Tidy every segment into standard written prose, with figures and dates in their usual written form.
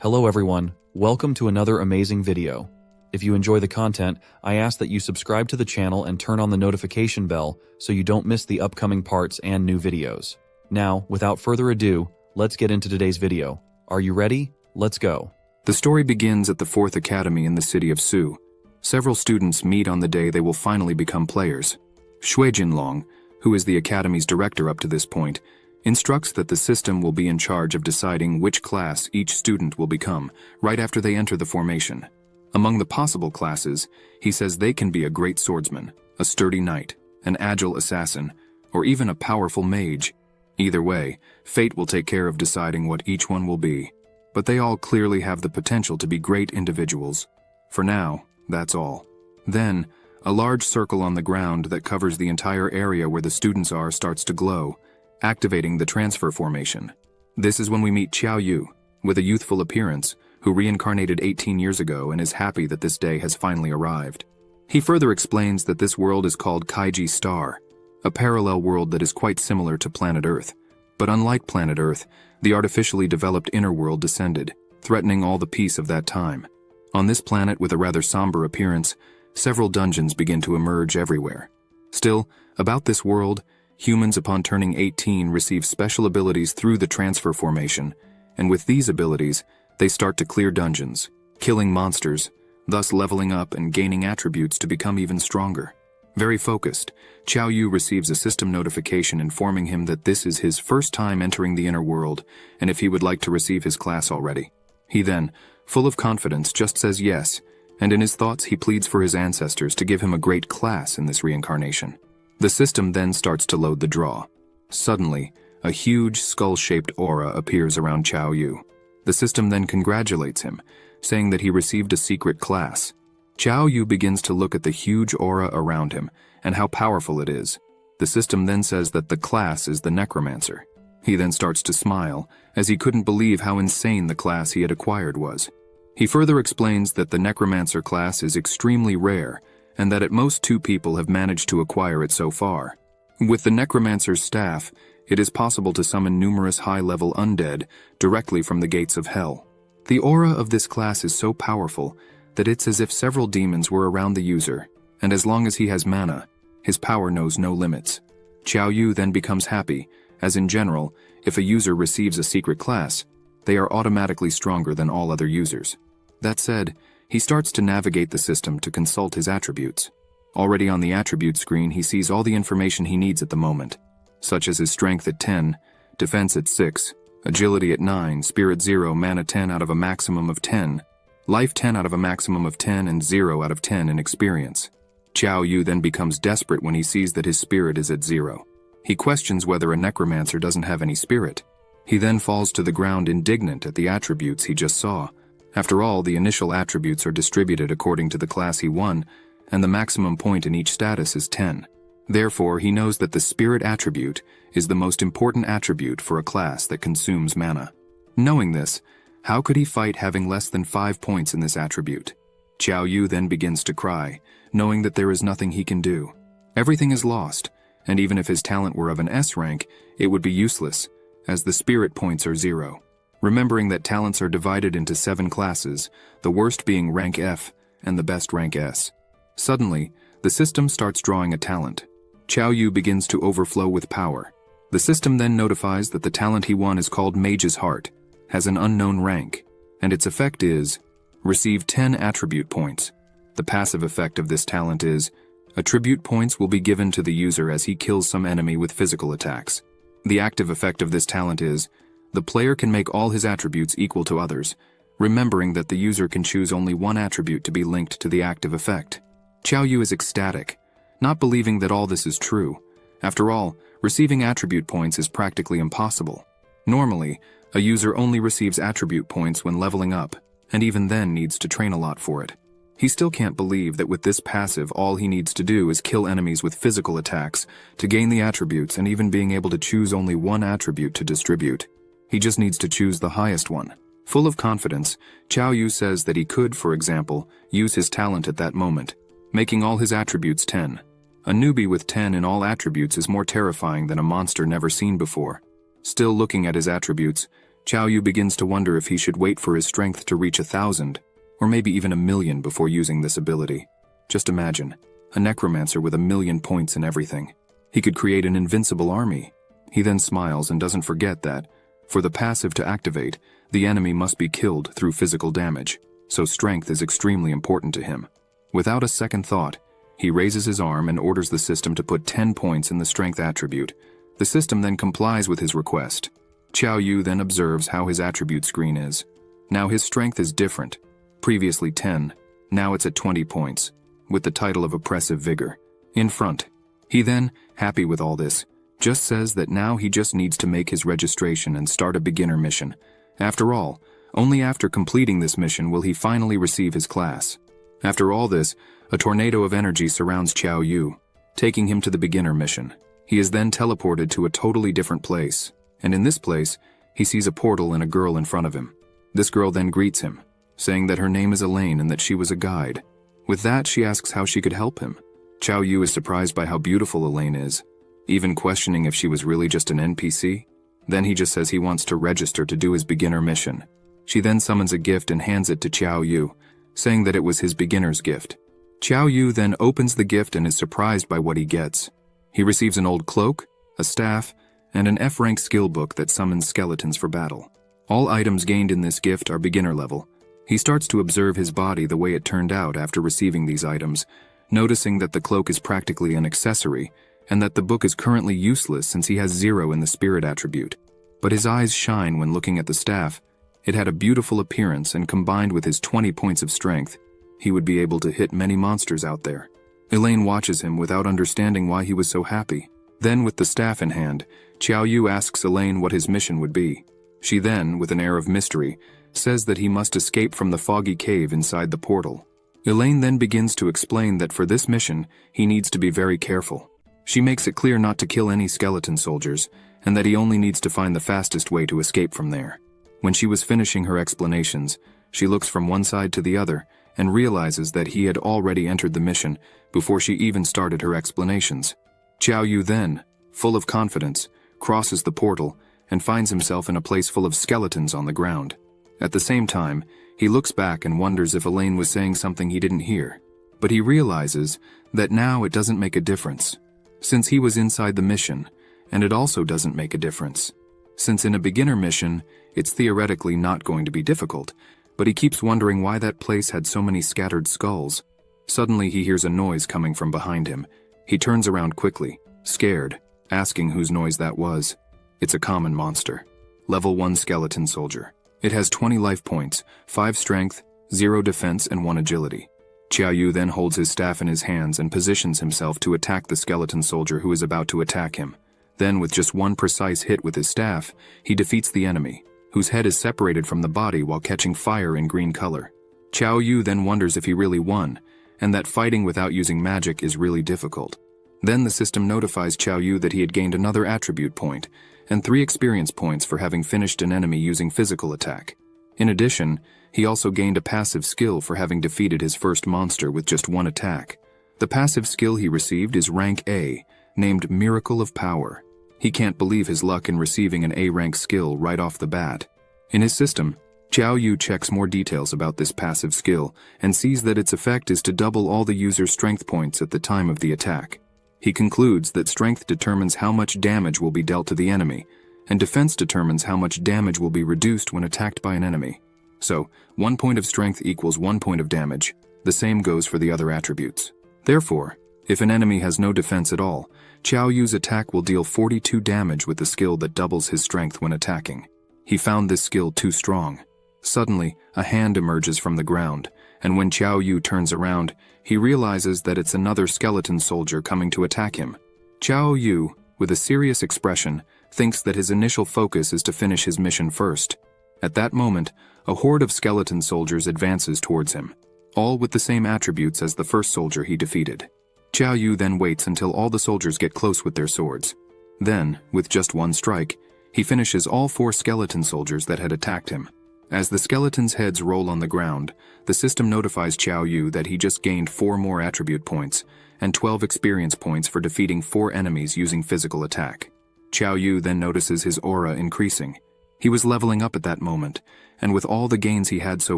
Hello everyone, welcome to another amazing video. If you enjoy the content, I ask that you subscribe to the channel and turn on the notification bell so you don't miss the upcoming parts and new videos. Now, without further ado, let's get into today's video. Are you ready? Let's go. The story begins at the 4th Academy in the city of Su. Several students meet on the day they will finally become players. Shui Jinlong, who is the Academy's director up to this point, instructs that the system will be in charge of deciding which class each student will become right after they enter the formation. Among the possible classes, he says they can be a great swordsman, a sturdy knight, an agile assassin, or even a powerful mage. Either way, fate will take care of deciding what each one will be. But they all clearly have the potential to be great individuals. For now, that's all. Then, a large circle on the ground that covers the entire area where the students are starts to glow, activating the transfer formation. This is when we meet Qiao Yu, with a youthful appearance, who reincarnated 18 years ago and is happy that this day has finally arrived. He further explains that this world is called Kaiji Star, a parallel world that is quite similar to planet Earth. But unlike planet Earth, the artificially developed inner world descended, threatening all the peace of that time. On this planet with a rather somber appearance, several dungeons begin to emerge everywhere. Still, about this world, humans upon turning 18 receive special abilities through the transfer formation, and with these abilities, they start to clear dungeons, killing monsters, thus leveling up and gaining attributes to become even stronger. Very focused, Qiao Yu receives a system notification informing him that this is his first time entering the inner world, and if he would like to receive his class already. He then, full of confidence, just says yes, and in his thoughts he pleads for his ancestors to give him a great class in this reincarnation. The system then starts to load the draw. Suddenly, a huge skull-shaped aura appears around Qiao Yu. The system then congratulates him, saying that he received a secret class. Qiao Yu begins to look at the huge aura around him and how powerful it is. The system then says that the class is the Necromancer. He then starts to smile, as he couldn't believe how insane the class he had acquired was. He further explains that the Necromancer class is extremely rare, and that at most 2 people have managed to acquire it so far. With the Necromancer's staff, it is possible to summon numerous high-level undead directly from the gates of hell. The aura of this class is so powerful that it's as if several demons were around the user, and as long as he has mana, his power knows no limits. Qiao Yu then becomes happy, as in general, if a user receives a secret class, they are automatically stronger than all other users. That said, he starts to navigate the system to consult his attributes. Already on the attribute screen, he sees all the information he needs at the moment, such as his strength at 10, defense at 6, agility at 9, spirit 0, mana 10 out of a maximum of 10, life 10 out of a maximum of 10, and 0 out of 10 in experience. Qiao Yu then becomes desperate when he sees that his spirit is at 0. He questions whether a necromancer doesn't have any spirit. He then falls to the ground indignant at the attributes he just saw. After all, the initial attributes are distributed according to the class he won, and the maximum point in each status is 10. Therefore, he knows that the spirit attribute is the most important attribute for a class that consumes mana. Knowing this, how could he fight having less than 5 points in this attribute? Qiao Yu then begins to cry, knowing that there is nothing he can do. Everything is lost, and even if his talent were of an S rank, it would be useless, as the spirit points are 0. Remembering that talents are divided into 7 classes, the worst being rank F and the best rank S. Suddenly, the system starts drawing a talent. Qiao Yu begins to overflow with power. The system then notifies that the talent he won is called Mage's Heart, has an unknown rank, and its effect is, receive 10 attribute points. The passive effect of this talent is, attribute points will be given to the user as he kills some enemy with physical attacks. The active effect of this talent is, the player can make all his attributes equal to others, remembering that the user can choose only one attribute to be linked to the active effect. Qiao Yu is ecstatic, not believing that all this is true. After all, receiving attribute points is practically impossible. Normally, a user only receives attribute points when leveling up, and even then needs to train a lot for it. He still can't believe that with this passive all he needs to do is kill enemies with physical attacks to gain the attributes, and even being able to choose only one attribute to distribute. He just needs to choose the highest one. Full of confidence, Qiao Yu says that he could, for example, use his talent at that moment, making all his attributes 10. A newbie with 10 in all attributes is more terrifying than a monster never seen before. Still looking at his attributes, Qiao Yu begins to wonder if he should wait for his strength to reach 1,000, or maybe even 1,000,000 before using this ability. Just imagine, a necromancer with 1,000,000 points in everything. He could create an invincible army. He then smiles and doesn't forget that, for the passive to activate, the enemy must be killed through physical damage, so strength is extremely important to him. Without a second thought, he raises his arm and orders the system to put 10 points in the strength attribute. The system then complies with his request. Qiao Yu then observes how his attribute screen is. Now his strength is different. Previously 10, now it's at 20 points, with the title of Oppressive Vigor in front. He then, happy with all this, just says that now he just needs to make his registration and start a beginner mission. After all, only after completing this mission will he finally receive his class. After all this, a tornado of energy surrounds Qiao Yu, taking him to the beginner mission. He is then teleported to a totally different place, and in this place, he sees a portal and a girl in front of him. This girl then greets him, saying that her name is Elaine and that she was a guide. With that, she asks how she could help him. Qiao Yu is surprised by how beautiful Elaine is, even questioning if she was really just an NPC. Then he just says he wants to register to do his beginner mission. She then summons a gift and hands it to Qiao Yu, saying that it was his beginner's gift. Qiao Yu then opens the gift and is surprised by what he gets. He receives an old cloak, a staff, and an F-rank skill book that summons skeletons for battle. All items gained in this gift are beginner level. He starts to observe his body the way it turned out after receiving these items, noticing that the cloak is practically an accessory, and that the book is currently useless since he has 0 in the spirit attribute. But his eyes shine when looking at the staff. It had a beautiful appearance, and combined with his 20 points of strength, he would be able to hit many monsters out there. Elaine watches him without understanding why he was so happy. Then, with the staff in hand, Qiao Yu asks Elaine what his mission would be. She then, with an air of mystery, says that he must escape from the foggy cave inside the portal. Elaine then begins to explain that for this mission, he needs to be very careful. She makes it clear not to kill any skeleton soldiers, and that he only needs to find the fastest way to escape from there. When she was finishing her explanations, she looks from one side to the other and realizes that he had already entered the mission before she even started her explanations. Qiao Yu then, full of confidence, crosses the portal and finds himself in a place full of skeletons on the ground. At the same time, he looks back and wonders if Elaine was saying something he didn't hear. But he realizes that now it doesn't make a difference, since he was inside the mission, and it also doesn't make a difference, since in a beginner mission, it's theoretically not going to be difficult, but he keeps wondering why that place had so many scattered skulls. Suddenly he hears a noise coming from behind him. He turns around quickly, scared, asking whose noise that was. It's a common monster. Level 1 skeleton soldier. It has 20 life points, 5 strength, 0 defense, and 1 agility. Qiao Yu then holds his staff in his hands and positions himself to attack the skeleton soldier who is about to attack him. Then, with just one precise hit with his staff, he defeats the enemy, whose head is separated from the body while catching fire in green color. Qiao Yu then wonders if he really won, and that fighting without using magic is really difficult. Then the system notifies Qiao Yu that he had gained another attribute point, and 3 experience points for having finished an enemy using physical attack. In addition, he also gained a passive skill for having defeated his first monster with just 1 attack. The passive skill he received is rank A, named Miracle of Power. He can't believe his luck in receiving an A-rank skill right off the bat. In his system, Qiao Yu checks more details about this passive skill and sees that its effect is to double all the user's strength points at the time of the attack. He concludes that strength determines how much damage will be dealt to the enemy, and defense determines how much damage will be reduced when attacked by an enemy. So, 1 point of strength equals 1 point of damage. The same goes for the other attributes. Therefore, if an enemy has no defense at all, Qiao Yu's attack will deal 42 damage with the skill that doubles his strength when attacking. He found this skill too strong. Suddenly, a hand emerges from the ground, and when Qiao Yu turns around, he realizes that it's another skeleton soldier coming to attack him. Qiao Yu, with a serious expression, thinks that his initial focus is to finish his mission first. At that moment, a horde of skeleton soldiers advances towards him, all with the same attributes as the first soldier he defeated. Qiao Yu then waits until all the soldiers get close with their swords. Then, with just 1 strike, he finishes all 4 skeleton soldiers that had attacked him. As the skeletons' heads roll on the ground, the system notifies Qiao Yu that he just gained 4 more attribute points and 12 experience points for defeating 4 enemies using physical attack. Qiao Yu then notices his aura increasing. He was leveling up at that moment, and with all the gains he had so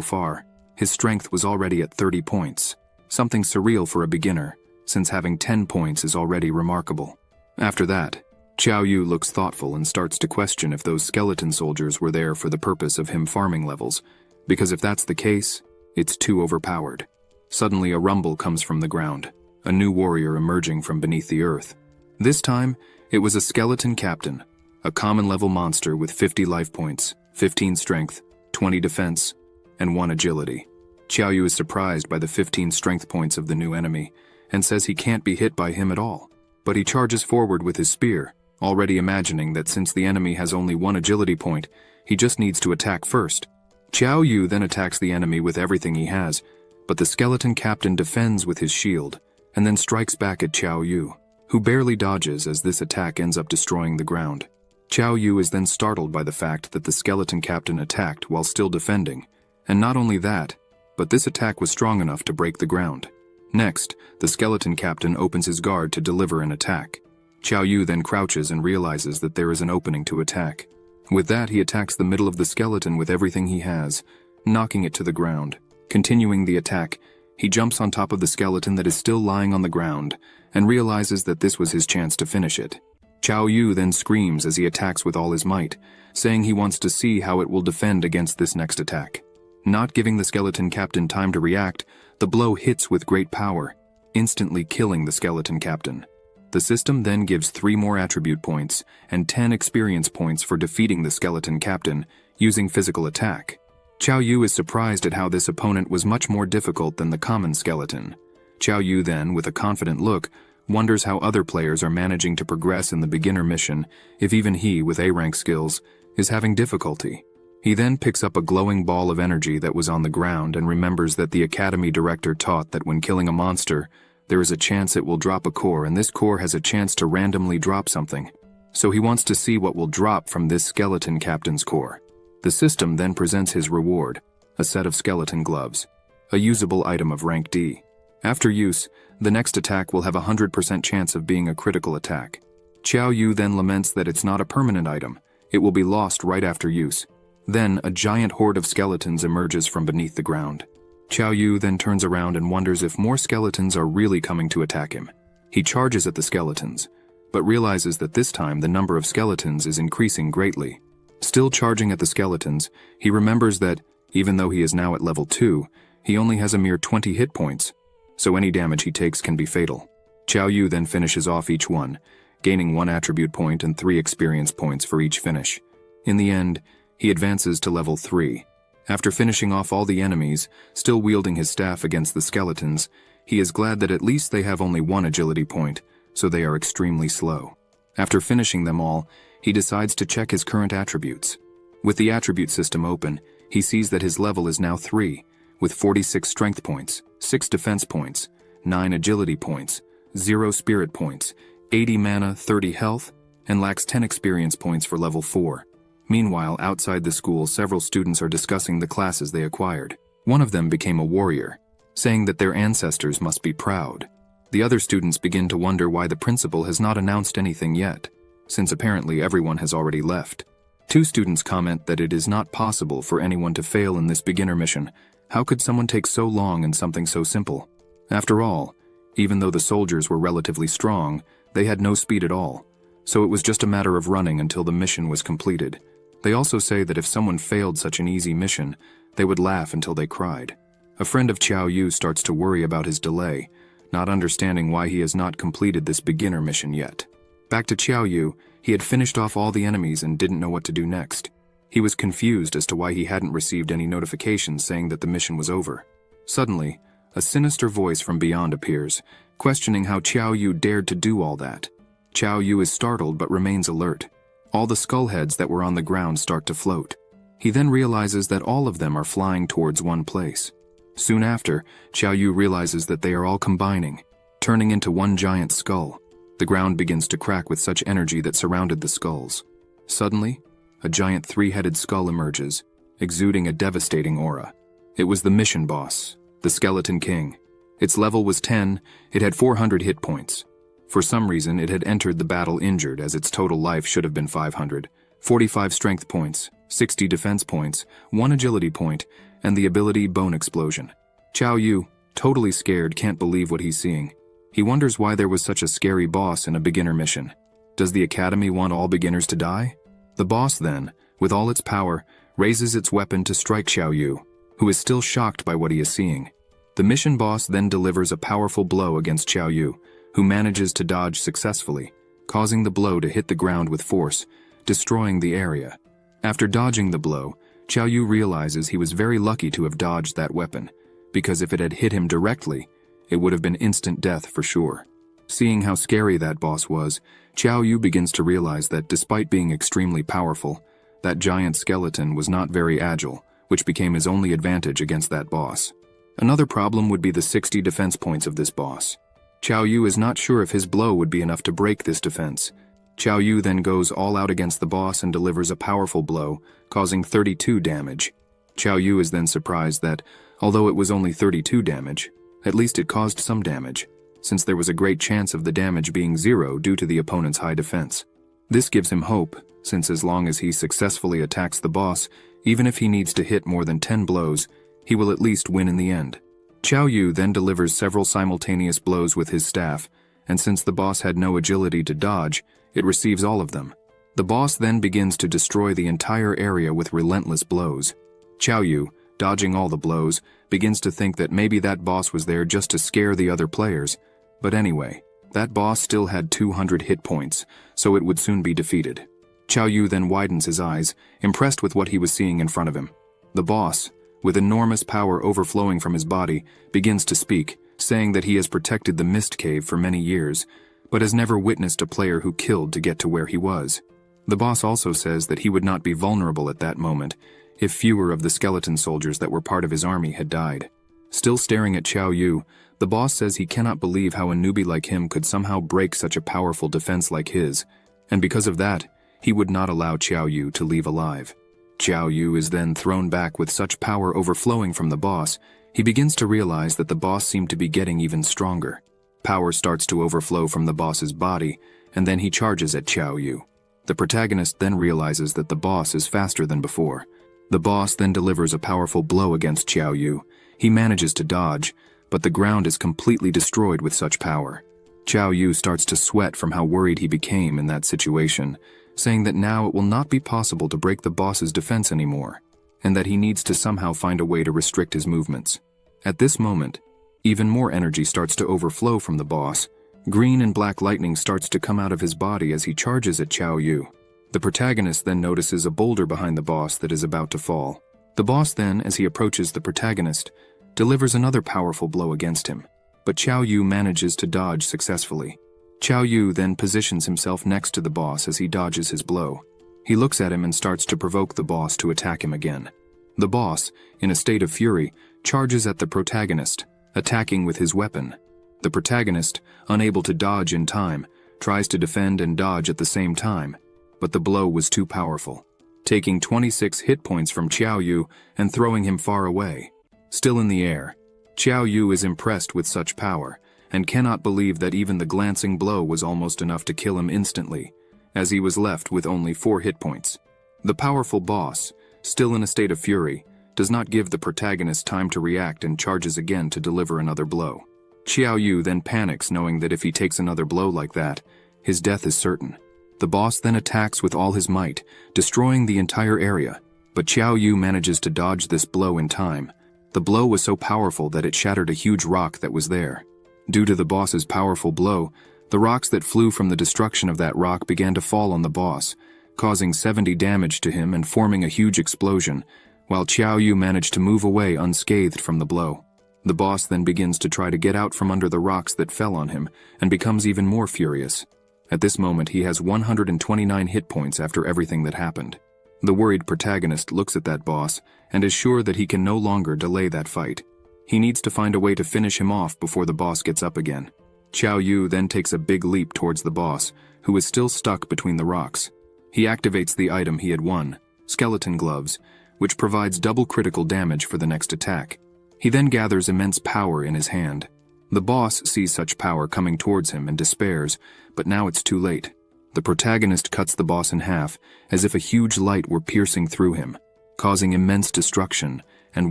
far, his strength was already at 30 points, something surreal for a beginner, since having 10 points is already remarkable. After that, Qiao Yu looks thoughtful and starts to question if those skeleton soldiers were there for the purpose of him farming levels, because if that's the case, it's too overpowered. Suddenly a rumble comes from the ground, a new warrior emerging from beneath the earth. This time, it was a skeleton captain, a common-level monster with 50 life points, 15 strength, 20 defense, and 1 agility. Qiao Yu is surprised by the 15 strength points of the new enemy, and says he can't be hit by him at all. But he charges forward with his spear, already imagining that since the enemy has only 1 agility point, he just needs to attack first. Qiao Yu then attacks the enemy with everything he has, but the skeleton captain defends with his shield, and then strikes back at Qiao Yu, who barely dodges as this attack ends up destroying the ground. Qiao Yu is then startled by the fact that the skeleton captain attacked while still defending, and not only that, but this attack was strong enough to break the ground. Next, the skeleton captain opens his guard to deliver an attack. Qiao Yu then crouches and realizes that there is an opening to attack. With that, he attacks the middle of the skeleton with everything he has, knocking it to the ground. Continuing the attack, he jumps on top of the skeleton that is still lying on the ground, and realizes that this was his chance to finish it. Qiao Yu then screams as he attacks with all his might, saying he wants to see how it will defend against this next attack. Not giving the skeleton captain time to react, the blow hits with great power, instantly killing the skeleton captain. The system then gives 3 more attribute points and 10 experience points for defeating the skeleton captain using physical attack. Qiao Yu is surprised at how this opponent was much more difficult than the common skeleton. Qiao Yu then, with a confident look, wonders how other players are managing to progress in the beginner mission if even he, with A-rank skills, is having difficulty. He then picks up a glowing ball of energy that was on the ground and remembers that the academy director taught that when killing a monster, there is a chance it will drop a core, and this core has a chance to randomly drop something. So he wants to see what will drop from this skeleton captain's core. The system then presents his reward, a set of skeleton gloves, a usable item of rank D. After use, the next attack will have a 100% chance of being a critical attack. Qiao Yu then laments that it's not a permanent item, it will be lost right after use. Then, a giant horde of skeletons emerges from beneath the ground. Qiao Yu then turns around and wonders if more skeletons are really coming to attack him. He charges at the skeletons, but realizes that this time the number of skeletons is increasing greatly. Still charging at the skeletons, he remembers that, even though he is now at level 2, he only has a mere 20 hit points, so any damage he takes can be fatal. Qiao Yu then finishes off each one, gaining 1 attribute point and 3 experience points for each finish. In the end, he advances to level 3. After finishing off all the enemies, still wielding his staff against the skeletons, he is glad that at least they have only 1 agility point, so they are extremely slow. After finishing them all, he decides to check his current attributes. With the attribute system open, he sees that his level is now 3, with 46 strength points, 6 defense points, 9 agility points, 0 spirit points, 80 mana, 30 health, and lacks 10 experience points for level 4. Meanwhile, outside the school, several students are discussing the classes they acquired. One of them became a warrior, saying that their ancestors must be proud. The other students begin to wonder why the principal has not announced anything yet, since apparently everyone has already left. 2 students comment that it is not possible for anyone to fail in this beginner mission. How could someone take so long in something so simple? After all, even though the soldiers were relatively strong, they had no speed at all, so it was just a matter of running until the mission was completed. They also say that if someone failed such an easy mission, they would laugh until they cried. A friend of Qiao Yu starts to worry about his delay, not understanding why he has not completed this beginner mission yet. Back to Qiao Yu, he had finished off all the enemies and didn't know what to do next. He was confused as to why he hadn't received any notifications saying that the mission was over. Suddenly, a sinister voice from beyond appears, questioning how Qiao Yu dared to do all that. Qiao Yu is startled but remains alert. All the skull heads that were on the ground start to float. He then realizes that all of them are flying towards one place. Soon after, Qiao Yu realizes that they are all combining, turning into one giant skull. The ground begins to crack with such energy that surrounded the skulls. Suddenly, a giant 3-headed skull emerges, exuding a devastating aura. It was the mission boss, the Skeleton King. Its level was 10, it had 400 hit points. For some reason, it had entered the battle injured as its total life should have been 500, 45 strength points, 60 defense points, 1 agility point, and the ability Bone Explosion. Qiao Yu, totally scared, can't believe what he's seeing. He wonders why there was such a scary boss in a beginner mission. Does the Academy want all beginners to die? The boss then, with all its power, raises its weapon to strike Qiao Yu, who is still shocked by what he is seeing. The mission boss then delivers a powerful blow against Qiao Yu, who manages to dodge successfully, causing the blow to hit the ground with force, destroying the area. After dodging the blow, Qiao Yu realizes he was very lucky to have dodged that weapon, because if it had hit him directly, it would have been instant death for sure. Seeing how scary that boss was, Qiao Yu begins to realize that despite being extremely powerful, that giant skeleton was not very agile, which became his only advantage against that boss. Another problem would be the 60 defense points of this boss. Qiao Yu is not sure if his blow would be enough to break this defense. Qiao Yu then goes all out against the boss and delivers a powerful blow, causing 32 damage. Qiao Yu is then surprised that, although it was only 32 damage, at least it caused some damage, since there was a great chance of the damage being 0 due to the opponent's high defense. This gives him hope, since as long as he successfully attacks the boss, even if he needs to hit more than 10 blows, he will at least win in the end. Qiao Yu then delivers several simultaneous blows with his staff, and since the boss had no agility to dodge, it receives all of them. The boss then begins to destroy the entire area with relentless blows. Qiao Yu, dodging all the blows, begins to think that maybe that boss was there just to scare the other players, but anyway, that boss still had 200 hit points, so it would soon be defeated. Qiao Yu then widens his eyes, impressed with what he was seeing in front of him. The boss, with enormous power overflowing from his body, begins to speak, saying that he has protected the Mist Cave for many years, but has never witnessed a player who killed to get to where he was. The boss also says that he would not be vulnerable at that moment, if fewer of the skeleton soldiers that were part of his army had died. Still staring at Qiao Yu, the boss says he cannot believe how a newbie like him could somehow break such a powerful defense like his, and because of that, he would not allow Qiao Yu to leave alive. Qiao Yu is then thrown back with such power overflowing from the boss, he begins to realize that the boss seemed to be getting even stronger. Power starts to overflow from the boss's body, and then he charges at Qiao Yu. The protagonist then realizes that the boss is faster than before. The boss then delivers a powerful blow against Qiao Yu. He manages to dodge, but the ground is completely destroyed with such power. Qiao Yu starts to sweat from how worried he became in that situation, saying that now it will not be possible to break the boss's defense anymore, and that he needs to somehow find a way to restrict his movements. At this moment, even more energy starts to overflow from the boss. Green and black lightning starts to come out of his body as he charges at Qiao Yu. The protagonist then notices a boulder behind the boss that is about to fall. The boss then, as he approaches the protagonist, delivers another powerful blow against him, but Qiao Yu manages to dodge successfully. Qiao Yu then positions himself next to the boss as he dodges his blow. He looks at him and starts to provoke the boss to attack him again. The boss, in a state of fury, charges at the protagonist, attacking with his weapon. The protagonist, unable to dodge in time, tries to defend and dodge at the same time, but the blow was too powerful, taking 26 hit points from Qiao Yu and throwing him far away. Still in the air, Qiao Yu is impressed with such power, and cannot believe that even the glancing blow was almost enough to kill him instantly, as he was left with only 4 hit points. The powerful boss, still in a state of fury, does not give the protagonist time to react and charges again to deliver another blow. Qiao Yu then panics, knowing that if he takes another blow like that, his death is certain. The boss then attacks with all his might, destroying the entire area, but Qiao Yu manages to dodge this blow in time. The blow was so powerful that it shattered a huge rock that was there. Due to the boss's powerful blow, the rocks that flew from the destruction of that rock began to fall on the boss, causing 70 damage to him and forming a huge explosion, while Qiao Yu managed to move away unscathed from the blow. The boss then begins to try to get out from under the rocks that fell on him, and becomes even more furious. At this moment he has 129 hit points after everything that happened. The worried protagonist looks at that boss, and is sure that he can no longer delay that fight. He needs to find a way to finish him off before the boss gets up again. Qiao Yu then takes a big leap towards the boss, who is still stuck between the rocks. He activates the item he had won, Skeleton Gloves, which provides double critical damage for the next attack. He then gathers immense power in his hand. The boss sees such power coming towards him and despairs, but now it's too late. The protagonist cuts the boss in half, as if a huge light were piercing through him, causing immense destruction and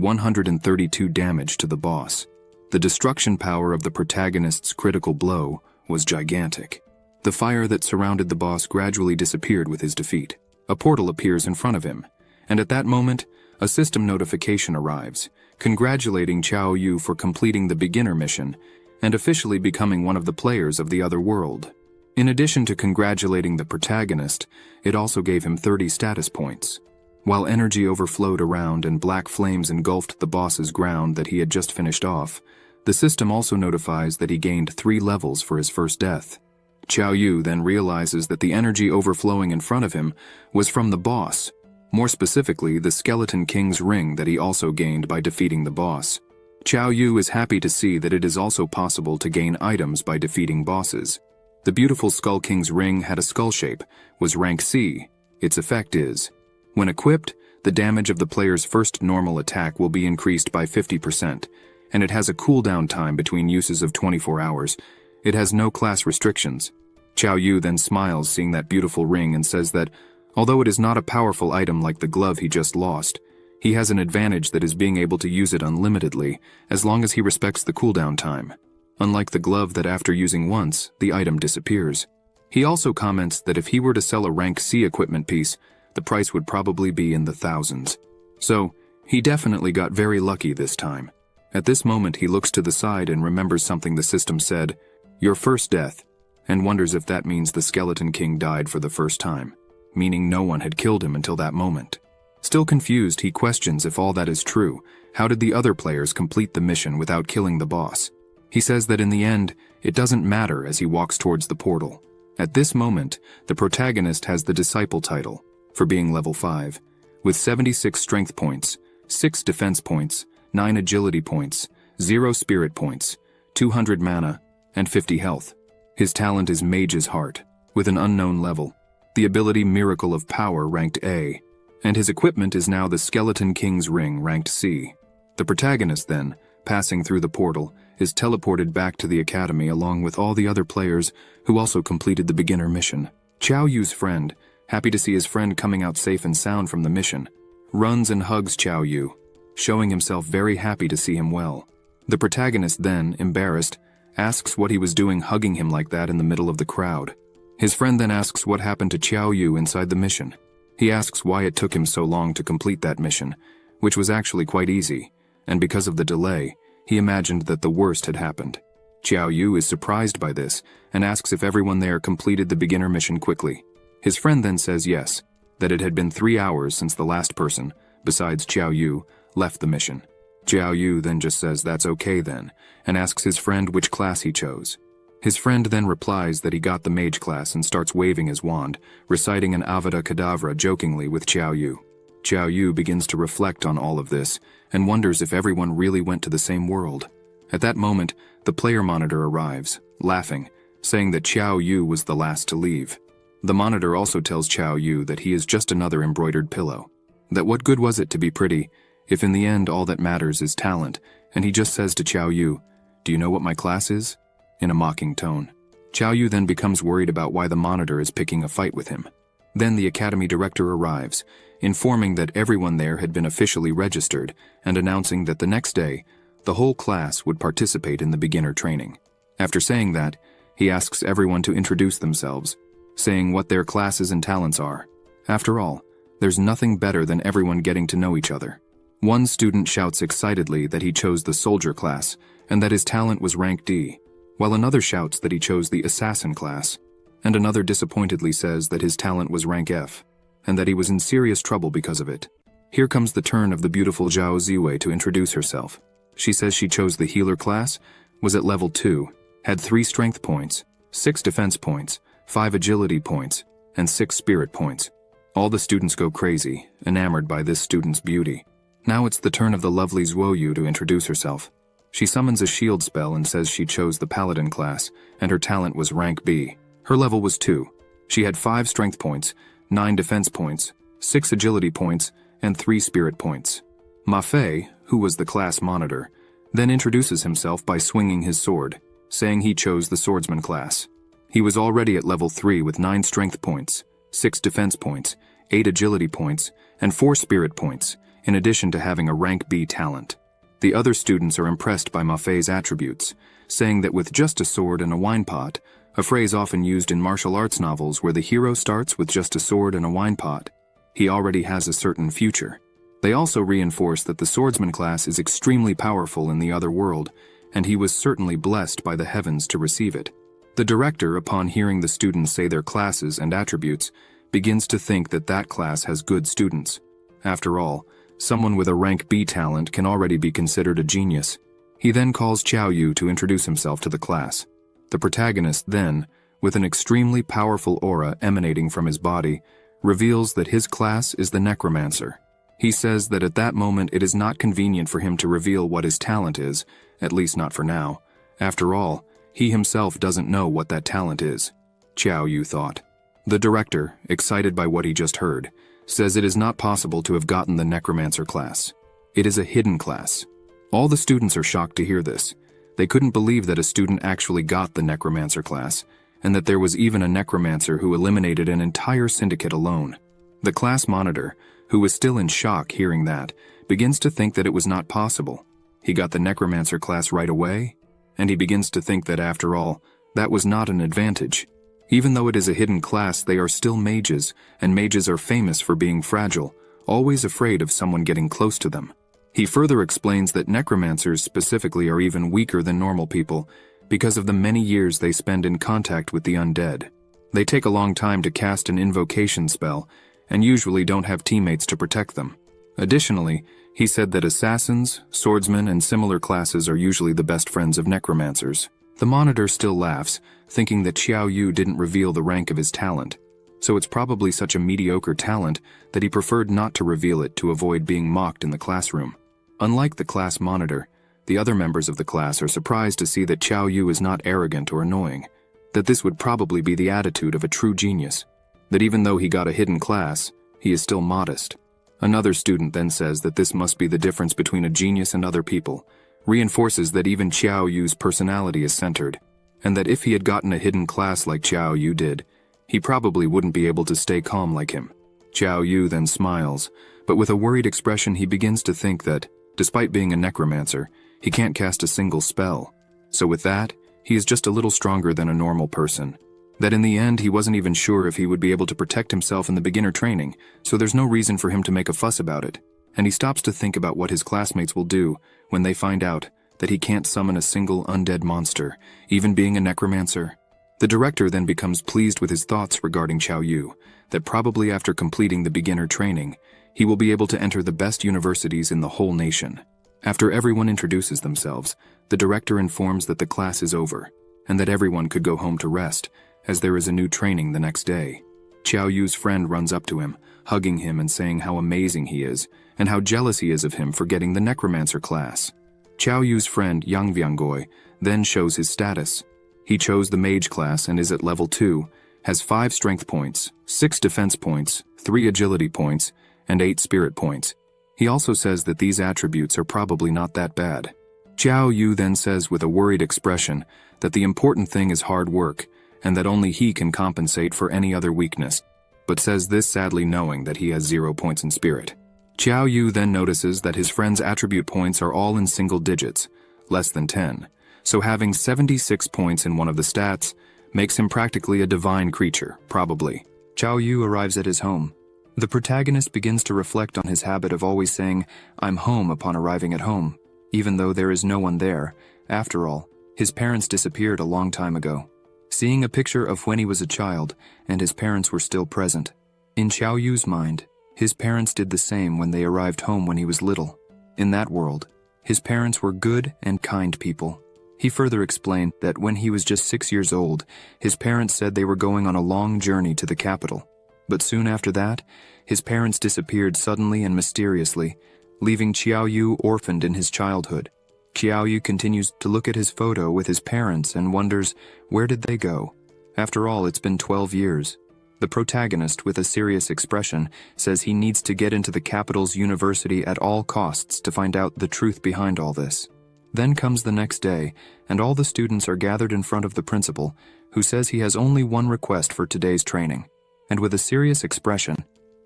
132 damage to the boss. The destruction power of the protagonist's critical blow was gigantic. The fire that surrounded the boss gradually disappeared with his defeat. A portal appears in front of him, and at that moment, a system notification arrives, congratulating Qiao Yu for completing the beginner mission and officially becoming one of the players of the other world. In addition to congratulating the protagonist, it also gave him 30 status points. While energy overflowed around and black flames engulfed the boss's ground that he had just finished off, the system also notifies that he gained 3 levels for his first death. Qiao Yu then realizes that the energy overflowing in front of him was from the boss, more specifically the Skeleton King's ring that he also gained by defeating the boss. Qiao Yu is happy to see that it is also possible to gain items by defeating bosses. The beautiful Skull King's ring had a skull shape, was rank C. Its effect is, when equipped, the damage of the player's first normal attack will be increased by 50%, and it has a cooldown time between uses of 24 hours. It has no class restrictions. Qiao Yu then smiles seeing that beautiful ring and says that, although it is not a powerful item like the glove he just lost, he has an advantage that is being able to use it unlimitedly as long as he respects the cooldown time. Unlike the glove that after using once, the item disappears. He also comments that if he were to sell a rank C equipment piece, the price would probably be in the thousands. So, he definitely got very lucky this time. At this moment he looks to the side and remembers something the system said, "Your first death," and wonders if that means the Skeleton King died for the first time, meaning no one had killed him until that moment. Still confused, he questions if all that is true. How did the other players complete the mission without killing the boss? He says that in the end, it doesn't matter as he walks towards the portal. At this moment, the protagonist has the Disciple title, for being level 5, with 76 strength points, 6 defense points, 9 agility points, 0 spirit points, 200 mana, and 50 health. His talent is Mage's Heart, with an unknown level. The ability Miracle of Power ranked A, and his equipment is now the Skeleton King's ring ranked C. The protagonist then, passing through the portal, is teleported back to the academy along with all the other players who also completed the beginner mission. Qiao Yu's friend, happy to see his friend coming out safe and sound from the mission, runs and hugs Qiao Yu, showing himself very happy to see him well. The protagonist then, embarrassed, asks what he was doing hugging him like that in the middle of the crowd. His friend then asks what happened to Qiao Yu inside the mission. He asks why it took him so long to complete that mission, which was actually quite easy, and because of the delay, he imagined that the worst had happened. Qiao Yu is surprised by this and asks if everyone there completed the beginner mission quickly. His friend then says yes, that it had been 3 hours since the last person, besides Qiao Yu, left the mission. Qiao Yu then just says that's okay then, and asks his friend which class he chose. His friend then replies that he got the mage class and starts waving his wand, reciting an Avada Kedavra jokingly with Qiao Yu. Qiao Yu begins to reflect on all of this and wonders if everyone really went to the same world. At that moment, the player monitor arrives, laughing, saying that Qiao Yu was the last to leave. The monitor also tells Qiao Yu that he is just another embroidered pillow. That what good was it to be pretty, if in the end all that matters is talent, and he just says to Qiao Yu, "Do you know what my class is?" in a mocking tone. Qiao Yu then becomes worried about why the monitor is picking a fight with him. Then the academy director arrives, informing that everyone there had been officially registered and announcing that the next day, the whole class would participate in the beginner training. After saying that, he asks everyone to introduce themselves, saying what their classes and talents are. After all, there's nothing better than everyone getting to know each other. One student shouts excitedly that he chose the soldier class and that his talent was rank D, while another shouts that he chose the assassin class, and another disappointedly says that his talent was rank F, and that he was in serious trouble because of it. Here comes the turn of the beautiful Zhao Ziwei to introduce herself. She says she chose the healer class, was at level 2, had 3 strength points, 6 defense points, 5 agility points, and 6 spirit points. All the students go crazy, enamored by this student's beauty. Now it's the turn of the lovely Zuoyu to introduce herself. She summons a shield spell and says she chose the paladin class, and her talent was rank B. Her level was 2. She had 5 strength points, 9 defense points, 6 agility points, and 3 spirit points. Ma Fei, who was the class monitor, then introduces himself by swinging his sword, saying he chose the swordsman class. He was already at level 3 with 9 strength points, 6 defense points, 8 agility points, and 4 spirit points, in addition to having a rank B talent. The other students are impressed by Ma Fei's attributes, saying that with just a sword and a wine pot, a phrase often used in martial arts novels where the hero starts with just a sword and a wine pot, he already has a certain future. They also reinforce that the swordsman class is extremely powerful in the other world, and he was certainly blessed by the heavens to receive it. The director, upon hearing the students say their classes and attributes, begins to think that that class has good students. After all, someone with a rank B talent can already be considered a genius. He then calls Qiao Yu to introduce himself to the class. The protagonist then, with an extremely powerful aura emanating from his body, reveals that his class is the Necromancer. He says that at that moment it is not convenient for him to reveal what his talent is, at least not for now. After all, he himself doesn't know what that talent is, Qiao Yu thought. The director, excited by what he just heard, says it is not possible to have gotten the Necromancer class. It is a hidden class. All the students are shocked to hear this. They couldn't believe that a student actually got the Necromancer class, and that there was even a Necromancer who eliminated an entire syndicate alone. The class monitor, who was still in shock hearing that, begins to think that it was not possible. He got the Necromancer class right away, and he begins to think that after all, that was not an advantage. Even though it is a hidden class, they are still mages, and mages are famous for being fragile, always afraid of someone getting close to them. He further explains that necromancers specifically are even weaker than normal people because of the many years they spend in contact with the undead. They take a long time to cast an invocation spell, and usually don't have teammates to protect them. Additionally, he said that assassins, swordsmen, and similar classes are usually the best friends of necromancers. The monitor still laughs, thinking that Qiao Yu didn't reveal the rank of his talent, so it's probably such a mediocre talent that he preferred not to reveal it to avoid being mocked in the classroom. Unlike the class monitor, the other members of the class are surprised to see that Qiao Yu is not arrogant or annoying, that this would probably be the attitude of a true genius, that even though he got a hidden class, he is still modest. Another student then says that this must be the difference between a genius and other people, reinforces that even Qiao Yu's personality is centered, and that if he had gotten a hidden class like Qiao Yu did, he probably wouldn't be able to stay calm like him. Qiao Yu then smiles, but with a worried expression he begins to think that, despite being a necromancer, he can't cast a single spell. So with that, he is just a little stronger than a normal person. That in the end he wasn't even sure if he would be able to protect himself in the beginner training, so there's no reason for him to make a fuss about it. And he stops to think about what his classmates will do when they find out that he can't summon a single undead monster, even being a necromancer. The director then becomes pleased with his thoughts regarding Qiao Yu, that probably after completing the beginner training, he will be able to enter the best universities in the whole nation. After everyone introduces themselves, the director informs that the class is over, and that everyone could go home to rest, as there is a new training the next day. Qiao Yu's friend runs up to him, hugging him and saying how amazing he is, and how jealous he is of him for getting the necromancer class. Qiao Yu's friend Yang Viangoi then shows his status. He chose the mage class and is at level 2, has 5 strength points, 6 defense points, 3 agility points, and 8 spirit points. He also says that these attributes are probably not that bad. Qiao Yu then says with a worried expression that the important thing is hard work, and that only he can compensate for any other weakness, but says this sadly knowing that he has 0 points in spirit. Qiao Yu then notices that his friend's attribute points are all in single digits, less than 10, so having 76 points in one of the stats makes him practically a divine creature, probably. Qiao Yu arrives at his home. The protagonist begins to reflect on his habit of always saying, "I'm home" upon arriving at home, even though there is no one there. After all, his parents disappeared a long time ago. Seeing a picture of when he was a child, and his parents were still present. In Qiao Yu's mind, his parents did the same when they arrived home when he was little. In that world, his parents were good and kind people. He further explained that when he was just 6 years old, his parents said they were going on a long journey to the capital. But soon after that, his parents disappeared suddenly and mysteriously, leaving Qiao Yu orphaned in his childhood. Qiao Yu continues to look at his photo with his parents and wonders, where did they go? After all, it's been 12 years. The protagonist, with a serious expression, says he needs to get into the capital's university at all costs to find out the truth behind all this. Then comes the next day, and all the students are gathered in front of the principal, who says he has only one request for today's training. And with a serious expression,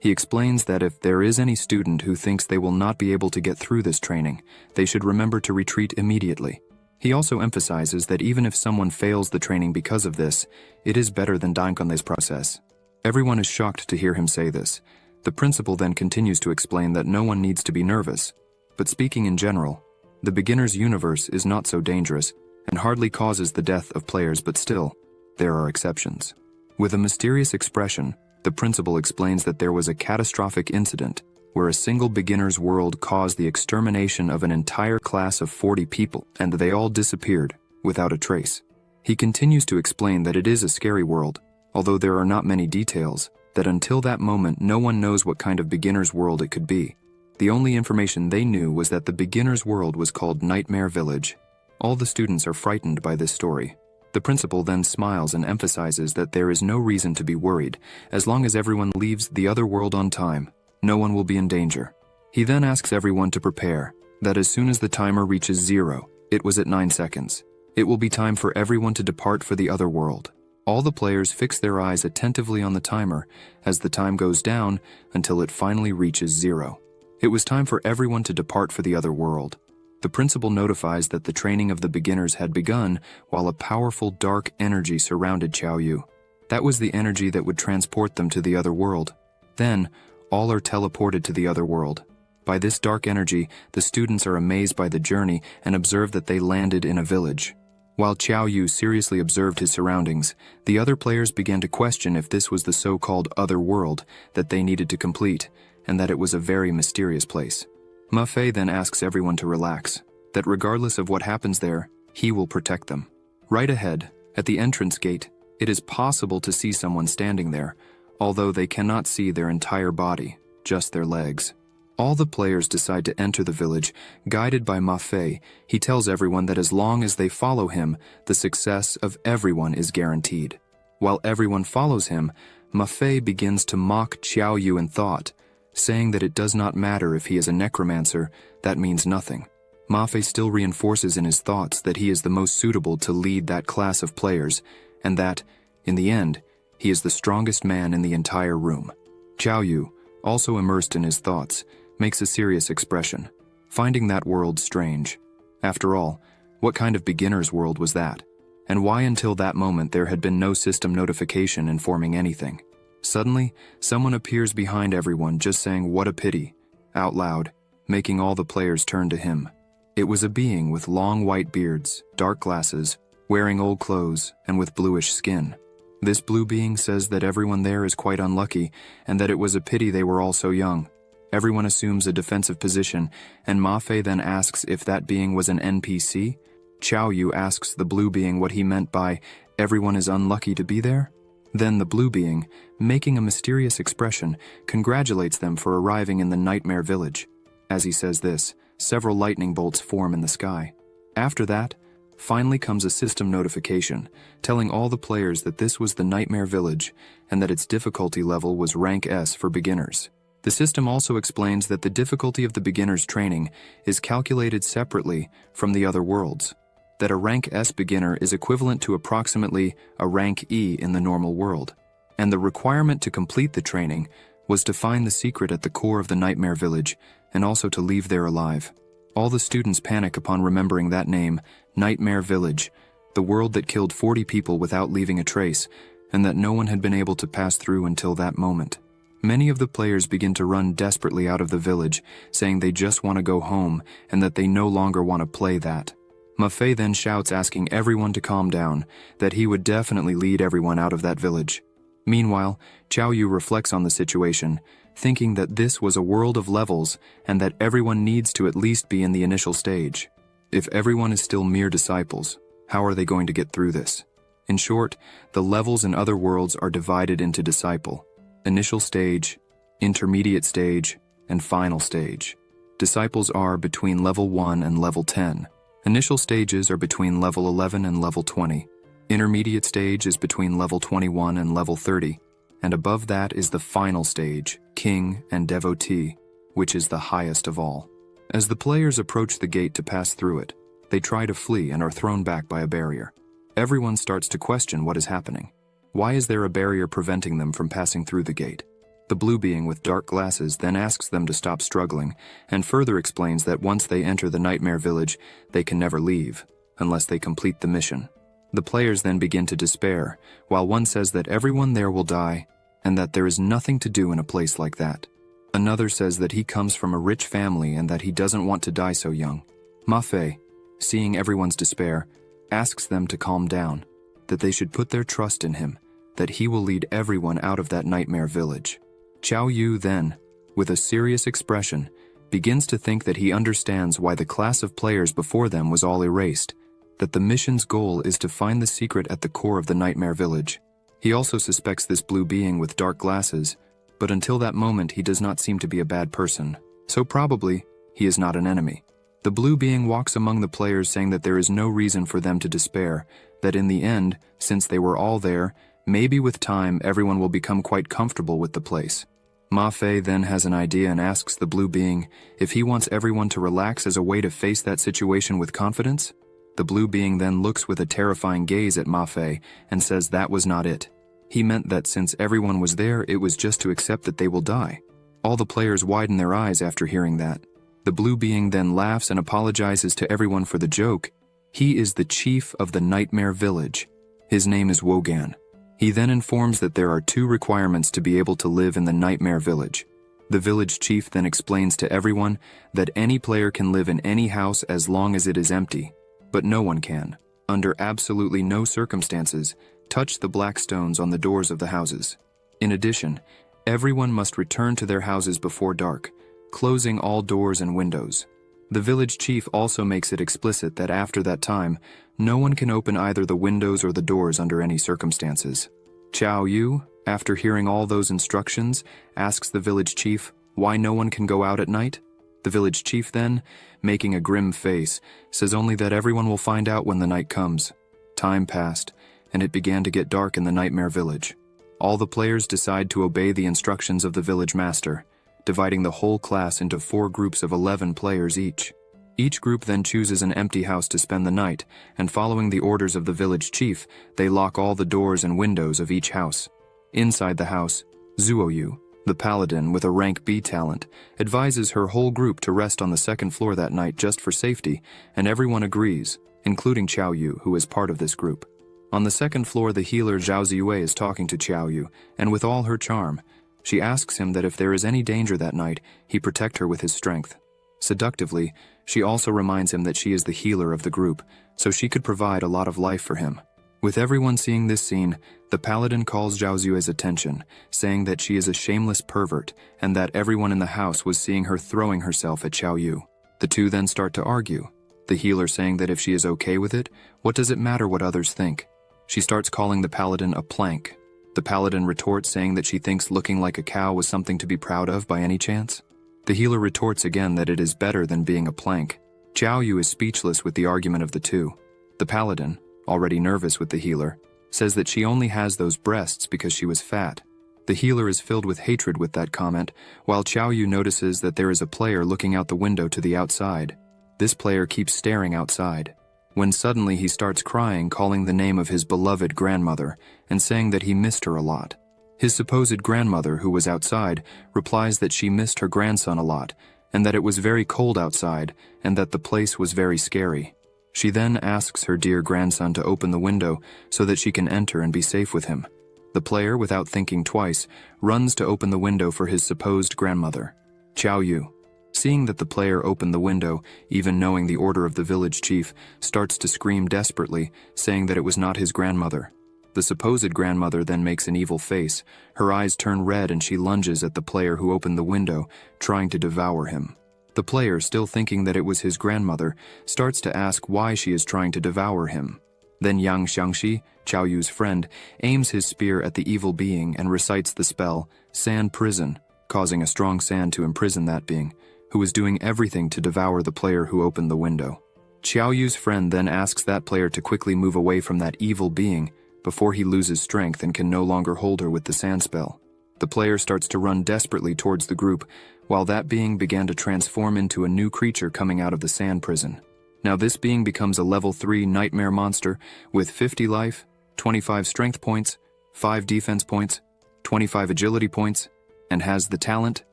he explains that if there is any student who thinks they will not be able to get through this training, they should remember to retreat immediately. He also emphasizes that even if someone fails the training because of this, it is better than dying on this process. Everyone is shocked to hear him say this. The principal then continues to explain that no one needs to be nervous, but speaking in general, the beginner's universe is not so dangerous and hardly causes the death of players, but still, there are exceptions. With a mysterious expression, the principal explains that there was a catastrophic incident where a single beginner's world caused the extermination of an entire class of 40 people, and they all disappeared without a trace. He continues to explain that it is a scary world, although there are not many details, that until that moment no one knows what kind of beginner's world it could be. The only information they knew was that the beginner's world was called Nightmare Village. All the students are frightened by this story. The principal then smiles and emphasizes that there is no reason to be worried. As long as everyone leaves the other world on time, no one will be in danger. He then asks everyone to prepare, that as soon as the timer reaches 0, it was at 9 seconds, it will be time for everyone to depart for the other world. All the players fix their eyes attentively on the timer as the time goes down until it finally reaches 0. It was time for everyone to depart for the other world. The principal notifies that the training of the beginners had begun while a powerful dark energy surrounded Qiao Yu. That was the energy that would transport them to the other world. Then, all are teleported to the other world. By this dark energy, the students are amazed by the journey and observe that they landed in a village. While Qiao Yu seriously observed his surroundings, the other players began to question if this was the so-called other world that they needed to complete, and that it was a very mysterious place. Ma Fei then asks everyone to relax, that regardless of what happens there, he will protect them. Right ahead, at the entrance gate, it is possible to see someone standing there, although they cannot see their entire body, just their legs. All the players decide to enter the village. Guided by Ma Fei, he tells everyone that as long as they follow him, the success of everyone is guaranteed. While everyone follows him, Ma Fei begins to mock Qiao Yu in thought, saying that it does not matter if he is a necromancer, that means nothing. Ma Fei still reinforces in his thoughts that he is the most suitable to lead that class of players, and that, in the end, he is the strongest man in the entire room. Qiao Yu, also immersed in his thoughts, makes a serious expression, finding that world strange. After all, what kind of beginner's world was that? And why until that moment there had been no system notification informing anything? Suddenly, someone appears behind everyone just saying "what a pity" out loud, making all the players turn to him. It was a being with long white beards, dark glasses, wearing old clothes, and with bluish skin. This blue being says that everyone there is quite unlucky, and that it was a pity they were all so young. Everyone assumes a defensive position, and Ma Fei then asks if that being was an NPC. Qiao Yu asks the blue being what he meant by "everyone is unlucky to be there." Then the blue being, making a mysterious expression, congratulates them for arriving in the Nightmare Village. As he says this, several lightning bolts form in the sky. After that, finally comes a system notification, telling all the players that this was the Nightmare Village, and that its difficulty level was rank S for beginners. The system also explains that the difficulty of the beginner's training is calculated separately from the other worlds, that a rank S beginner is equivalent to approximately a rank E in the normal world, and the requirement to complete the training was to find the secret at the core of the Nightmare Village, and also to leave there alive. All the students panic upon remembering that name, Nightmare Village, the world that killed 40 people without leaving a trace, and that no one had been able to pass through until that moment. Many of the players begin to run desperately out of the village, saying they just want to go home, and that they no longer want to play that. Ma Fei then shouts asking everyone to calm down, that he would definitely lead everyone out of that village. Meanwhile, Qiao Yu reflects on the situation, thinking that this was a world of levels and that everyone needs to at least be in the initial stage. If everyone is still mere disciples, how are they going to get through this? In short, the levels in other worlds are divided into disciple, initial stage, intermediate stage, and final stage. Disciples are between level 1 and level 10. Initial stages are between level 11 and level 20. Intermediate stage is between level 21 and level 30, and above that is the final stage, King and Devotee, which is the highest of all. As the players approach the gate to pass through it, They try to flee and are thrown back by a barrier. Everyone starts to question what is happening. Why is there a barrier preventing them from passing through the gate? The blue being with dark glasses then asks them to stop struggling and further explains that once they enter the nightmare village, they can never leave, unless they complete the mission. The players then begin to despair, while one says that everyone there will die and that there is nothing to do in a place like that. Another says that he comes from a rich family and that he doesn't want to die so young. Ma Fei, seeing everyone's despair, asks them to calm down, that they should put their trust in him, that he will lead everyone out of that nightmare village. Qiao Yu then, with a serious expression, begins to think that he understands why the class of players before them was all erased, that the mission's goal is to find the secret at the core of the nightmare village. He also suspects this blue being with dark glasses, but until that moment he does not seem to be a bad person, so probably he is not an enemy. The blue being walks among the players saying that there is no reason for them to despair, that in the end, since they were all there, maybe with time everyone will become quite comfortable with the place. Ma Fei then has an idea and asks the blue being if he wants everyone to relax as a way to face that situation with confidence. The blue being then looks with a terrifying gaze at Ma Fei and says that was not it. He meant that since everyone was there, it was just to accept that they will die. All the players widen their eyes after hearing that. The blue being then laughs and apologizes to everyone for the joke. He is the chief of the nightmare village. His name is Wogan. He then informs that there are 2 requirements to be able to live in the nightmare village. The village chief then explains to everyone that any player can live in any house as long as it is empty, but no one can, under absolutely no circumstances, touch the black stones on the doors of the houses. In addition, everyone must return to their houses before dark, closing all doors and windows. The village chief also makes it explicit that after that time, no one can open either the windows or the doors under any circumstances. Qiao Yu, after hearing all those instructions, asks the village chief why no one can go out at night. The village chief then, making a grim face, says only that everyone will find out when the night comes. Time passed, and it began to get dark in the nightmare village. All the players decide to obey the instructions of the village master, dividing the whole class into 4 groups of 11 players each. Each group then chooses an empty house to spend the night, and following the orders of the village chief, they lock all the doors and windows of each house. Inside the house, Zuoyu, the paladin with a rank B talent, advises her whole group to rest on the 2nd floor that night just for safety, and everyone agrees, including Qiao Yu, who is part of this group. On the 2nd floor, the healer Zhao Ziyue is talking to Qiao Yu, and with all her charm, she asks him that if there is any danger that night, he protect her with his strength. Seductively, she also reminds him that she is the healer of the group, so she could provide a lot of life for him. With everyone seeing this scene, the paladin calls Zhao Ziyue's attention, saying that she is a shameless pervert and that everyone in the house was seeing her throwing herself at Qiao Yu. The two then start to argue, the healer saying that if she is okay with it, what does it matter what others think? She starts calling the paladin a plank. The paladin retorts saying that she thinks looking like a cow was something to be proud of by any chance. The healer retorts again that it is better than being a plank. Qiao Yu is speechless with the argument of the two. The paladin, already nervous with the healer, says that she only has those breasts because she was fat. The healer is filled with hatred with that comment, while Qiao Yu notices that there is a player looking out the window to the outside. This player keeps staring outside, when suddenly he starts crying, calling the name of his beloved grandmother, and saying that he missed her a lot. His supposed grandmother, who was outside, replies that she missed her grandson a lot, and that it was very cold outside, and that the place was very scary. She then asks her dear grandson to open the window so that she can enter and be safe with him. The player, without thinking twice, runs to open the window for his supposed grandmother. Qiao Yu, seeing that the player opened the window, even knowing the order of the village chief, starts to scream desperately, saying that it was not his grandmother. The supposed grandmother then makes an evil face. Her eyes turn red and she lunges at the player who opened the window, trying to devour him. The player, still thinking that it was his grandmother, starts to ask why she is trying to devour him. Then Yang Xiangxi, Qiao Yu's friend, aims his spear at the evil being and recites the spell, Sand Prison, causing a strong sand to imprison that being, who is doing everything to devour the player who opened the window. Qiao Yu's friend then asks that player to quickly move away from that evil being before he loses strength and can no longer hold her with the sand spell. The player starts to run desperately towards the group, while that being began to transform into a new creature coming out of the sand prison. Now this being becomes a level 3 nightmare monster with 50 life, 25 strength points, 5 defense points, 25 agility points, and has the talent,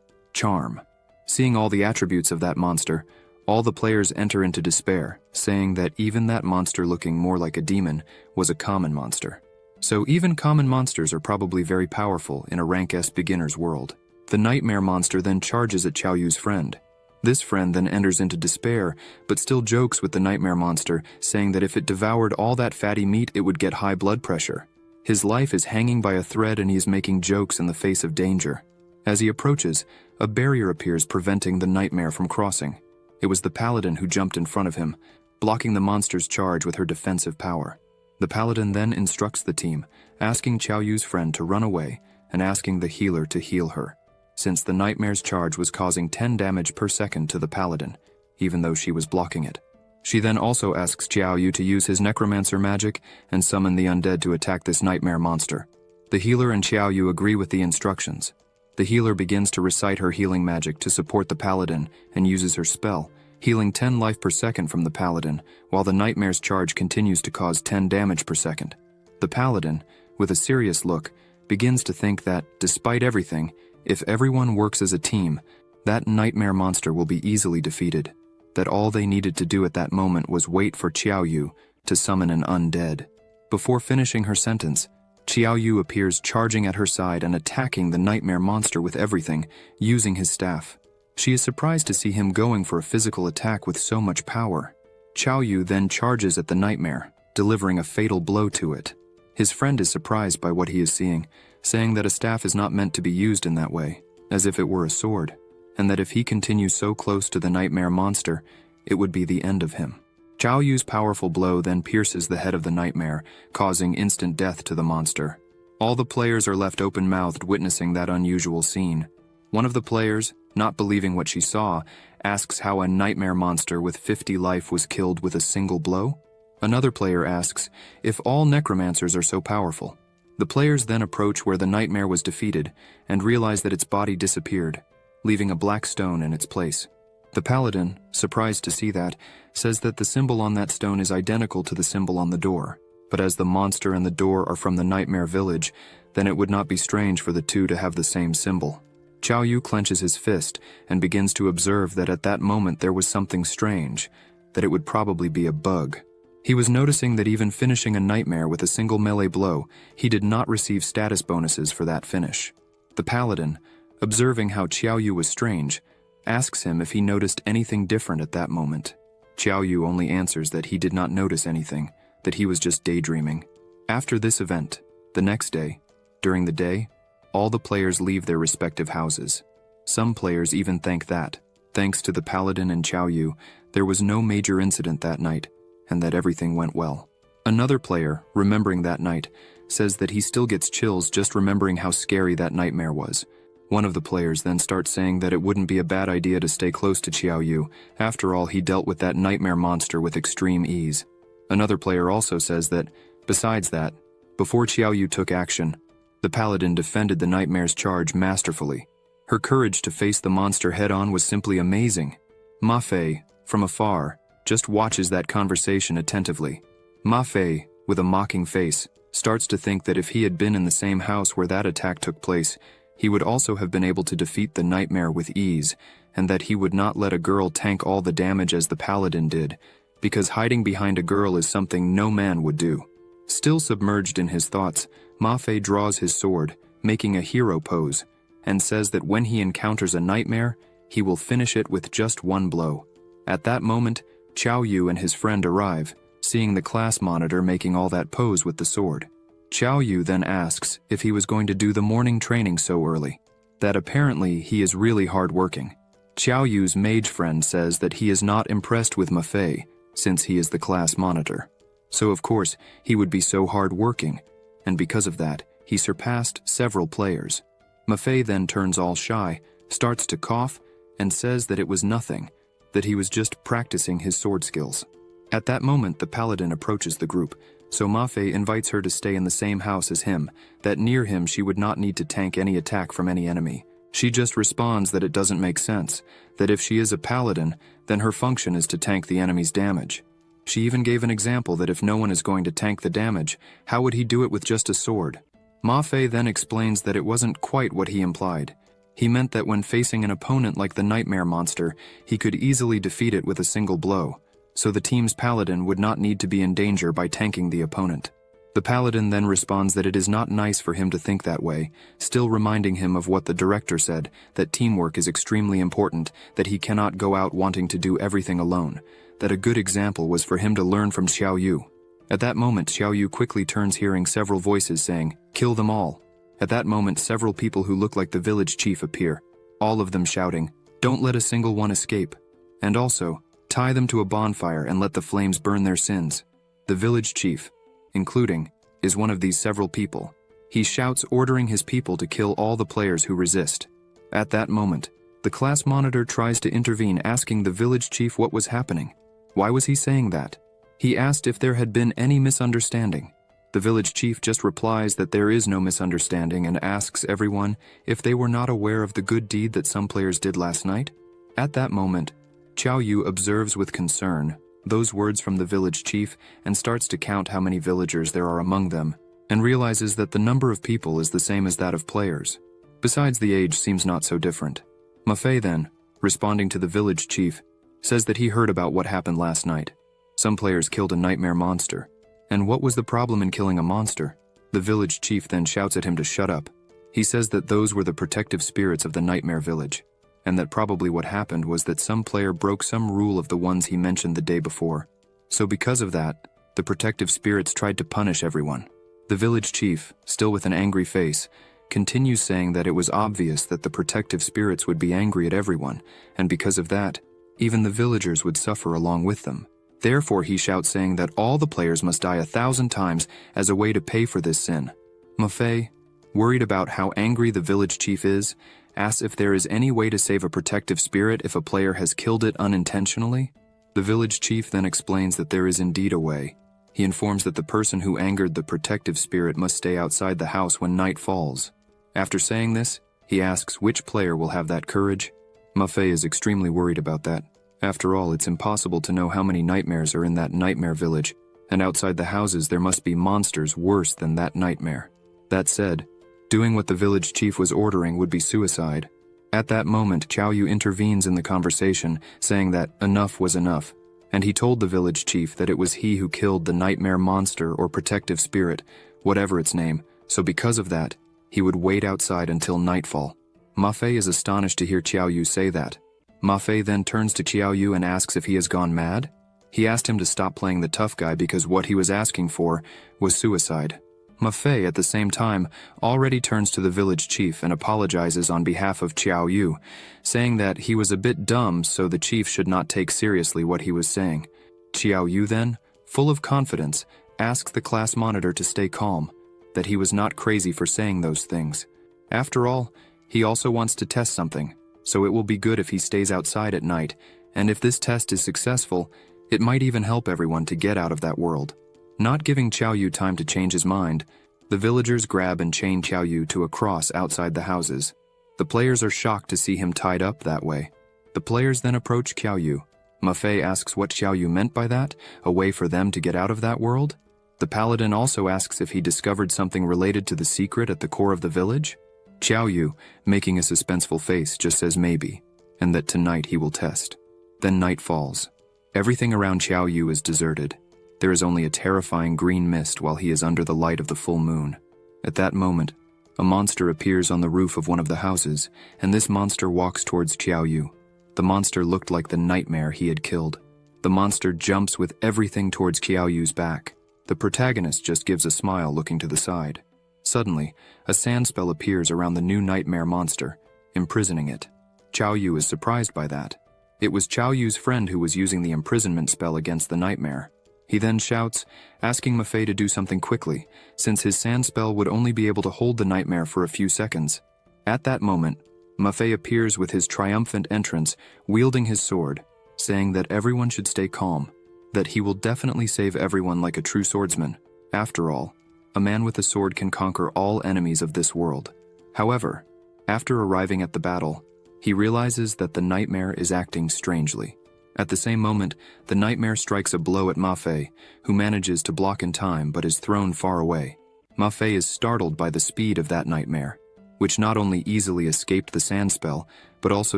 Charm. Seeing all the attributes of that monster, all the players enter into despair, saying that even that monster looking more like a demon was a common monster. So even common monsters are probably very powerful in a rank S beginner's world. The nightmare monster then charges at Qiao Yu's friend. This friend then enters into despair, but still jokes with the nightmare monster, saying that if it devoured all that fatty meat it would get high blood pressure. His life is hanging by a thread and he is making jokes in the face of danger. As he approaches, a barrier appears preventing the nightmare from crossing. It was the paladin who jumped in front of him, blocking the monster's charge with her defensive power. The paladin then instructs the team, asking Qiao Yu's friend to run away and asking the healer to heal her, since the nightmare's charge was causing 10 damage per second to the paladin, even though she was blocking it. She then also asks Qiao Yu to use his necromancer magic and summon the undead to attack this nightmare monster. The healer and Qiao Yu agree with the instructions. The healer begins to recite her healing magic to support the paladin and uses her spell, healing 10 life per second from the paladin, while the nightmare's charge continues to cause 10 damage per second. The paladin, with a serious look, begins to think that, despite everything, if everyone works as a team, that nightmare monster will be easily defeated. That all they needed to do at that moment was wait for Qiao Yu to summon an undead. Before finishing her sentence, Qiao Yu appears charging at her side and attacking the nightmare monster with everything, using his staff. She is surprised to see him going for a physical attack with so much power. Qiao Yu then charges at the nightmare, delivering a fatal blow to it. His friend is surprised by what he is seeing, saying that a staff is not meant to be used in that way, as if it were a sword, and that if he continues so close to the nightmare monster, it would be the end of him. Qiao Yu's powerful blow then pierces the head of the nightmare, causing instant death to the monster. All the players are left open-mouthed witnessing that unusual scene. One of the players, not believing what she saw, asks how a nightmare monster with 50 life was killed with a single blow. Another player asks if all necromancers are so powerful. The players then approach where the nightmare was defeated and realize that its body disappeared, leaving a black stone in its place. The paladin, surprised to see that, says that the symbol on that stone is identical to the symbol on the door, but as the monster and the door are from the nightmare village, then it would not be strange for the two to have the same symbol. Qiao Yu clenches his fist and begins to observe that at that moment there was something strange, that it would probably be a bug. He was noticing that even finishing a nightmare with a single melee blow, he did not receive status bonuses for that finish. The paladin, observing how Qiao Yu was strange, asks him if he noticed anything different at that moment. Qiao Yu only answers that he did not notice anything, that he was just daydreaming. After this event, the next day, during the day, all the players leave their respective houses. Some players even think that, thanks to the paladin and Qiao Yu, there was no major incident that night, and that everything went well. Another player, remembering that night, says that he still gets chills just remembering how scary that nightmare was. One of the players then starts saying that it wouldn't be a bad idea to stay close to Qiao Yu. After all, he dealt with that nightmare monster with extreme ease. Another player also says that, besides that, before Qiao Yu took action, the paladin defended the nightmare's charge masterfully. Her courage to face the monster head-on was simply amazing. Ma Fei, from afar, just watches that conversation attentively. Ma Fei, with a mocking face, starts to think that if he had been in the same house where that attack took place, he would also have been able to defeat the nightmare with ease, and that he would not let a girl tank all the damage as the paladin did, because hiding behind a girl is something no man would do. Still submerged in his thoughts, Ma Fei draws his sword, making a hero pose, and says that when he encounters a nightmare, he will finish it with just one blow. At that moment, Qiao Yu and his friend arrive, seeing the class monitor making all that pose with the sword. Qiao Yu then asks if he was going to do the morning training so early, that apparently he is really hard-working. Qiao Yu's mage friend says that he is not impressed with Ma Fei, since he is the class monitor. So of course, he would be so hard-working, and because of that, he surpassed several players. Ma Fei then turns all shy, starts to cough, and says that it was nothing, that he was just practicing his sword skills. At that moment, the paladin approaches the group, so Ma Fei invites her to stay in the same house as him, that near him she would not need to tank any attack from any enemy, She just responds that it doesn't make sense, that if she is a paladin, then her function is to tank the enemy's damage. She even gave an example that if no one is going to tank the damage, how would he do it with just a sword? Ma Fei then explains that it wasn't quite what he implied. He meant that when facing an opponent like the nightmare monster, he could easily defeat it with a single blow, so the team's paladin would not need to be in danger by tanking the opponent. The paladin then responds that it is not nice for him to think that way, still reminding him of what the director said, that teamwork is extremely important, that he cannot go out wanting to do everything alone, that a good example was for him to learn from Xiao Yu. At that moment, Xiao Yu quickly turns, hearing several voices saying, "Kill them all." At that moment, several people who look like the village chief appear, all of them shouting, "Don't let a single one escape." And also, tie them to a bonfire and let the flames burn their sins. The village chief, including, is one of these several people. He shouts, ordering his people to kill all the players who resist. At that moment, the class monitor tries to intervene, asking the village chief what was happening. Why was he saying that? He asked if there had been any misunderstanding. The village chief just replies that there is no misunderstanding and asks everyone if they were not aware of the good deed that some players did last night. At that moment, Xiao Yu observes with concern those words from the village chief and starts to count how many villagers there are among them, and realizes that the number of people is the same as that of players. Besides, the age seems not so different. Ma Fei then, responding to the village chief, says that he heard about what happened last night. Some players killed a nightmare monster. And what was the problem in killing a monster? The village chief then shouts at him to shut up. He says that those were the protective spirits of the nightmare village, and that probably what happened was that some player broke some rule of the ones he mentioned the day before. So because of that, the protective spirits tried to punish everyone. The village chief, still with an angry face, continues saying that it was obvious that the protective spirits would be angry at everyone, and because of that, even the villagers would suffer along with them. Therefore he shouts, saying that all the players must die 1,000 times as a way to pay for this sin. Ma Fei, worried about how angry the village chief is, asks if there is any way to save a protective spirit if a player has killed it unintentionally. The village chief then explains that there is indeed a way. He informs that the person who angered the protective spirit must stay outside the house when night falls. After saying this, he asks which player will have that courage. Ma Fei is extremely worried about that. After all, it's impossible to know how many nightmares are in that nightmare village, and outside the houses there must be monsters worse than that nightmare. That said, doing what the village chief was ordering would be suicide. At that moment, Xiao Yu intervenes in the conversation, saying that enough was enough, and he told the village chief that it was he who killed the nightmare monster or protective spirit, whatever its name, so because of that, he would wait outside until nightfall. Ma Fei is astonished to hear Xiao Yu say that. Ma Fei then turns to Xiao Yu and asks if he has gone mad. He asked him to stop playing the tough guy because what he was asking for was suicide. Ma Fei, at the same time, already turns to the village chief and apologizes on behalf of Xiao Yu, saying that he was a bit dumb, so the chief should not take seriously what he was saying. Xiao Yu then, full of confidence, asks the class monitor to stay calm, that he was not crazy for saying those things. After all, he also wants to test something, so it will be good if he stays outside at night, and if this test is successful, it might even help everyone to get out of that world. Not giving Xiao Yu time to change his mind, the villagers grab and chain Xiao Yu to a cross outside the houses. The players are shocked to see him tied up that way. The players then approach Xiao Yu. Ma Fei asks what Xiao Yu meant by that, a way for them to get out of that world. The paladin also asks if he discovered something related to the secret at the core of the village. Xiao Yu, making a suspenseful face, just says maybe, and that tonight he will test. Then night falls. Everything around Xiao Yu is deserted. There is only a terrifying green mist while he is under the light of the full moon. At that moment, a monster appears on the roof of one of the houses, and this monster walks towards Xiao Yu. The monster looked like the nightmare he had killed. The monster jumps with everything towards Xiao Yu's back. The protagonist just gives a smile, looking to the side. Suddenly, a sand spell appears around the new nightmare monster, imprisoning it. Xiao Yu is surprised by that. It was Xiao Yu's friend who was using the imprisonment spell against the nightmare. He then shouts, asking Ma Fei to do something quickly, since his sand spell would only be able to hold the nightmare for a few seconds. At that moment, Ma Fei appears with his triumphant entrance, wielding his sword, saying that everyone should stay calm, that he will definitely save everyone like a true swordsman. After all, a man with a sword can conquer all enemies of this world. However, After arriving at the battle, he realizes that the nightmare is acting strangely. At the same moment, the nightmare strikes a blow at Ma Fei, who manages to block in time but is thrown far away. Ma Fei is startled by the speed of that nightmare, which not only easily escaped the sand spell, but also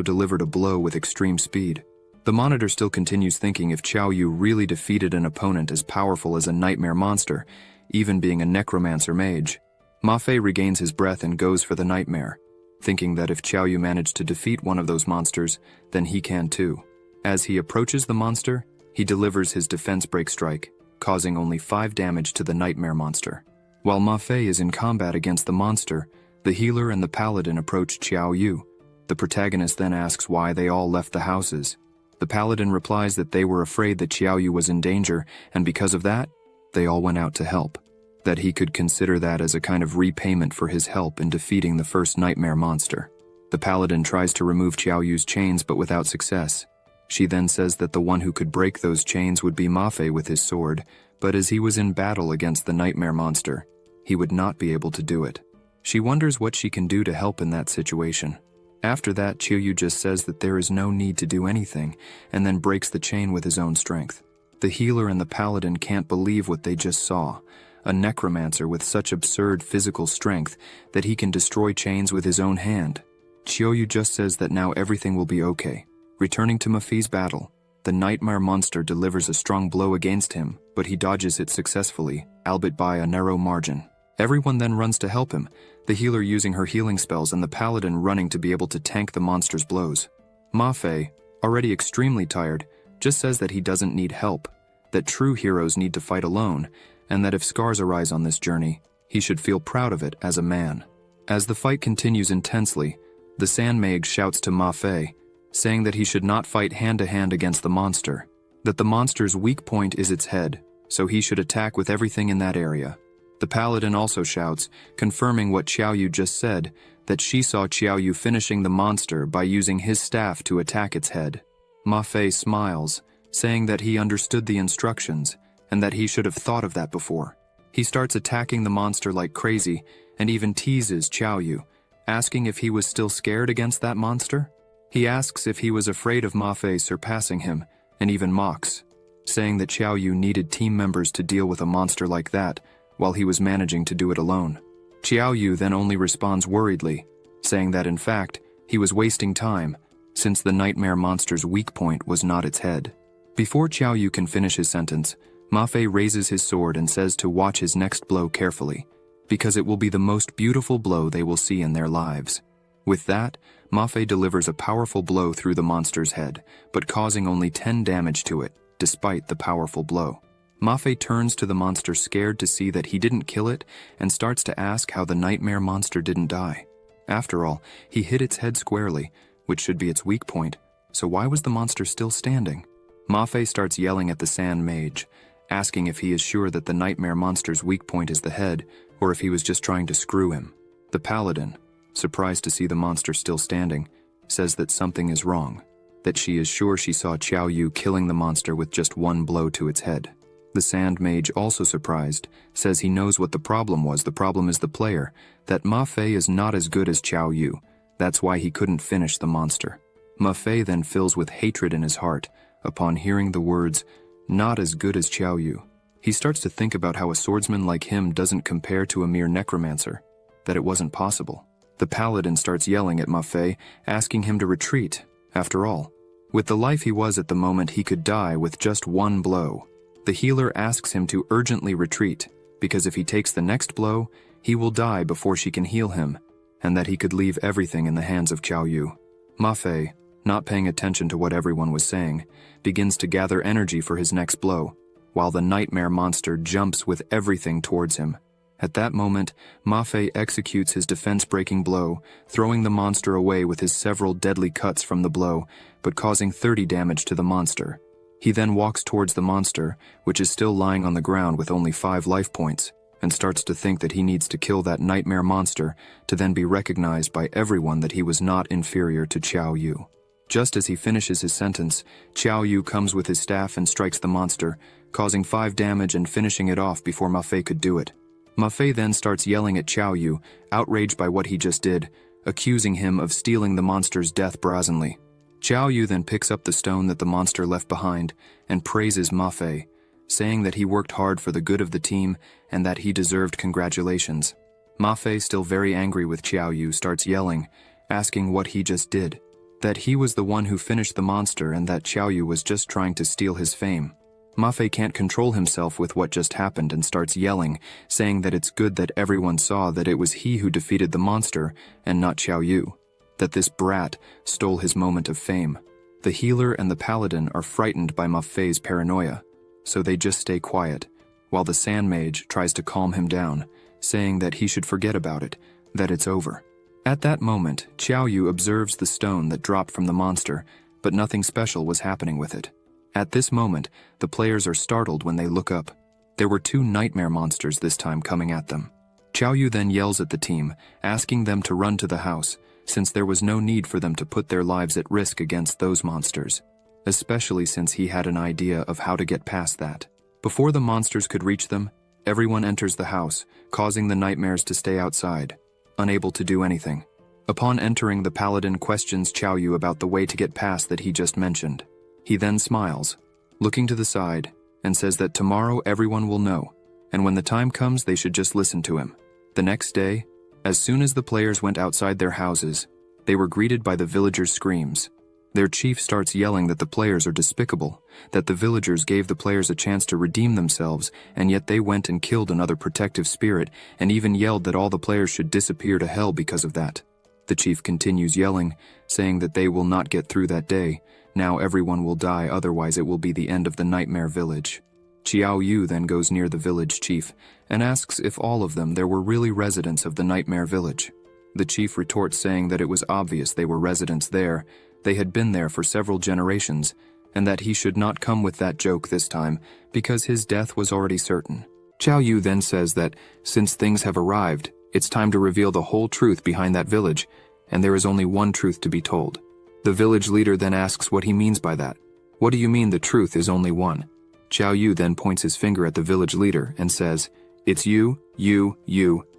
delivered a blow with extreme speed. The monitor still continues thinking if Qiao Yu really defeated an opponent as powerful as a nightmare monster, even being a necromancer mage. Ma Fei regains his breath and goes for the nightmare, thinking that if Qiao Yu managed to defeat one of those monsters, then he can too. As he approaches the monster, he delivers his defense break strike, causing only 5 damage to the nightmare monster. While Ma Fei is in combat against the monster, the healer and the paladin approach Qiao Yu. The protagonist then asks why they all left the houses. The paladin replies that they were afraid that Qiao Yu was in danger, and because of that, they all went out to help. That he could consider that as a kind of repayment for his help in defeating the first nightmare monster. The paladin tries to remove Qiao Yu's chains but without success. She then says that the one who could break those chains would be Ma Fei with his sword, but as he was in battle against the nightmare monster, he would not be able to do it. She wonders what she can do to help in that situation. After that, Qiao Yu just says that there is no need to do anything, and then breaks the chain with his own strength. The healer and the paladin can't believe what they just saw. A necromancer with such absurd physical strength that he can destroy chains with his own hand. Qiao Yu just says that now everything will be okay. Returning to Ma Fei's battle, the nightmare monster delivers a strong blow against him, but he dodges it successfully, albeit by a narrow margin. Everyone then runs to help him, the healer using her healing spells and the paladin running to be able to tank the monster's blows. Ma Fei, already extremely tired, just says that he doesn't need help, that true heroes need to fight alone, and that if scars arise on this journey, he should feel proud of it as a man. As the fight continues intensely, the Sand Mage shouts to Ma Fei, saying that he should not fight hand-to-hand against the monster, that the monster's weak point is its head, so he should attack with everything in that area. The paladin also shouts, confirming what Qiao Yu just said, that she saw Qiao Yu finishing the monster by using his staff to attack its head. Ma Fei smiles, saying that he understood the instructions, and that he should have thought of that before. He starts attacking the monster like crazy, and even teases Qiao Yu, asking if he was still scared against that monster. He asks if he was afraid of Ma Fei surpassing him, and even mocks, saying that Qiao Yu needed team members to deal with a monster like that, while he was managing to do it alone. Qiao Yu then only responds worriedly, saying that in fact, he was wasting time, since the nightmare monster's weak point was not its head. Before Qiao Yu can finish his sentence, Ma Fei raises his sword and says to watch his next blow carefully, because it will be the most beautiful blow they will see in their lives. With that, Ma Fei delivers a powerful blow through the monster's head, but causing only 10 damage to it, despite the powerful blow. Ma Fei turns to the monster scared to see that he didn't kill it and starts to ask how the nightmare monster didn't die. After all, he hit its head squarely, which should be its weak point, so why was the monster still standing? Ma Fei starts yelling at the Sand Mage, asking if he is sure that the nightmare monster's weak point is the head, or if he was just trying to screw him. The paladin, surprised to see the monster still standing, says that something is wrong, that she is sure she saw Qiao Yu killing the monster with just one blow to its head. The Sand Mage, also surprised, says he knows what the problem was. The problem is the player, that Ma Fei is not as good as Qiao Yu. That's why he couldn't finish the monster. Ma Fei then fills with hatred in his heart upon hearing the words, not as good as Qiao Yu. He starts to think about how a swordsman like him doesn't compare to a mere necromancer, that it wasn't possible. The paladin starts yelling at Ma Fei, asking him to retreat. After all, with the life he was at the moment, he could die with just one blow. The healer asks him to urgently retreat, because if he takes the next blow, he will die before she can heal him, and that he could leave everything in the hands of Qiao Yu. Ma Fei, not paying attention to what everyone was saying, begins to gather energy for his next blow, while the nightmare monster jumps with everything towards him. At that moment, Ma Fei executes his defense-breaking blow, throwing the monster away with his several deadly cuts from the blow, but causing 30 damage to the monster. He then walks towards the monster, which is still lying on the ground with only 5 life points, and starts to think that he needs to kill that nightmare monster to then be recognized by everyone that he was not inferior to Qiao Yu. Just as he finishes his sentence, Qiao Yu comes with his staff and strikes the monster, causing 5 damage and finishing it off before Ma Fei could do it. Ma Fei then starts yelling at Qiao Yu, outraged by what he just did, accusing him of stealing the monster's death brazenly. Xiao Yu then picks up the stone that the monster left behind and praises Ma Fei, saying that he worked hard for the good of the team and that he deserved congratulations. Ma Fei, still very angry with Xiao Yu, starts yelling, asking what he just did, that he was the one who finished the monster and that Xiao Yu was just trying to steal his fame. Ma Fei can't control himself with what just happened and starts yelling, saying that it's good that everyone saw that it was he who defeated the monster and not Xiao Yu, that this brat stole his moment of fame. The healer and the paladin are frightened by Ma Fei's paranoia, so they just stay quiet, while the sand mage tries to calm him down, saying that he should forget about it, that it's over. At that moment, Xiao Yu observes the stone that dropped from the monster, but nothing special was happening with it. At this moment, the players are startled when they look up. There were 2 nightmare monsters this time coming at them. Xiao Yu then yells at the team, asking them to run to the house, since there was no need for them to put their lives at risk against those monsters, especially since he had an idea of how to get past that. Before the monsters could reach them, everyone enters the house, causing the nightmares to stay outside, unable to do anything. Upon entering, the paladin questions Xiao Yu about the way to get past that he just mentioned. He then smiles, looking to the side, and says that tomorrow everyone will know, and when the time comes they should just listen to him. The next day, as soon as the players went outside their houses, they were greeted by the villagers' screams. Their chief starts yelling that the players are despicable, that the villagers gave the players a chance to redeem themselves, and yet they went and killed another protective spirit, and even yelled that all the players should disappear to hell because of that. The chief continues yelling, saying that they will not get through that day. Now everyone will die, otherwise it will be the end of the nightmare village. Xiao Yu then goes near the village chief and asks if all of them there were really residents of the nightmare village. The chief retorts, saying that it was obvious they were residents there, they had been there for several generations, and that he should not come with that joke this time because his death was already certain. Xiao Yu then says that since things have arrived, it's time to reveal the whole truth behind that village, and there is only one truth to be told. The village leader then asks what he means by that. What do you mean the truth is only one? Xiao Yu then points his finger at the village leader and says, it's you,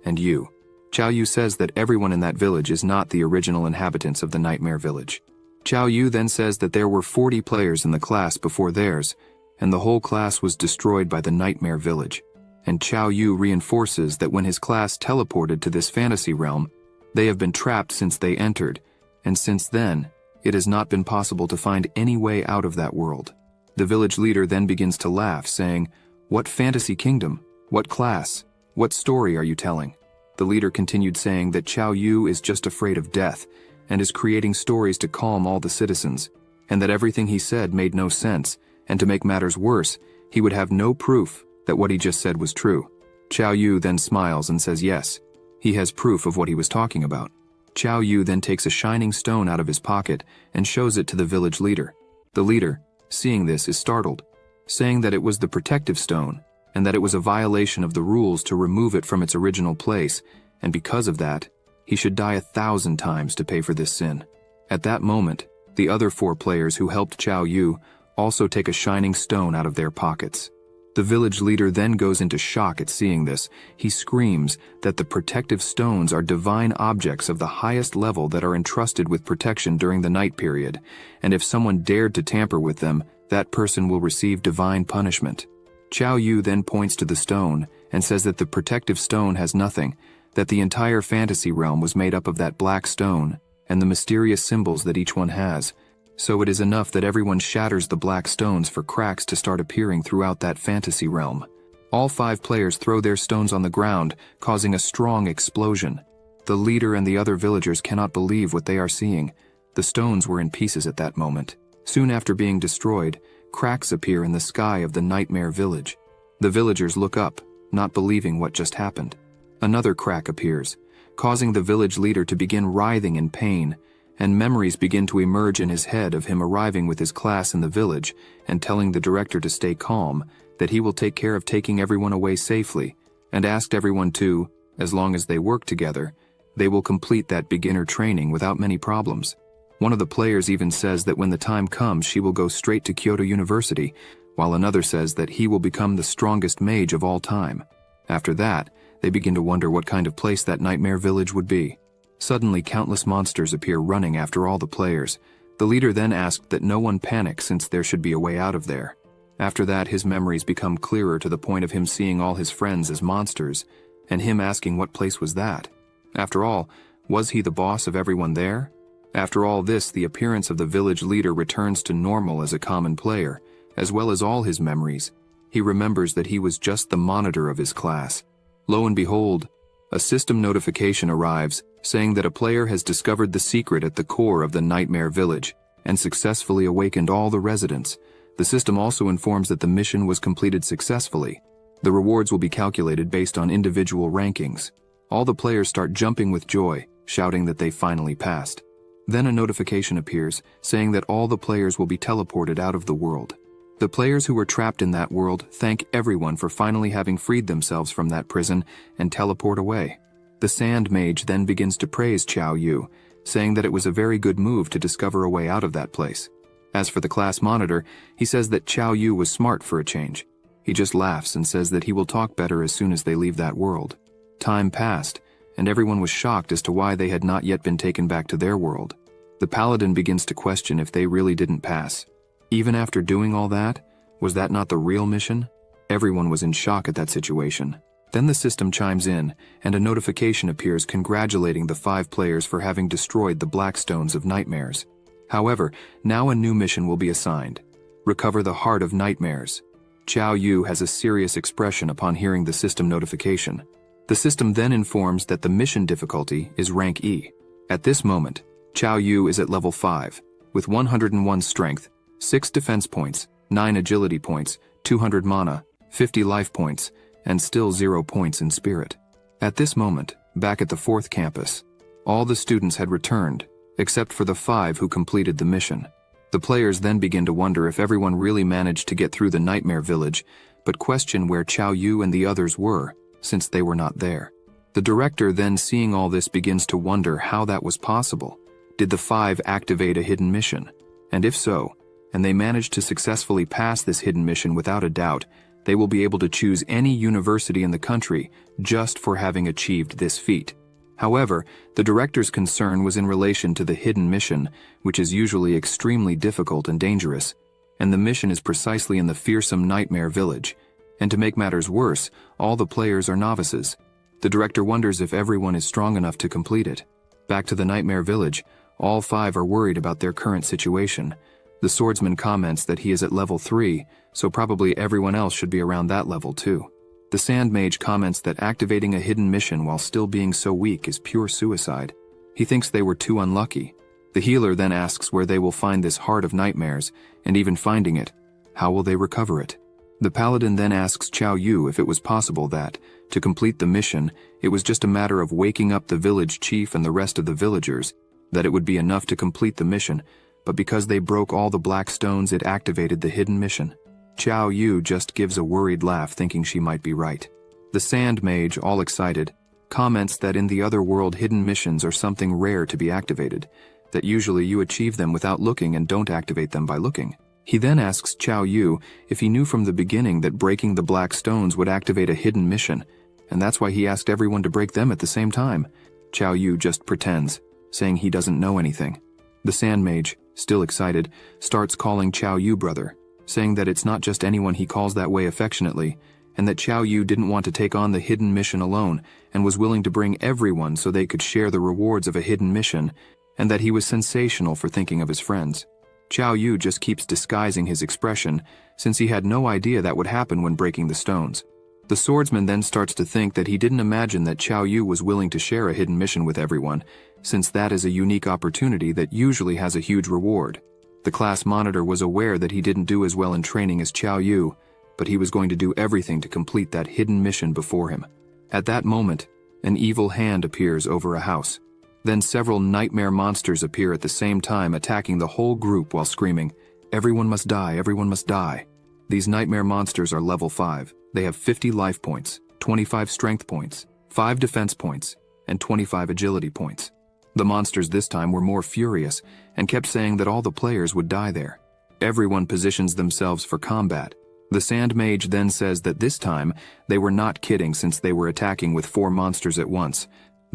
and you. Xiao Yu says that everyone in that village is not the original inhabitants of the nightmare village. Xiao Yu then says that there were 40 players in the class before theirs, and the whole class was destroyed by the nightmare village. And Xiao Yu reinforces that when his class teleported to this fantasy realm, they have been trapped since they entered, and since then, it has not been possible to find any way out of that world. The village leader then begins to laugh, saying, what fantasy kingdom? What class? What story are you telling? The leader continued, saying that Xiao Yu is just afraid of death, and is creating stories to calm all the citizens, and that everything he said made no sense, and to make matters worse, he would have no proof that what he just said was true. Xiao Yu then smiles and says yes, he has proof of what he was talking about. Xiao Yu then takes a shining stone out of his pocket and shows it to the village leader. The leader, seeing this, is startled, saying that it was the protective stone, and that it was a violation of the rules to remove it from its original place, and because of that, he should die 1,000 times to pay for this sin. At that moment, the other 4 players who helped Xiao Yu also take a shining stone out of their pockets. The village leader then goes into shock at seeing this. He screams that the protective stones are divine objects of the highest level that are entrusted with protection during the night period, and if someone dared to tamper with them, that person will receive divine punishment. Xiao Yu then points to the stone and says that the protective stone has nothing, that the entire fantasy realm was made up of that black stone and the mysterious symbols that each one has. So it is enough that everyone shatters the black stones for cracks to start appearing throughout that fantasy realm. All 5 players throw their stones on the ground, causing a strong explosion. The leader and the other villagers cannot believe what they are seeing. The stones were in pieces at that moment. Soon after being destroyed, cracks appear in the sky of the nightmare village. The villagers look up, not believing what just happened. Another crack appears, causing the village leader to begin writhing in pain, and memories begin to emerge in his head of him arriving with his class in the village and telling the director to stay calm, that he will take care of taking everyone away safely, and asked everyone to, as long as they work together, they will complete that beginner training without many problems. One of the players even says that when the time comes she will go straight to Kyoto University, while another says that he will become the strongest mage of all time. After that, they begin to wonder what kind of place that nightmare village would be. Suddenly, countless monsters appear running after all the players. The leader then asked that no one panic since there should be a way out of there. After that, his memories become clearer to the point of him seeing all his friends as monsters, and him asking what place was that. After all, was he the boss of everyone there? After all this, the appearance of the village leader returns to normal as a common player, as well as all his memories. He remembers that he was just the monitor of his class. Lo and behold, a system notification arrives saying that a player has discovered the secret at the core of the Nightmare Village and successfully awakened all the residents. The system also informs that the mission was completed successfully. The rewards will be calculated based on individual rankings. All the players start jumping with joy, shouting that they finally passed. Then a notification appears saying that all the players will be teleported out of the world. The players who were trapped in that world thank everyone for finally having freed themselves from that prison and teleport away. The Sand Mage then begins to praise Chao Yu, saying that it was a very good move to discover a way out of that place. As for the class monitor, he says that Chao Yu was smart for a change. He just laughs and says that he will talk better as soon as they leave that world. Time passed, and everyone was shocked as to why they had not yet been taken back to their world. The paladin begins to question if they really didn't pass. Even after doing all that, was that not the real mission? Everyone was in shock at that situation. Then the system chimes in, and a notification appears congratulating the 5 players for having destroyed the Black Stones of Nightmares. However, now a new mission will be assigned. Recover the Heart of Nightmares. Chao Yu has a serious expression upon hearing the system notification. The system then informs that the mission difficulty is rank E. At this moment, Chao Yu is at level 5, with 101 strength, 6 defense points, 9 agility points, 200 mana, 50 life points, and still 0 points in spirit. At this moment, back at the 4th campus, all the students had returned, except for the 5 who completed the mission. The players then begin to wonder if everyone really managed to get through the Nightmare Village, but question where Chao Yu and the others were, since they were not there. The director then, seeing all this, begins to wonder how that was possible. Did the 5 activate a hidden mission? And if so, and they managed to successfully pass this hidden mission without a doubt, they will be able to choose any university in the country just for having achieved this feat. However, the director's concern was in relation to the hidden mission, which is usually extremely difficult and dangerous, and the mission is precisely in the fearsome Nightmare Village. And to make matters worse, all the players are novices. The director wonders if everyone is strong enough to complete it. Back to the Nightmare Village, all 5 are worried about their current situation. The swordsman comments that he is at level 3, so probably everyone else should be around that level too. The Sand Mage comments that activating a hidden mission while still being so weak is pure suicide. He thinks they were too unlucky. The healer then asks where they will find this Heart of Nightmares, and even finding it, how will they recover it? The paladin then asks Chao Yu if it was possible that, to complete the mission, it was just a matter of waking up the village chief and the rest of the villagers, that it would be enough to complete the mission, but because they broke all the black stones it activated the hidden mission. Chao Yu just gives a worried laugh thinking she might be right. The Sand Mage, all excited, comments that in the other world hidden missions are something rare to be activated, that usually you achieve them without looking and don't activate them by looking. He then asks Chao Yu if he knew from the beginning that breaking the black stones would activate a hidden mission, and that's why he asked everyone to break them at the same time. Chao Yu just pretends, saying he doesn't know anything. The Sand Mage, still excited, starts calling Chao Yu brother, saying that it's not just anyone he calls that way affectionately, and that Chao Yu didn't want to take on the hidden mission alone and was willing to bring everyone so they could share the rewards of a hidden mission, and that he was sensational for thinking of his friends. Chao Yu just keeps disguising his expression, since he had no idea that would happen when breaking the stones. The swordsman then starts to think that he didn't imagine that Chao Yu was willing to share a hidden mission with everyone, since that is a unique opportunity that usually has a huge reward. The class monitor was aware that he didn't do as well in training as Chao Yu, but he was going to do everything to complete that hidden mission before him. At that moment, an evil hand appears over a house. Then several nightmare monsters appear at the same time, attacking the whole group while screaming, "Everyone must die, everyone must die." These nightmare monsters are level 5. They have 50 life points, 25 strength points, 5 defense points, and 25 agility points. The monsters this time were more furious and kept saying that all the players would die there. Everyone positions themselves for combat. The Sand Mage then says that this time they were not kidding since they were attacking with 4 monsters at once.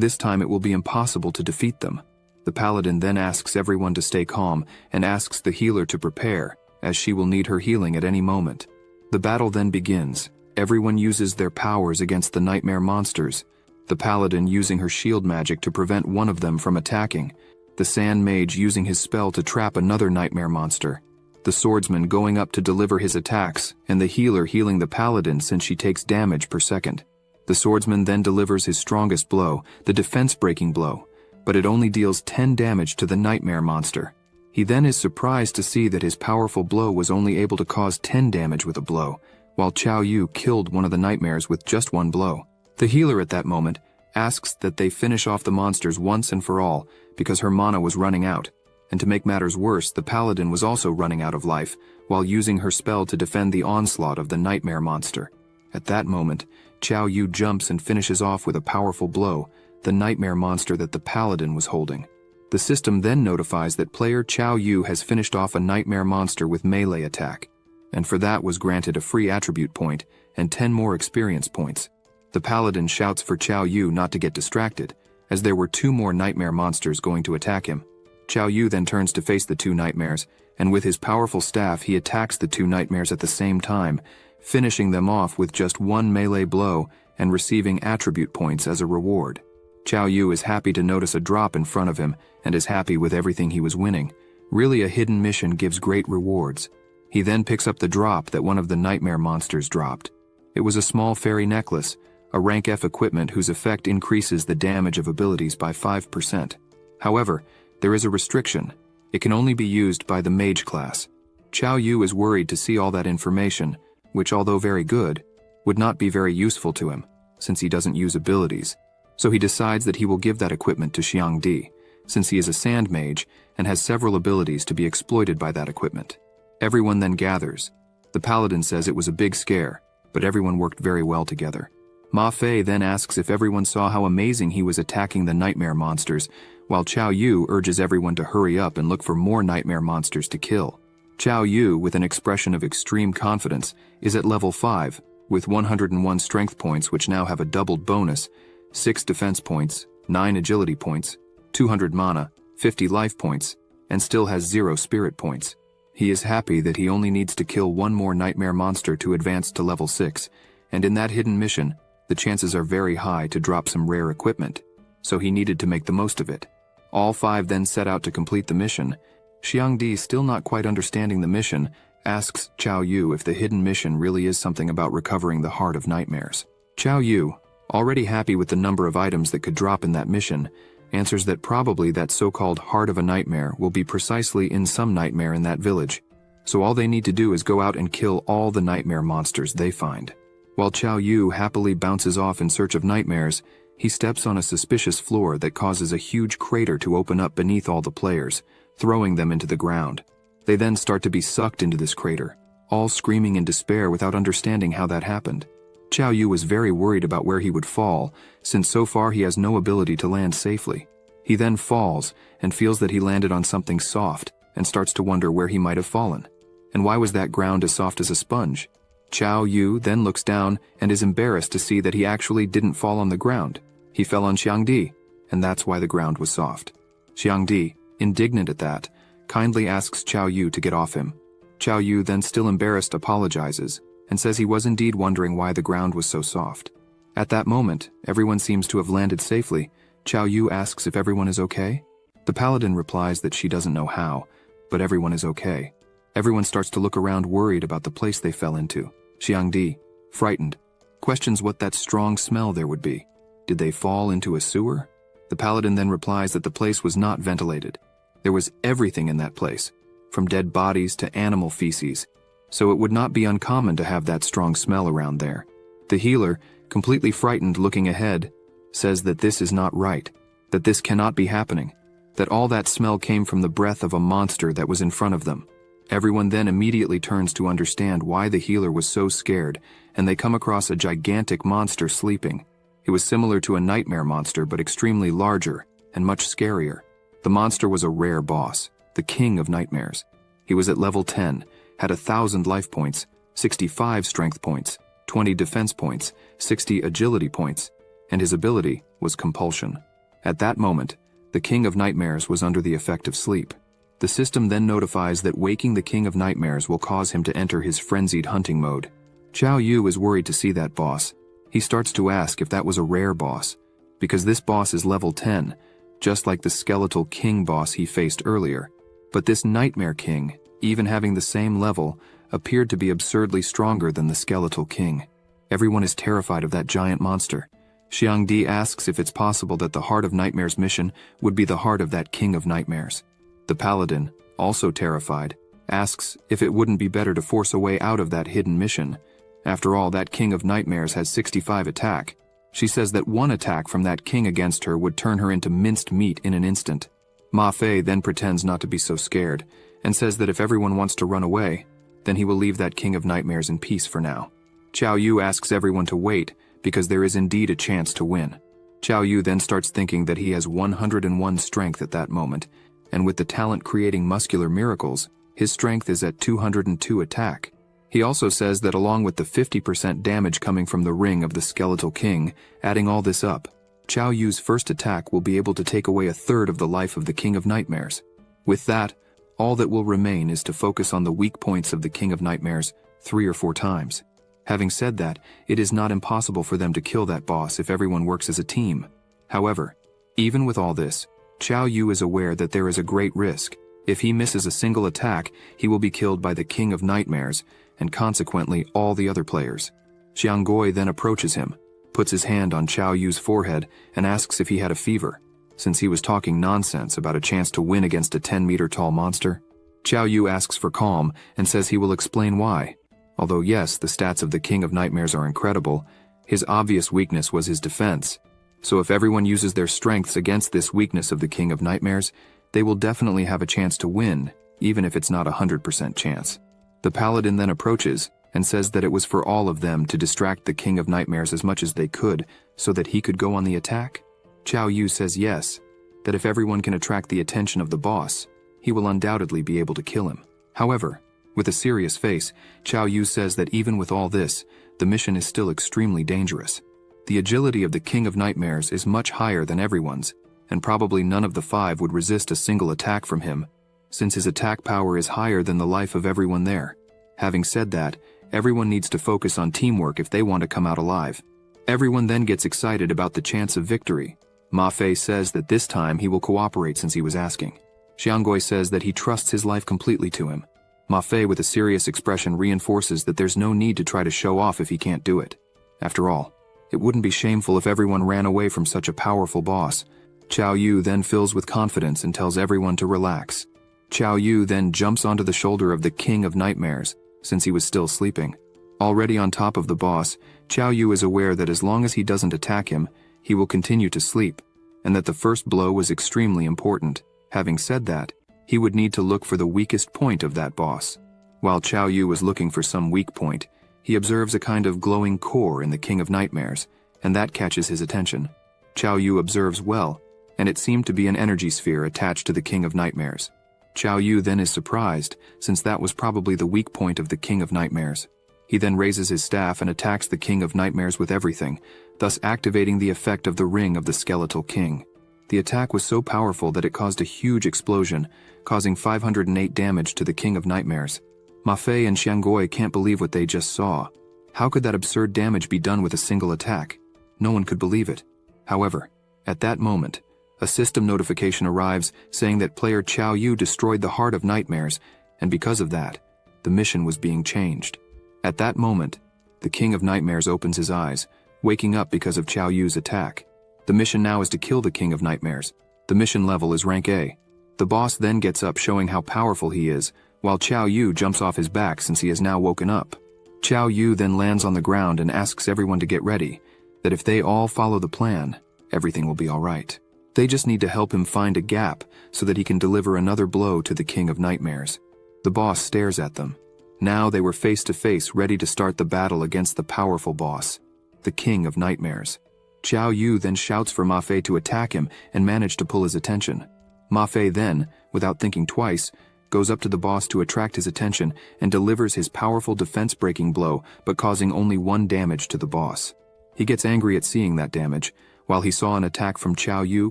This time it will be impossible to defeat them. The paladin then asks everyone to stay calm and asks the healer to prepare, as she will need her healing at any moment. The battle then begins. Everyone uses their powers against the nightmare monsters. The paladin using her shield magic to prevent one of them from attacking. The sand mage using his spell to trap another nightmare monster. The swordsman going up to deliver his attacks, and the healer healing the paladin since she takes damage per second. The swordsman then delivers his strongest blow, the defense-breaking blow, but it only deals 10 damage to the nightmare monster. He then is surprised to see that his powerful blow was only able to cause 10 damage with a blow, while Chao Yu killed one of the nightmares with just one blow. The healer at that moment asks that they finish off the monsters once and for all, because her mana was running out. And to make matters worse, the paladin was also running out of life, while using her spell to defend the onslaught of the nightmare monster. At that moment, Chao Yu jumps and finishes off with a powerful blow, the nightmare monster that the paladin was holding. The system then notifies that player Chao Yu has finished off a nightmare monster with melee attack, and for that was granted a free attribute point and 10 more experience points. The paladin shouts for Chao Yu not to get distracted, as there were 2 more nightmare monsters going to attack him. Chao Yu then turns to face the 2 nightmares, and with his powerful staff he attacks the 2 nightmares at the same time, finishing them off with just 1 melee blow and receiving attribute points as a reward. Chao Yu is happy to notice a drop in front of him and is happy with everything he was winning. Really, a hidden mission gives great rewards. He then picks up the drop that one of the nightmare monsters dropped. It was a small fairy necklace, a rank F equipment whose effect increases the damage of abilities by 5%. However, there is a restriction. It can only be used by the mage class. Chao Yu is worried to see all that information, which, although very good, would not be very useful to him, since he doesn't use abilities. So he decides that he will give that equipment to Xiangdi, since he is a sand mage and has several abilities to be exploited by that equipment. Everyone then gathers. The paladin says it was a big scare, but everyone worked very well together. Ma Fei then asks if everyone saw how amazing he was attacking the nightmare monsters, while Chao Yu urges everyone to hurry up and look for more nightmare monsters to kill. Chao Yu, with an expression of extreme confidence, is at level 5, with 101 strength points which now have a doubled bonus, 6 defense points, 9 agility points, 200 mana, 50 life points, and still has 0 spirit points. He is happy that he only needs to kill 1 more nightmare monster to advance to level 6, and in that hidden mission, the chances are very high to drop some rare equipment, so he needed to make the most of it. All 5 then set out to complete the mission. Xiangdi, still not quite understanding the mission, asks Chao Yu if the hidden mission really is something about recovering the Heart of Nightmares. Chao Yu, already happy with the number of items that could drop in that mission, answers that probably that so-called Heart of a Nightmare will be precisely in some nightmare in that village, so all they need to do is go out and kill all the nightmare monsters they find. While Chao Yu happily bounces off in search of nightmares, he steps on a suspicious floor that causes a huge crater to open up beneath all the players, throwing them into the ground. They then start to be sucked into this crater, all screaming in despair without understanding how that happened. Chao Yu was very worried about where he would fall, since so far he has no ability to land safely. He then falls and feels that he landed on something soft and starts to wonder where he might have fallen. And why was that ground as soft as a sponge? Chao Yu then looks down and is embarrassed to see that he actually didn't fall on the ground. He fell on Xiangdi, and that's why the ground was soft. Xiangdi, indignant at that, kindly asks Chao Yu to get off him. Chao Yu then, still embarrassed, apologizes and says he was indeed wondering why the ground was so soft. At that moment, everyone seems to have landed safely. Chao Yu asks if everyone is okay. The paladin replies that she doesn't know how, but everyone is okay. Everyone starts to look around, worried about the place they fell into. Xiangdi, frightened, questions what that strong smell there would be. Did they fall into a sewer? The paladin then replies that the place was not ventilated. There was everything in that place, from dead bodies to animal feces, so it would not be uncommon to have that strong smell around there. The healer, completely frightened, looking ahead, says that this is not right, that this cannot be happening, that all that smell came from the breath of a monster that was in front of them. Everyone then immediately turns to understand why the healer was so scared, and they come across a gigantic monster sleeping. It was similar to a nightmare monster, but extremely larger and much scarier. The monster was a rare boss, the king of nightmares. He was at level 10, had 1,000 life points, 65 strength points, 20 defense points, 60 agility points, and his ability was compulsion. At that moment, the King of Nightmares was under the effect of sleep. The system then notifies that waking the King of Nightmares will cause him to enter his frenzied hunting mode. Chao Yu is worried to see that boss. He starts to ask if that was a rare boss, because this boss is level 10, just like the Skeletal King boss he faced earlier. But this Nightmare King, even having the same level, appeared to be absurdly stronger than the Skeletal King. Everyone is terrified of that giant monster. Xiangdi asks if it's possible that the Heart of Nightmares mission would be the heart of that King of Nightmares. The Paladin, also terrified, asks if it wouldn't be better to force a way out of that hidden mission. After all, that King of Nightmares has 65 attack. She says that one attack from that king against her would turn her into minced meat in an instant. Ma Fei then pretends not to be so scared, and says that if everyone wants to run away, then he will leave that King of Nightmares in peace for now. Chao Yu asks everyone to wait, because there is indeed a chance to win. Chao Yu then starts thinking that he has 101 strength at that moment, and with the talent creating muscular miracles, his strength is at 202 attack. He also says that along with the 50% damage coming from the ring of the Skeletal King, adding all this up, Chao Yu's first attack will be able to take away a third of the life of the King of Nightmares. With that, all that will remain is to focus on the weak points of the King of Nightmares 3 or 4 times. Having said that, it is not impossible for them to kill that boss if everyone works as a team. However, even with all this, Chao Yu is aware that there is a great risk. If he misses a single attack, he will be killed by the King of Nightmares, and consequently all the other players. Xianggui then approaches him, puts his hand on Chao Yu's forehead, and asks if he had a fever, since he was talking nonsense about a chance to win against a 10-meter tall monster. Chao Yu asks for calm and says he will explain why. Although yes, the stats of the King of Nightmares are incredible, his obvious weakness was his defense. So if everyone uses their strengths against this weakness of the King of Nightmares, they will definitely have a chance to win, even if it's not 100% chance. The Paladin then approaches and says that it was for all of them to distract the King of Nightmares as much as they could so that he could go on the attack. Chao Yu says yes, that if everyone can attract the attention of the boss, he will undoubtedly be able to kill him. However, with a serious face, Chao Yu says that even with all this, the mission is still extremely dangerous. The agility of the King of Nightmares is much higher than everyone's, and probably none of the 5 would resist a single attack from him, since his attack power is higher than the life of everyone there. Having said that, everyone needs to focus on teamwork if they want to come out alive. Everyone then gets excited about the chance of victory. Ma Fei says that this time he will cooperate since he was asking. Xianggui says that he trusts his life completely to him. Ma Fei with a serious expression reinforces that there's no need to try to show off if he can't do it. After all, it wouldn't be shameful if everyone ran away from such a powerful boss. Chao Yu then fills with confidence and tells everyone to relax. Chao Yu then jumps onto the shoulder of the King of Nightmares, since he was still sleeping. Already on top of the boss, Chao Yu is aware that as long as he doesn't attack him, he will continue to sleep, and that the first blow was extremely important. Having said that, he would need to look for the weakest point of that boss. While Chao Yu was looking for some weak point, he observes a kind of glowing core in the King of Nightmares, and that catches his attention. Chao Yu observes well, and it seemed to be an energy sphere attached to the King of Nightmares. Chao Yu then is surprised, since that was probably the weak point of the King of Nightmares. He then raises his staff and attacks the King of Nightmares with everything, thus activating the effect of the ring of the Skeletal King. The attack was so powerful that it caused a huge explosion, causing 508 damage to the King of Nightmares. Ma Fei and Xianggui can't believe what they just saw. How could that absurd damage be done with a single attack? No one could believe it. However, at that moment, a system notification arrives saying that player Chao Yu destroyed the Heart of Nightmares, and because of that, the mission was being changed. At that moment, the King of Nightmares opens his eyes, waking up because of Chao Yu's attack. The mission now is to kill the King of Nightmares. The mission level is rank A. The boss then gets up showing how powerful he is, while Chao Yu jumps off his back since he has now woken up. Chao Yu then lands on the ground and asks everyone to get ready, that if they all follow the plan, everything will be alright. They just need to help him find a gap so that he can deliver another blow to the King of Nightmares. The boss stares at them. Now they were face to face, ready to start the battle against the powerful boss, the King of Nightmares. Chao Yu then shouts for Ma Fei to attack him and manage to pull his attention. Ma Fei then, without thinking twice, goes up to the boss to attract his attention and delivers his powerful defense-breaking blow, but causing only 1 damage to the boss. He gets angry at seeing that damage, while he saw an attack from Qiao Yu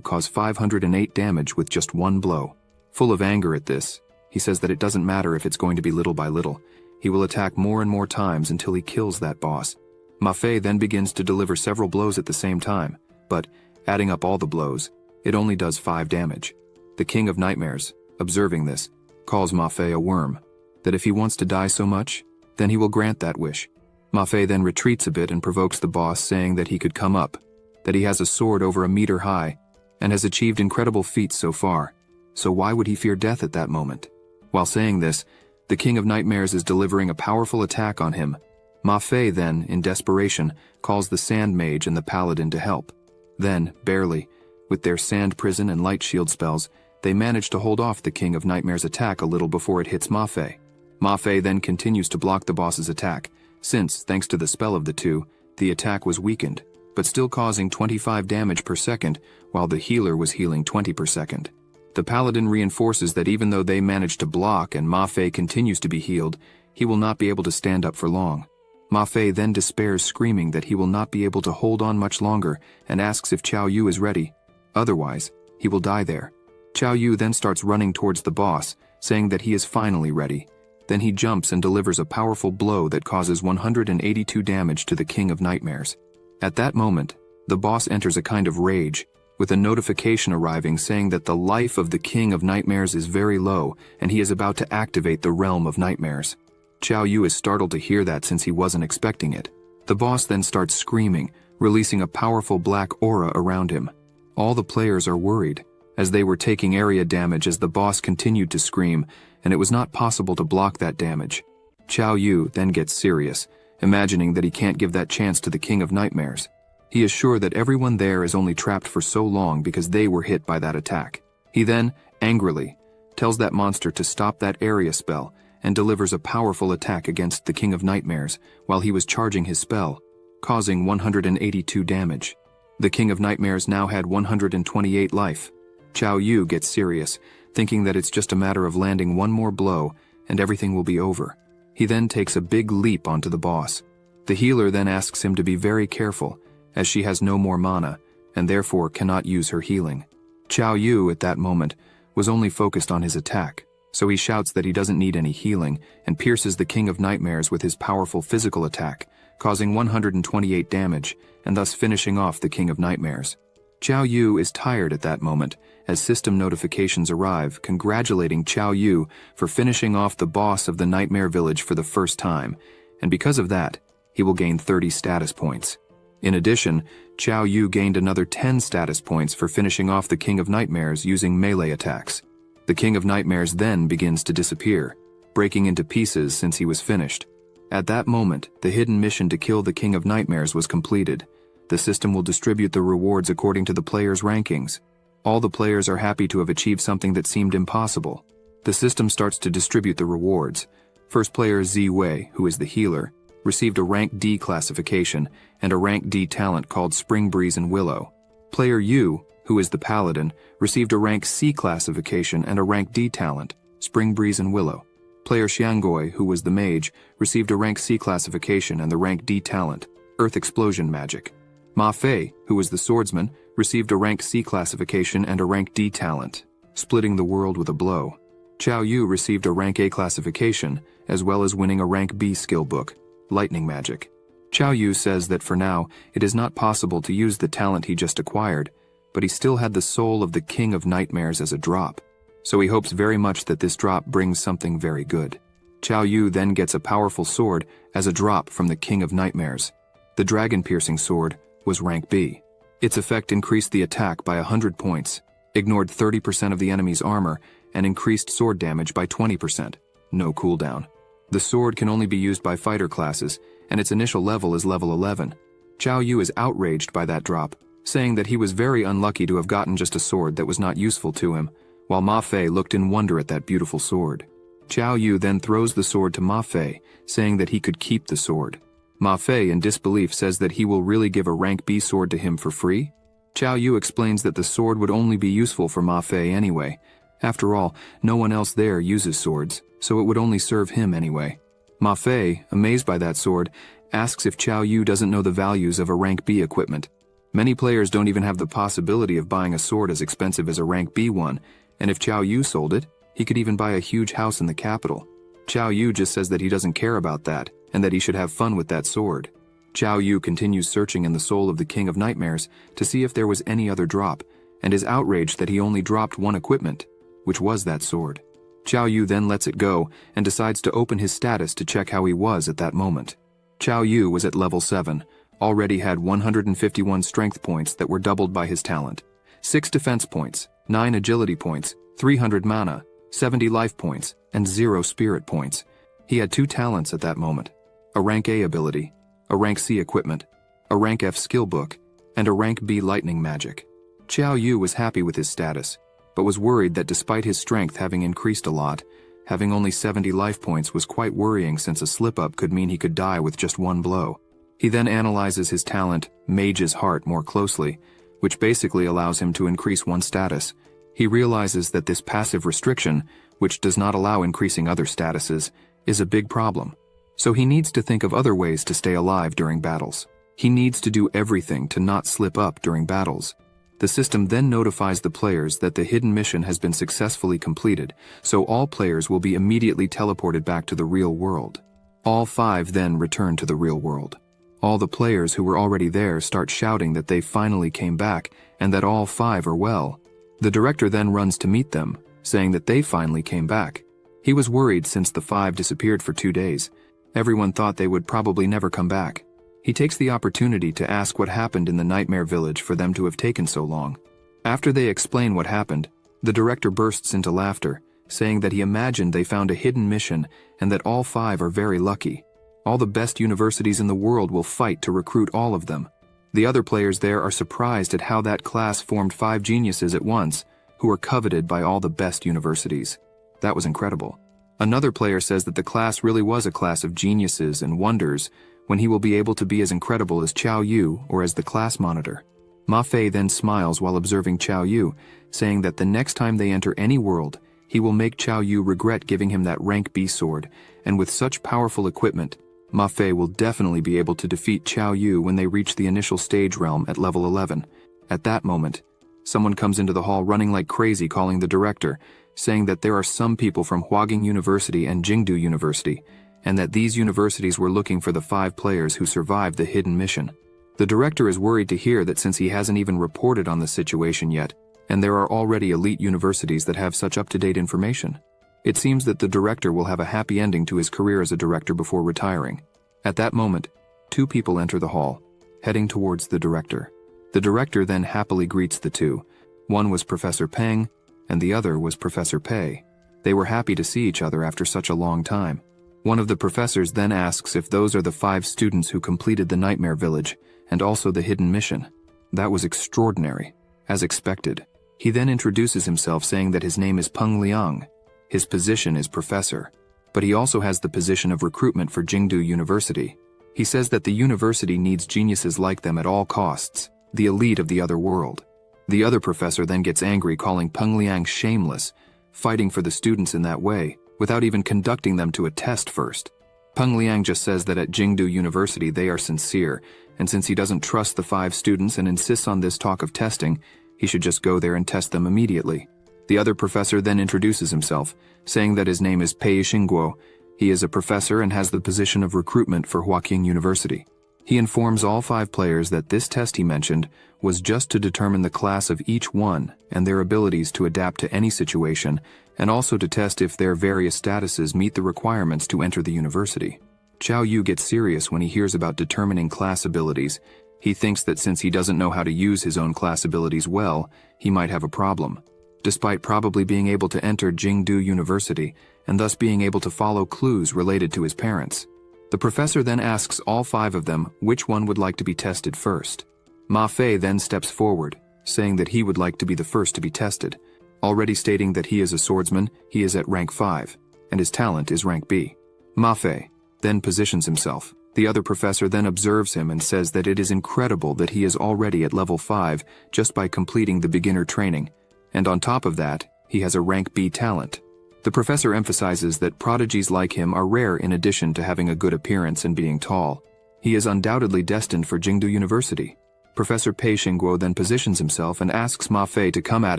cause 508 damage with just one blow. Full of anger at this, he says that it doesn't matter if it's going to be little by little. He will attack more and more times until he kills that boss. Ma Fei then begins to deliver several blows at the same time, but, adding up all the blows, it only does 5 damage. The King of Nightmares, observing this, calls Ma Fei a worm, that if he wants to die so much, then he will grant that wish. Ma Fei then retreats a bit and provokes the boss, saying that he could come up, that he has a sword over a meter high, and has achieved incredible feats so far, so why would he fear death at that moment? While saying this, the King of Nightmares is delivering a powerful attack on him. Ma Fei then, in desperation, calls the Sand Mage and the Paladin to help. Then, barely, with their Sand Prison and Light Shield spells, they manage to hold off the King of Nightmares' attack a little before it hits Ma Fei. Ma Fei then continues to block the boss's attack, since, thanks to the spell of the two, the attack was weakened, but still causing 25 damage per second, while the healer was healing 20 per second. The Paladin reinforces that even though they manage to block and Ma Fei continues to be healed, he will not be able to stand up for long. Ma Fei then despairs, screaming that he will not be able to hold on much longer, and asks if Qiao Yu is ready. Otherwise, he will die there. Qiao Yu then starts running towards the boss, saying that he is finally ready. Then he jumps and delivers a powerful blow that causes 182 damage to the King of Nightmares. At that moment, the boss enters a kind of rage, with a notification arriving saying that the life of the King of Nightmares is very low and he is about to activate the Realm of Nightmares. Qiao Yu is startled to hear that since he wasn't expecting it. The boss then starts screaming, releasing a powerful black aura around him. All the players are worried, as they were taking area damage as the boss continued to scream, and it was not possible to block that damage. Qiao Yu then gets serious, imagining that he can't give that chance to the King of Nightmares. He is sure that everyone there is only trapped for so long because they were hit by that attack. He then, angrily, tells that monster to stop that area spell and delivers a powerful attack against the King of Nightmares while he was charging his spell, causing 182 damage. The King of Nightmares now had 128 life. Qiao Yu gets serious, thinking that it's just a matter of landing one more blow and everything will be over. He then takes a big leap onto the boss. The healer then asks him to be very careful, as she has no more mana, and therefore cannot use her healing. Qiao Yu, at that moment, was only focused on his attack, so he shouts that he doesn't need any healing, and pierces the King of Nightmares with his powerful physical attack, causing 128 damage, and thus finishing off the King of Nightmares. Qiao Yu is tired at that moment, as system notifications arrive congratulating Qiao Yu for finishing off the boss of the Nightmare Village for the first time, and because of that, he will gain 30 status points. In addition, Qiao Yu gained another 10 status points for finishing off the King of Nightmares using melee attacks. The King of Nightmares then begins to disappear, breaking into pieces since he was finished. At that moment, the hidden mission to kill the King of Nightmares was completed. The system will distribute the rewards according to the players' rankings. All the players are happy to have achieved something that seemed impossible. The system starts to distribute the rewards. First player Zi Wei, who is the healer, received a rank D classification and a rank D talent called Spring Breeze and Willow. Player Yu, who is the paladin, received a rank C classification and a rank D talent, Spring Breeze and Willow. Player Xiangoi, who was the mage, received a rank C classification and the rank D talent, Earth Explosion Magic. Ma Fei, who was the swordsman, received a rank C classification and a rank D talent, Splitting the World with a Blow. Qiao Yu received a rank A classification, as well as winning a rank B skill book, Lightning Magic. Qiao Yu says that for now, it is not possible to use the talent he just acquired, but he still had the soul of the King of Nightmares as a drop, so he hopes very much that this drop brings something very good. Qiao Yu then gets a powerful sword as a drop from the King of Nightmares. The dragon-piercing sword was rank B. Its effect increased the attack by 100 points, ignored 30% of the enemy's armor, and increased sword damage by 20%. No cooldown. The sword can only be used by fighter classes, and its initial level is level 11. Qiao Yu is outraged by that drop, saying that he was very unlucky to have gotten just a sword that was not useful to him, while Ma Fei looked in wonder at that beautiful sword. Qiao Yu then throws the sword to Ma Fei, saying that he could keep the sword. Ma Fei, in disbelief, says that he will really give a rank B sword to him for free. Qiao Yu explains that the sword would only be useful for Ma Fei anyway. After all, no one else there uses swords, so it would only serve him anyway. Ma Fei, amazed by that sword, asks if Qiao Yu doesn't know the values of a rank B equipment. Many players don't even have the possibility of buying a sword as expensive as a rank B one, and if Qiao Yu sold it, he could even buy a huge house in the capital. Qiao Yu just says that he doesn't care about that, and that he should have fun with that sword. Qiao Yu continues searching in the soul of the King of Nightmares to see if there was any other drop, and is outraged that he only dropped one equipment, which was that sword. Qiao Yu then lets it go and decides to open his status to check how he was at that moment. Qiao Yu was at level 7, already had 151 strength points that were doubled by his talent, 6 defense points, 9 agility points, 300 mana, 70 life points, and 0 spirit points. He had 2 talents at that moment: a rank A ability, a rank C equipment, a rank F skill book, and a rank B lightning magic. Qiao Yu was happy with his status, but was worried that despite his strength having increased a lot, having only 70 life points was quite worrying, since a slip-up could mean he could die with just one blow. He then analyzes his talent, Mage's Heart, more closely, which basically allows him to increase one status. He realizes that this passive restriction, which does not allow increasing other statuses, is a big problem. So he needs to think of other ways to stay alive during battles. He needs to do everything to not slip up during battles. The system then notifies the players that the hidden mission has been successfully completed, so all players will be immediately teleported back to the real world. All 5 then return to the real world. All the players who were already there start shouting that they finally came back and that all 5 are well. The director then runs to meet them, saying that they finally came back. He was worried since the 5 disappeared for 2 days. Everyone thought they would probably never come back. He takes the opportunity to ask what happened in the Nightmare Village for them to have taken so long. After they explain what happened, the director bursts into laughter, saying that he imagined they found a hidden mission and that all 5 are very lucky. All the best universities in the world will fight to recruit all of them. The other players there are surprised at how that class formed 5 geniuses at once, who are coveted by all the best universities. That was incredible. Another player says that the class really was a class of geniuses and wonders, when he will be able to be as incredible as Qiao Yu or as the class monitor. Ma Fei then smiles while observing Qiao Yu, saying that the next time they enter any world, he will make Qiao Yu regret giving him that rank B sword, and with such powerful equipment, Ma Fei will definitely be able to defeat Qiao Yu when they reach the initial stage realm at level 11. At that moment, someone comes into the hall running like crazy, calling the director, saying that there are some people from Huaging University and Jingdu University, and that these universities were looking for the 5 players who survived the hidden mission. The director is worried to hear that since he hasn't even reported on the situation yet, and there are already elite universities that have such up-to-date information. It seems that the director will have a happy ending to his career as a director before retiring. At that moment, 2 people enter the hall, heading towards the director. The director then happily greets the 2. One was Professor Peng, and the other was Professor Pei. They were happy to see each other after such a long time. One of the professors then asks if those are the 5 students who completed the Nightmare Village, and also the hidden mission. That was extraordinary, as expected. He then introduces himself, saying that his name is Peng Liang. His position is professor, but he also has the position of recruitment for Jingdu University. He says that the university needs geniuses like them at all costs, the elite of the other world. The other professor then gets angry, calling Peng Liang shameless, fighting for the students in that way, without even conducting them to a test first. Peng Liang just says that at Jingdu University they are sincere, and since he doesn't trust the 5 students and insists on this talk of testing, he should just go there and test them immediately. The other professor then introduces himself, saying that his name is Pei Xingguo. He is a professor and has the position of recruitment for Huaqing University. He informs all 5 players that this test he mentioned was just to determine the class of each one and their abilities to adapt to any situation, and also to test if their various statuses meet the requirements to enter the university. Qiao Yu gets serious when he hears about determining class abilities. He thinks that since he doesn't know how to use his own class abilities well, he might have a problem. Despite probably being able to enter Jingdu University, and thus being able to follow clues related to his parents. The professor then asks all 5 of them which one would like to be tested first. Ma Fei then steps forward, saying that he would like to be the first to be tested, already stating that he is a swordsman, he is at rank 5, and his talent is rank B. Ma Fei then positions himself. The other professor then observes him and says that it is incredible that he is already at level 5 just by completing the beginner training, and on top of that, he has a rank B talent. The professor emphasizes that prodigies like him are rare in addition to having a good appearance and being tall. He is undoubtedly destined for Jingdu University. Professor Pei Xingguo then positions himself and asks Ma Fei to come at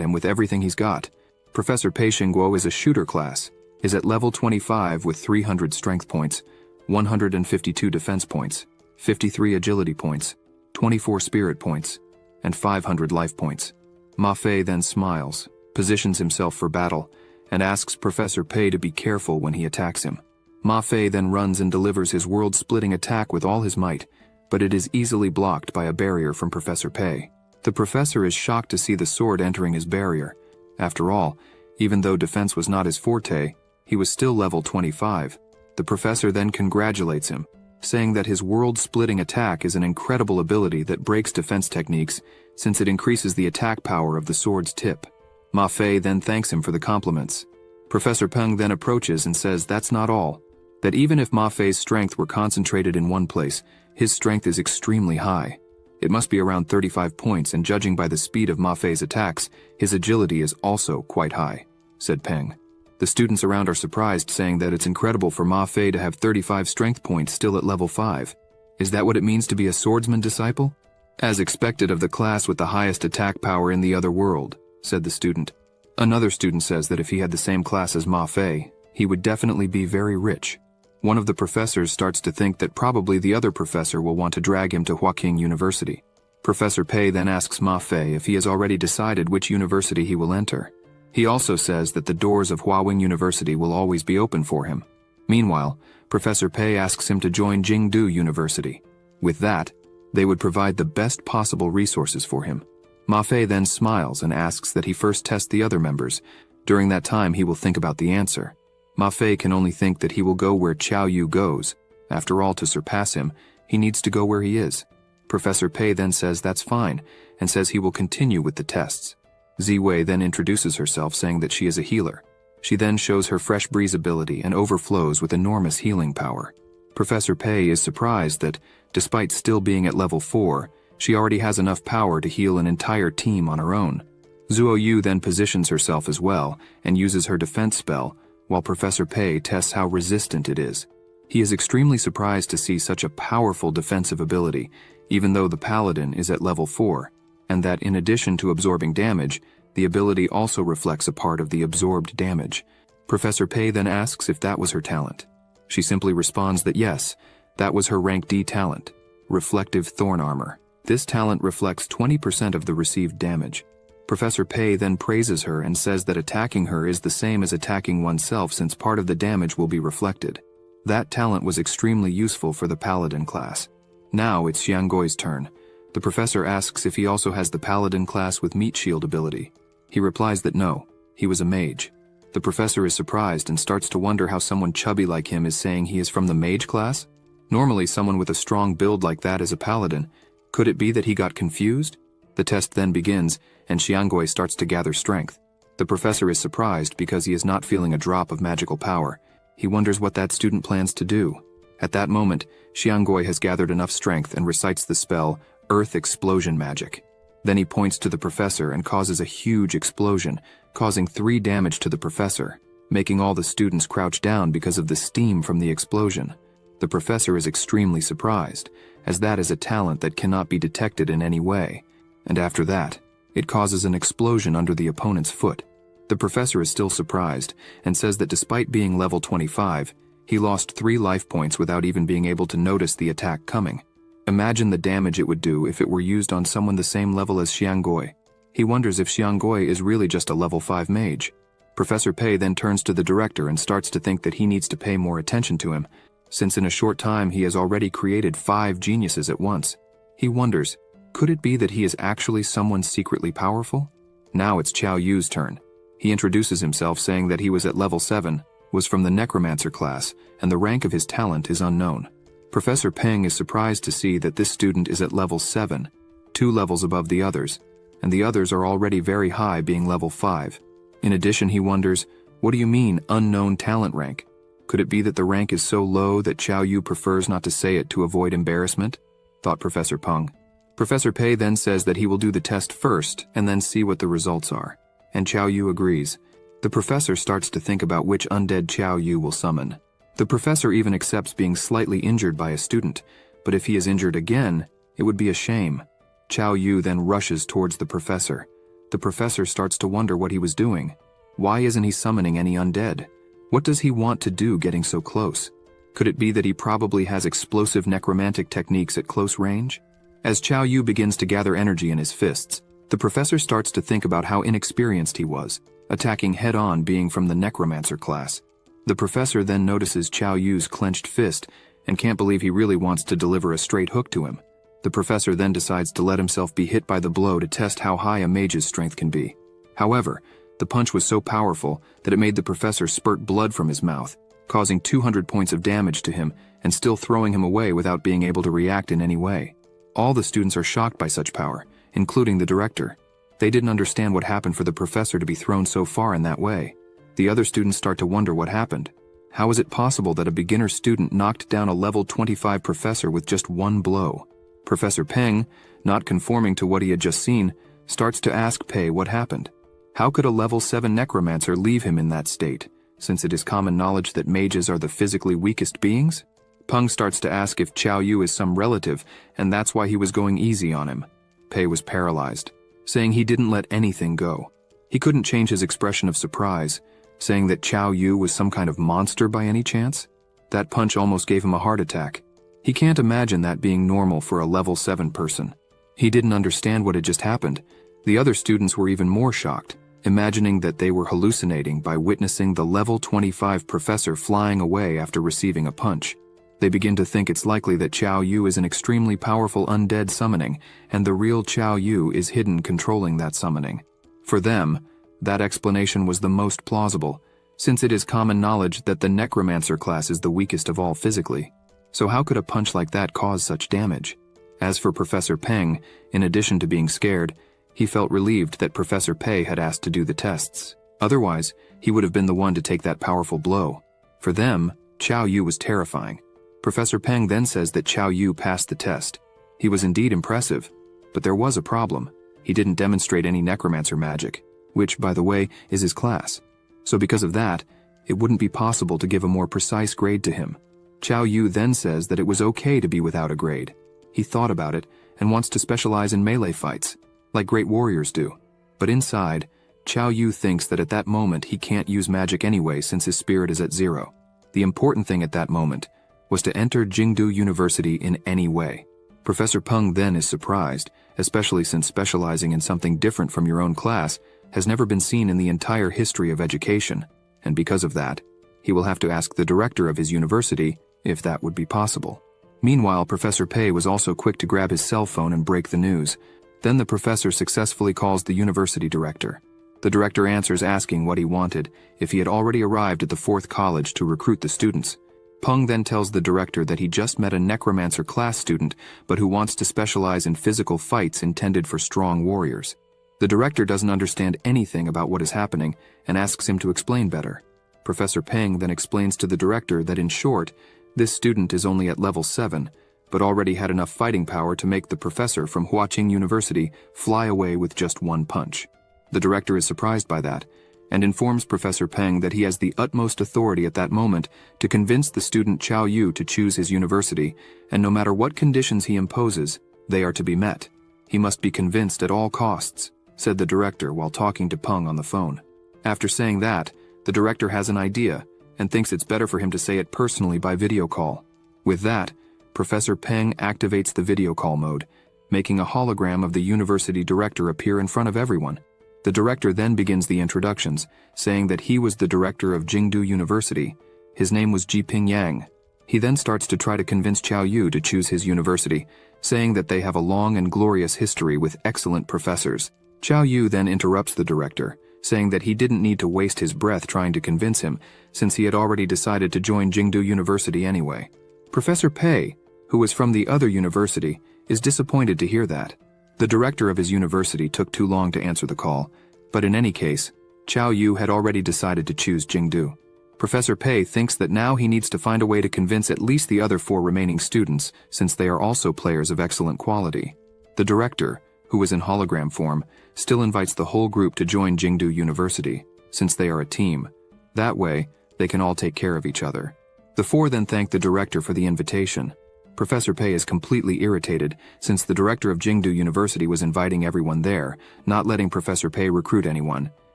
him with everything he's got. Professor Pei Xingguo is a shooter class, is at level 25 with 300 strength points, 152 defense points, 53 agility points, 24 spirit points, and 500 life points. Ma Fei then smiles, positions himself for battle, and asks Professor Pei to be careful when he attacks him. Ma Fei then runs and delivers his world-splitting attack with all his might, but it is easily blocked by a barrier from Professor Pei. The professor is shocked to see the sword entering his barrier. After all, even though defense was not his forte, he was still level 25. The professor then congratulates him, saying that his world-splitting attack is an incredible ability that breaks defense techniques since it increases the attack power of the sword's tip. Ma Fei then thanks him for the compliments. Professor Peng then approaches and says that's not all, that even if Ma Fei's strength were concentrated in one place, his strength is extremely high. It must be around 35 points, and judging by the speed of Ma Fei's attacks, his agility is also quite high, said Peng. The students around are surprised, saying that it's incredible for Ma Fei to have 35 strength points still at level 5. Is that what it means to be a swordsman disciple? As expected of the class with the highest attack power in the other world, said the student. Another student says that if he had the same class as Ma Fei, he would definitely be very rich. One of the professors starts to think that probably the other professor will want to drag him to Huaqing University. Professor Pei then asks Ma Fei if he has already decided which university he will enter. He also says that the doors of Huaqing University will always be open for him. Meanwhile, Professor Pei asks him to join Jingdu University. With that, they would provide the best possible resources for him. Ma Fei then smiles and asks that he first test the other members. During that time, he will think about the answer. Ma Fei can only think that he will go where Qiao Yu goes. After all, to surpass him, he needs to go where he is. Professor Pei then says that's fine, and says he will continue with the tests. Ziwei then introduces herself, saying that she is a healer. She then shows her fresh breeze ability and overflows with enormous healing power. Professor Pei is surprised that, despite still being at level 4, she already has enough power to heal an entire team on her own. Zuo Yu then positions herself as well and uses her defense spell, while Professor Pei tests how resistant it is. He is extremely surprised to see such a powerful defensive ability, even though the paladin is at level 4, and that in addition to absorbing damage, the ability also reflects a part of the absorbed damage. Professor Pei then asks if that was her talent. She simply responds that yes, that was her rank D talent, Reflective Thorn Armor. This talent reflects 20% of the received damage. Professor Pei then praises her and says that attacking her is the same as attacking oneself since part of the damage will be reflected. That talent was extremely useful for the paladin class. Now it's Xianggui's turn. The professor asks if he also has the paladin class with meat shield ability. He replies that no, he was a mage. The professor is surprised and starts to wonder how someone chubby like him is saying he is from the mage class. Normally someone with a strong build like that is a paladin. Could it be that he got confused? The test then begins, and Xianggui starts to gather strength. The professor is surprised because he is not feeling a drop of magical power. He wonders what that student plans to do. At that moment, Xianggui has gathered enough strength and recites the spell, Earth Explosion Magic. Then he points to the professor and causes a huge explosion, causing 3 damage to the professor, making all the students crouch down because of the steam from the explosion. The professor is extremely surprised, as that is a talent that cannot be detected in any way. And after that, it causes an explosion under the opponent's foot. The professor is still surprised and says that despite being level 25, he lost 3 life points without even being able to notice the attack coming. Imagine the damage it would do if it were used on someone the same level as Xianggui. He wonders if Xianggui is really just a level 5 mage. Professor Pei then turns to the director and starts to think that he needs to pay more attention to him, since in a short time he has already created 5 geniuses at once. He wonders, could it be that he is actually someone secretly powerful? Now it's Qiao Yu's turn. He introduces himself, saying that he was at level 7, was from the Necromancer class, and the rank of his talent is unknown. Professor Peng is surprised to see that this student is at level 7, 2 levels above the others, and the others are already very high, being level 5. In addition, he wonders, what do you mean, unknown talent rank? Could it be that the rank is so low that Qiao Yu prefers not to say it to avoid embarrassment? Thought Professor Peng. Professor Pei then says that he will do the test first and then see what the results are, and Qiao Yu agrees. The professor starts to think about which undead Qiao Yu will summon. The professor even accepts being slightly injured by a student, but if he is injured again, it would be a shame. Chao Yu then rushes towards the professor. The professor starts to wonder what he was doing. Why isn't he summoning any undead? What does he want to do getting so close? Could it be that he probably has explosive necromantic techniques at close range? As Chao Yu begins to gather energy in his fists, the professor starts to think about how inexperienced he was, attacking head-on being from the necromancer class. The professor then notices Chao Yu's clenched fist and can't believe he really wants to deliver a straight hook to him. The professor then decides to let himself be hit by the blow to test how high a mage's strength can be. However, the punch was so powerful that it made the professor spurt blood from his mouth, causing 200 points of damage to him and still throwing him away without being able to react in any way. All the students are shocked by such power, including the director. They didn't understand what happened for the professor to be thrown so far in that way. The other students start to wonder what happened. How is it possible that a beginner student knocked down a level 25 professor with just one blow? Professor Peng, not conforming to what he had just seen, starts to ask Pei what happened. How could a level 7 necromancer leave him in that state, since it is common knowledge that mages are the physically weakest beings? Peng starts to ask if Chao Yu is some relative, and that's why he was going easy on him. Pei was paralyzed, saying he didn't let anything go. He couldn't change his expression of surprise, saying that Chao Yu was some kind of monster by any chance. That punch almost gave him a heart attack. He can't imagine that being normal for a level 7 person. He didn't understand what had just happened. The other students were even more shocked, imagining that they were hallucinating by witnessing the level 25 professor flying away after receiving a punch. They begin to think it's likely that Chao Yu is an extremely powerful undead summoning, and the real Chao Yu is hidden controlling that summoning. For them, that explanation was the most plausible, since it is common knowledge that the necromancer class is the weakest of all physically. So how could a punch like that cause such damage? As for Professor Peng, in addition to being scared, he felt relieved that Professor Pei had asked to do the tests. Otherwise, he would have been the one to take that powerful blow. For them, Chao Yu was terrifying. Professor Peng then says that Chao Yu passed the test. He was indeed impressive, but there was a problem. He didn't demonstrate any necromancer magic, which, by the way, is his class. So because of that, it wouldn't be possible to give a more precise grade to him. Chao Yu then says that it was okay to be without a grade. He thought about it and wants to specialize in melee fights, like great warriors do. But inside, Chao Yu thinks that at that moment he can't use magic anyway since his spirit is at 0. The important thing at that moment was to enter Jingdu University in any way. Professor Peng then is surprised, especially since specializing in something different from your own class has never been seen in the entire history of education, and because of that, he will have to ask the director of his university if that would be possible. Meanwhile, Professor Pei was also quick to grab his cell phone and break the news. Then the professor successfully calls the university director. The director answers asking what he wanted, if he had already arrived at the 4th college to recruit the students. Peng then tells the director that he just met a necromancer class student, but who wants to specialize in physical fights intended for strong warriors. The director doesn't understand anything about what is happening and asks him to explain better. Professor Peng then explains to the director that in short, this student is only at level 7, but already had enough fighting power to make the professor from Huaqing University fly away with just one punch. The director is surprised by that, and informs Professor Peng that he has the utmost authority at that moment to convince the student Chao Yu to choose his university, and no matter what conditions he imposes, they are to be met. He must be convinced at all costs, said the director while talking to Peng on the phone. After saying that, the director has an idea, and thinks it's better for him to say it personally by video call. With that, Professor Peng activates the video call mode, making a hologram of the university director appear in front of everyone. The director then begins the introductions, saying that he was the director of Jingdu University. His name was Jiping Yang. He then starts to try to convince Chao Yu to choose his university, saying that they have a long and glorious history with excellent professors. Chao Yu then interrupts the director, saying that he didn't need to waste his breath trying to convince him, since he had already decided to join Jingdu University anyway. Professor Pei, who was from the other university, is disappointed to hear that. The director of his university took too long to answer the call, but in any case, Chao Yu had already decided to choose Jingdu. Professor Pei thinks that now he needs to find a way to convince at least the other 4 remaining students, since they are also players of excellent quality. The director, who was in hologram form, still invites the whole group to join Jingdu University, since they are a team. That way, they can all take care of each other. The 4 then thank the director for the invitation. Professor Pei is completely irritated since the director of Jingdu University was inviting everyone there, not letting Professor Pei recruit anyone.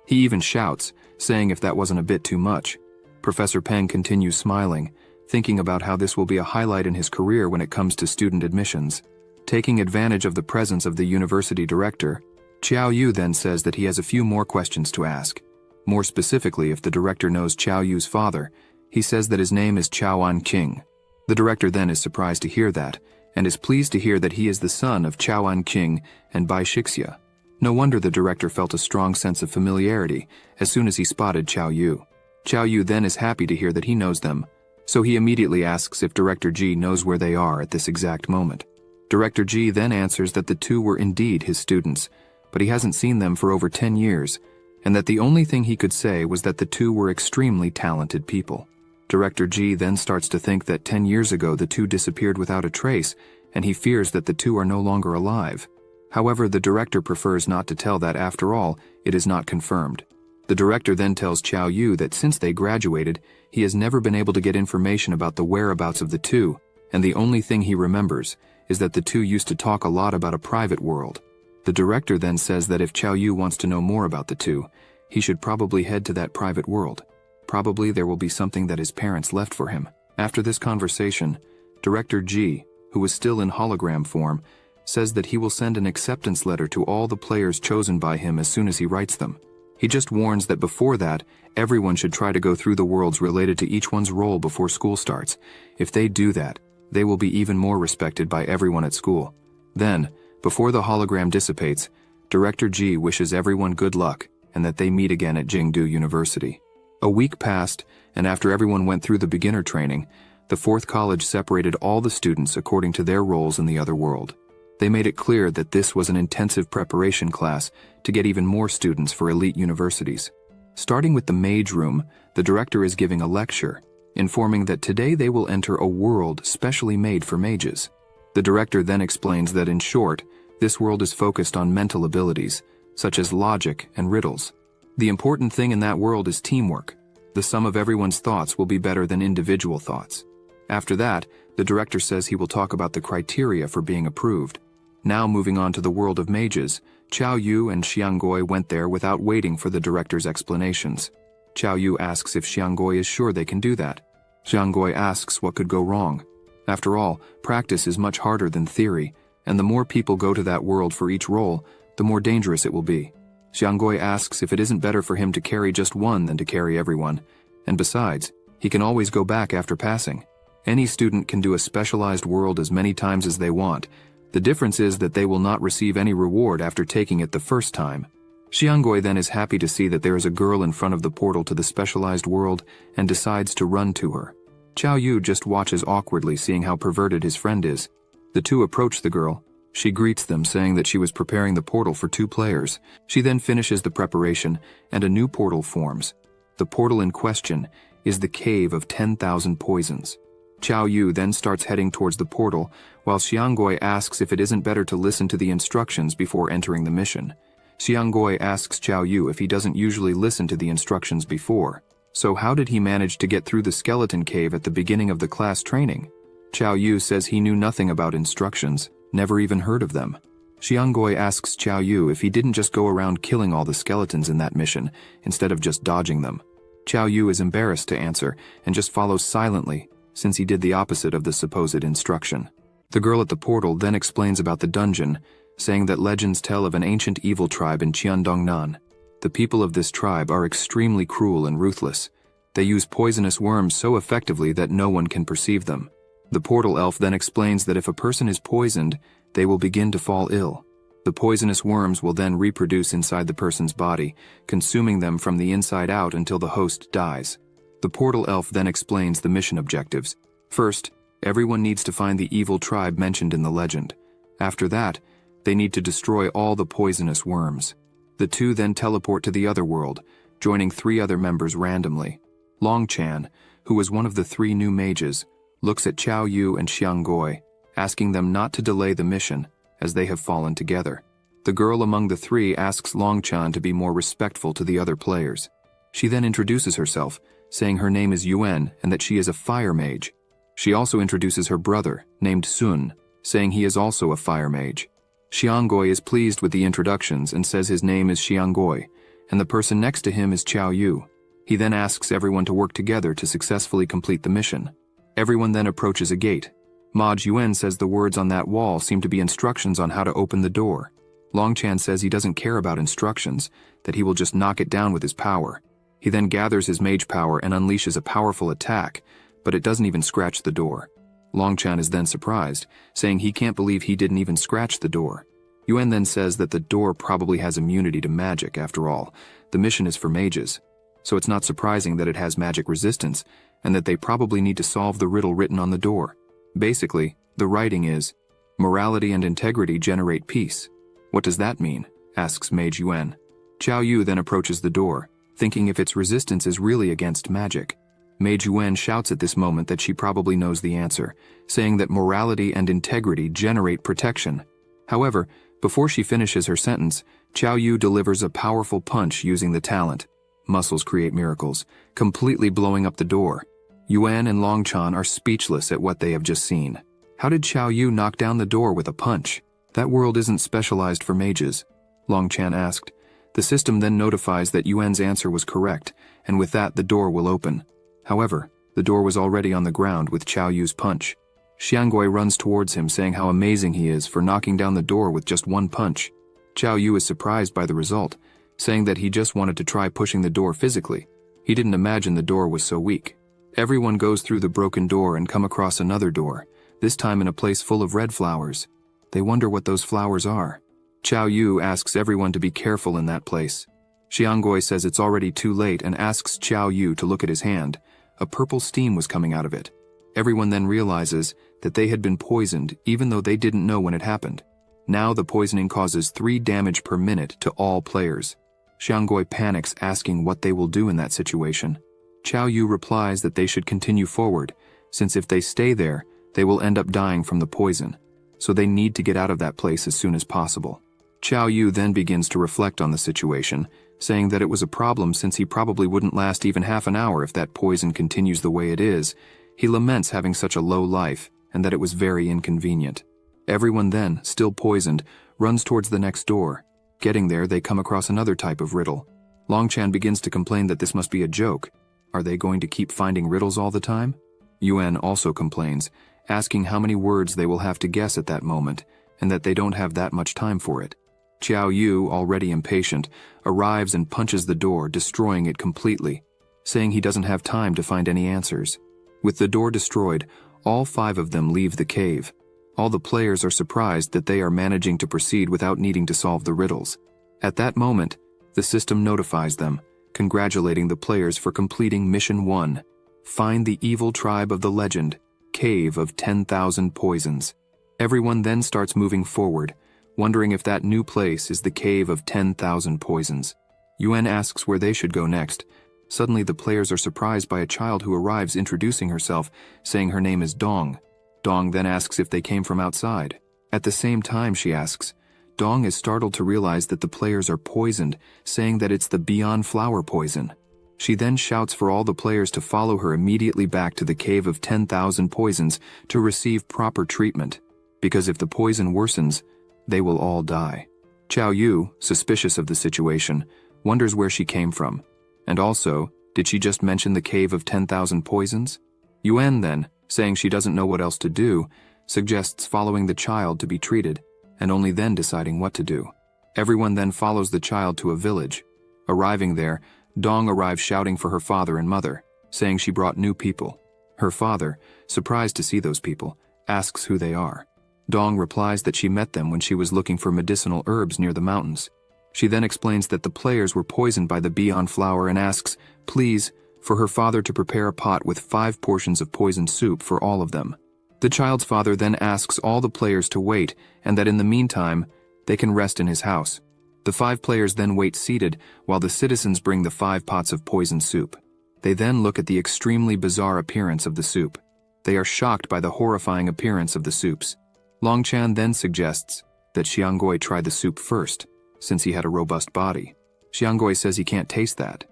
He even shouts, saying if that wasn't a bit too much. Professor Peng continues smiling, thinking about how this will be a highlight in his career when it comes to student admissions. Taking advantage of the presence of the university director, Qiao Yu then says that he has a few more questions to ask. More specifically, if the director knows Qiao Yu's father, he says that his name is Qiao Anqing. The director then is surprised to hear that, and is pleased to hear that he is the son of Qiao Anqing and Bai Shixia. No wonder the director felt a strong sense of familiarity as soon as he spotted Qiao Yu. Qiao Yu then is happy to hear that he knows them, so he immediately asks if Director Ji knows where they are at this exact moment. Director Ji then answers that the two were indeed his students, but he hasn't seen them for over 10 years, and that the only thing he could say was that the two were extremely talented people. Director Ji then starts to think that 10 years ago the two disappeared without a trace, and he fears that the two are no longer alive. However, the director prefers not to tell that after all, it is not confirmed. The director then tells Qiao Yu that since they graduated, he has never been able to get information about the whereabouts of the two, and the only thing he remembers is that the two used to talk a lot about a private world. The director then says that if Qiao Yu wants to know more about the two, he should probably head to that private world. Probably there will be something that his parents left for him. After this conversation, Director Ji, who is still in hologram form, says that he will send an acceptance letter to all the players chosen by him as soon as he writes them. He just warns that before that, everyone should try to go through the worlds related to each one's role before school starts. If they do that, they will be even more respected by everyone at school. Then, before the hologram dissipates, Director Ji wishes everyone good luck and that they meet again at Jingdu University. A week passed, and after everyone went through the beginner training, the fourth college separated all the students according to their roles in the other world. They made it clear that this was an intensive preparation class to get even more students for elite universities. Starting with the mage room, the director is giving a lecture, informing that today they will enter a world specially made for mages. The director then explains that in short, this world is focused on mental abilities, such as logic and riddles. The important thing in that world is teamwork. The sum of everyone's thoughts will be better than individual thoughts. After that, the director says he will talk about the criteria for being approved. Now moving on to the world of mages, Qiao Yu and Xiangui went there without waiting for the director's explanations. Qiao Yu asks if Xiangui is sure they can do that. Xiangui asks what could go wrong. After all, practice is much harder than theory, and the more people go to that world for each role, the more dangerous it will be. Xiangui asks if it isn't better for him to carry just one than to carry everyone, and besides, he can always go back after passing. Any student can do a specialized world as many times as they want. The difference is that they will not receive any reward after taking it the first time. Xiangui then is happy to see that there is a girl in front of the portal to the specialized world and decides to run to her. Qiao Yu just watches awkwardly, seeing how perverted his friend is. The two approach the girl. She greets them, saying that she was preparing the portal for 2 players. She then finishes the preparation, and a new portal forms. The portal in question is the Cave of 10,000 Poisons. Qiao Yu then starts heading towards the portal, while Xiangui asks if it isn't better to listen to the instructions before entering the mission. Xiangui asks Qiao Yu if he doesn't usually listen to the instructions before. So how did he manage to get through the skeleton cave at the beginning of the class training? Qiao Yu says he knew nothing about instructions, never even heard of them. Xiangui asks Qiao Yu if he didn't just go around killing all the skeletons in that mission, instead of just dodging them. Qiao Yu is embarrassed to answer, and just follows silently, since he did the opposite of the supposed instruction. The girl at the portal then explains about the dungeon, saying that legends tell of an ancient evil tribe in Qiandongnan. The people of this tribe are extremely cruel and ruthless. They use poisonous worms so effectively that no one can perceive them. The portal elf then explains that if a person is poisoned, they will begin to fall ill. The poisonous worms will then reproduce inside the person's body, consuming them from the inside out until the host dies. The portal elf then explains the mission objectives. First, everyone needs to find the evil tribe mentioned in the legend. After that, they need to destroy all the poisonous worms. The two then teleport to the other world, joining 3 other members randomly. Long Chan, who was one of the 3 new mages, looks at Qiao Yu and Xiangui, asking them not to delay the mission, as they have fallen together. The girl among the 3 asks Long Chan to be more respectful to the other players. She then introduces herself, saying her name is Yuan and that she is a fire mage. She also introduces her brother, named Sun, saying he is also a fire mage. Xiangui is pleased with the introductions and says his name is Xiangui, and the person next to him is Qiao Yu. He then asks everyone to work together to successfully complete the mission. Everyone then approaches a gate. Ma Yuan says the words on that wall seem to be instructions on how to open the door. Longchan says he doesn't care about instructions, that he will just knock it down with his power. He then gathers his mage power and unleashes a powerful attack, but it doesn't even scratch the door. Longchan is then surprised, saying he can't believe he didn't even scratch the door. Yuan then says that the door probably has immunity to magic after all. The mission is for mages, so it's not surprising that it has magic resistance, and that they probably need to solve the riddle written on the door. Basically, the writing is, "Morality and integrity generate peace." What does that mean? Asks Mage Yuan. Qiao Yu then approaches the door, thinking if its resistance is really against magic. Mage Yuan shouts at this moment that she probably knows the answer, saying that morality and integrity generate protection. However, before she finishes her sentence, Qiao Yu delivers a powerful punch using the talent. Muscles create miracles, completely blowing up the door. Yuan and Longchan are speechless at what they have just seen. How did Qiao Yu knock down the door with a punch? That world isn't specialized for mages, Longchan asked. The system then notifies that Yuan's answer was correct, and with that the door will open. However, the door was already on the ground with Qiao Yu's punch. Xiangui runs towards him saying how amazing he is for knocking down the door with just one punch. Qiao Yu is surprised by the result, saying that he just wanted to try pushing the door physically. He didn't imagine the door was so weak. Everyone goes through the broken door and come across another door, this time in a place full of red flowers. They wonder what those flowers are. Qiao Yu asks everyone to be careful in that place. Xiangui says it's already too late and asks Qiao Yu to look at his hand. A purple steam was coming out of it. Everyone then realizes that they had been poisoned even though they didn't know when it happened. Now the poisoning causes 3 damage per minute to all players. Xiangui panics, asking what they will do in that situation. Qiao Yu replies that they should continue forward, since if they stay there, they will end up dying from the poison. So they need to get out of that place as soon as possible. Qiao Yu then begins to reflect on the situation, saying that it was a problem since he probably wouldn't last even half an hour if that poison continues the way it is. He laments having such a low life, and that it was very inconvenient. Everyone then, still poisoned, runs towards the next door. Getting there, they come across another type of riddle. Longchan begins to complain that this must be a joke. Are they going to keep finding riddles all the time? Yuan also complains, asking how many words they will have to guess at that moment, and that they don't have that much time for it. Qiao Yu, already impatient, arrives and punches the door, destroying it completely, saying he doesn't have time to find any answers. With the door destroyed, all 5 of them leave the cave. All the players are surprised that they are managing to proceed without needing to solve the riddles. At that moment, the system notifies them, congratulating the players for completing Mission 1. Find the evil tribe of the legend, Cave of 10,000 Poisons. Everyone then starts moving forward, wondering if that new place is the Cave of 10,000 Poisons. Yuan asks where they should go next. Suddenly the players are surprised by a child who arrives introducing herself, saying her name is Dong. Dong then asks if they came from outside. At the same time she asks, Dong is startled to realize that the players are poisoned, saying that it's the Beyond Flower poison. She then shouts for all the players to follow her immediately back to the Cave of 10,000 Poisons to receive proper treatment, because if the poison worsens, they will all die. Qiao Yu, suspicious of the situation, wonders where she came from. And also, did she just mention the Cave of 10,000 Poisons? Yuan then, saying she doesn't know what else to do, suggests following the child to be treated, and only then deciding what to do. Everyone then follows the child to a village. Arriving there, Dong arrives shouting for her father and mother, saying she brought new people. Her father, surprised to see those people, asks who they are. Dong replies that she met them when she was looking for medicinal herbs near the mountains. She then explains that the players were poisoned by the Beyond Flower and asks, please, for her father to prepare a pot with 5 portions of poisoned soup for all of them. The child's father then asks all the players to wait, and that in the meantime, they can rest in his house. The 5 players then wait seated while the citizens bring the 5 pots of poisoned soup. They then look at the extremely bizarre appearance of the soup. They are shocked by the horrifying appearance of the soups. Longchan then suggests that Xiangui try the soup first, since he had a robust body. Xiangui says he can't taste that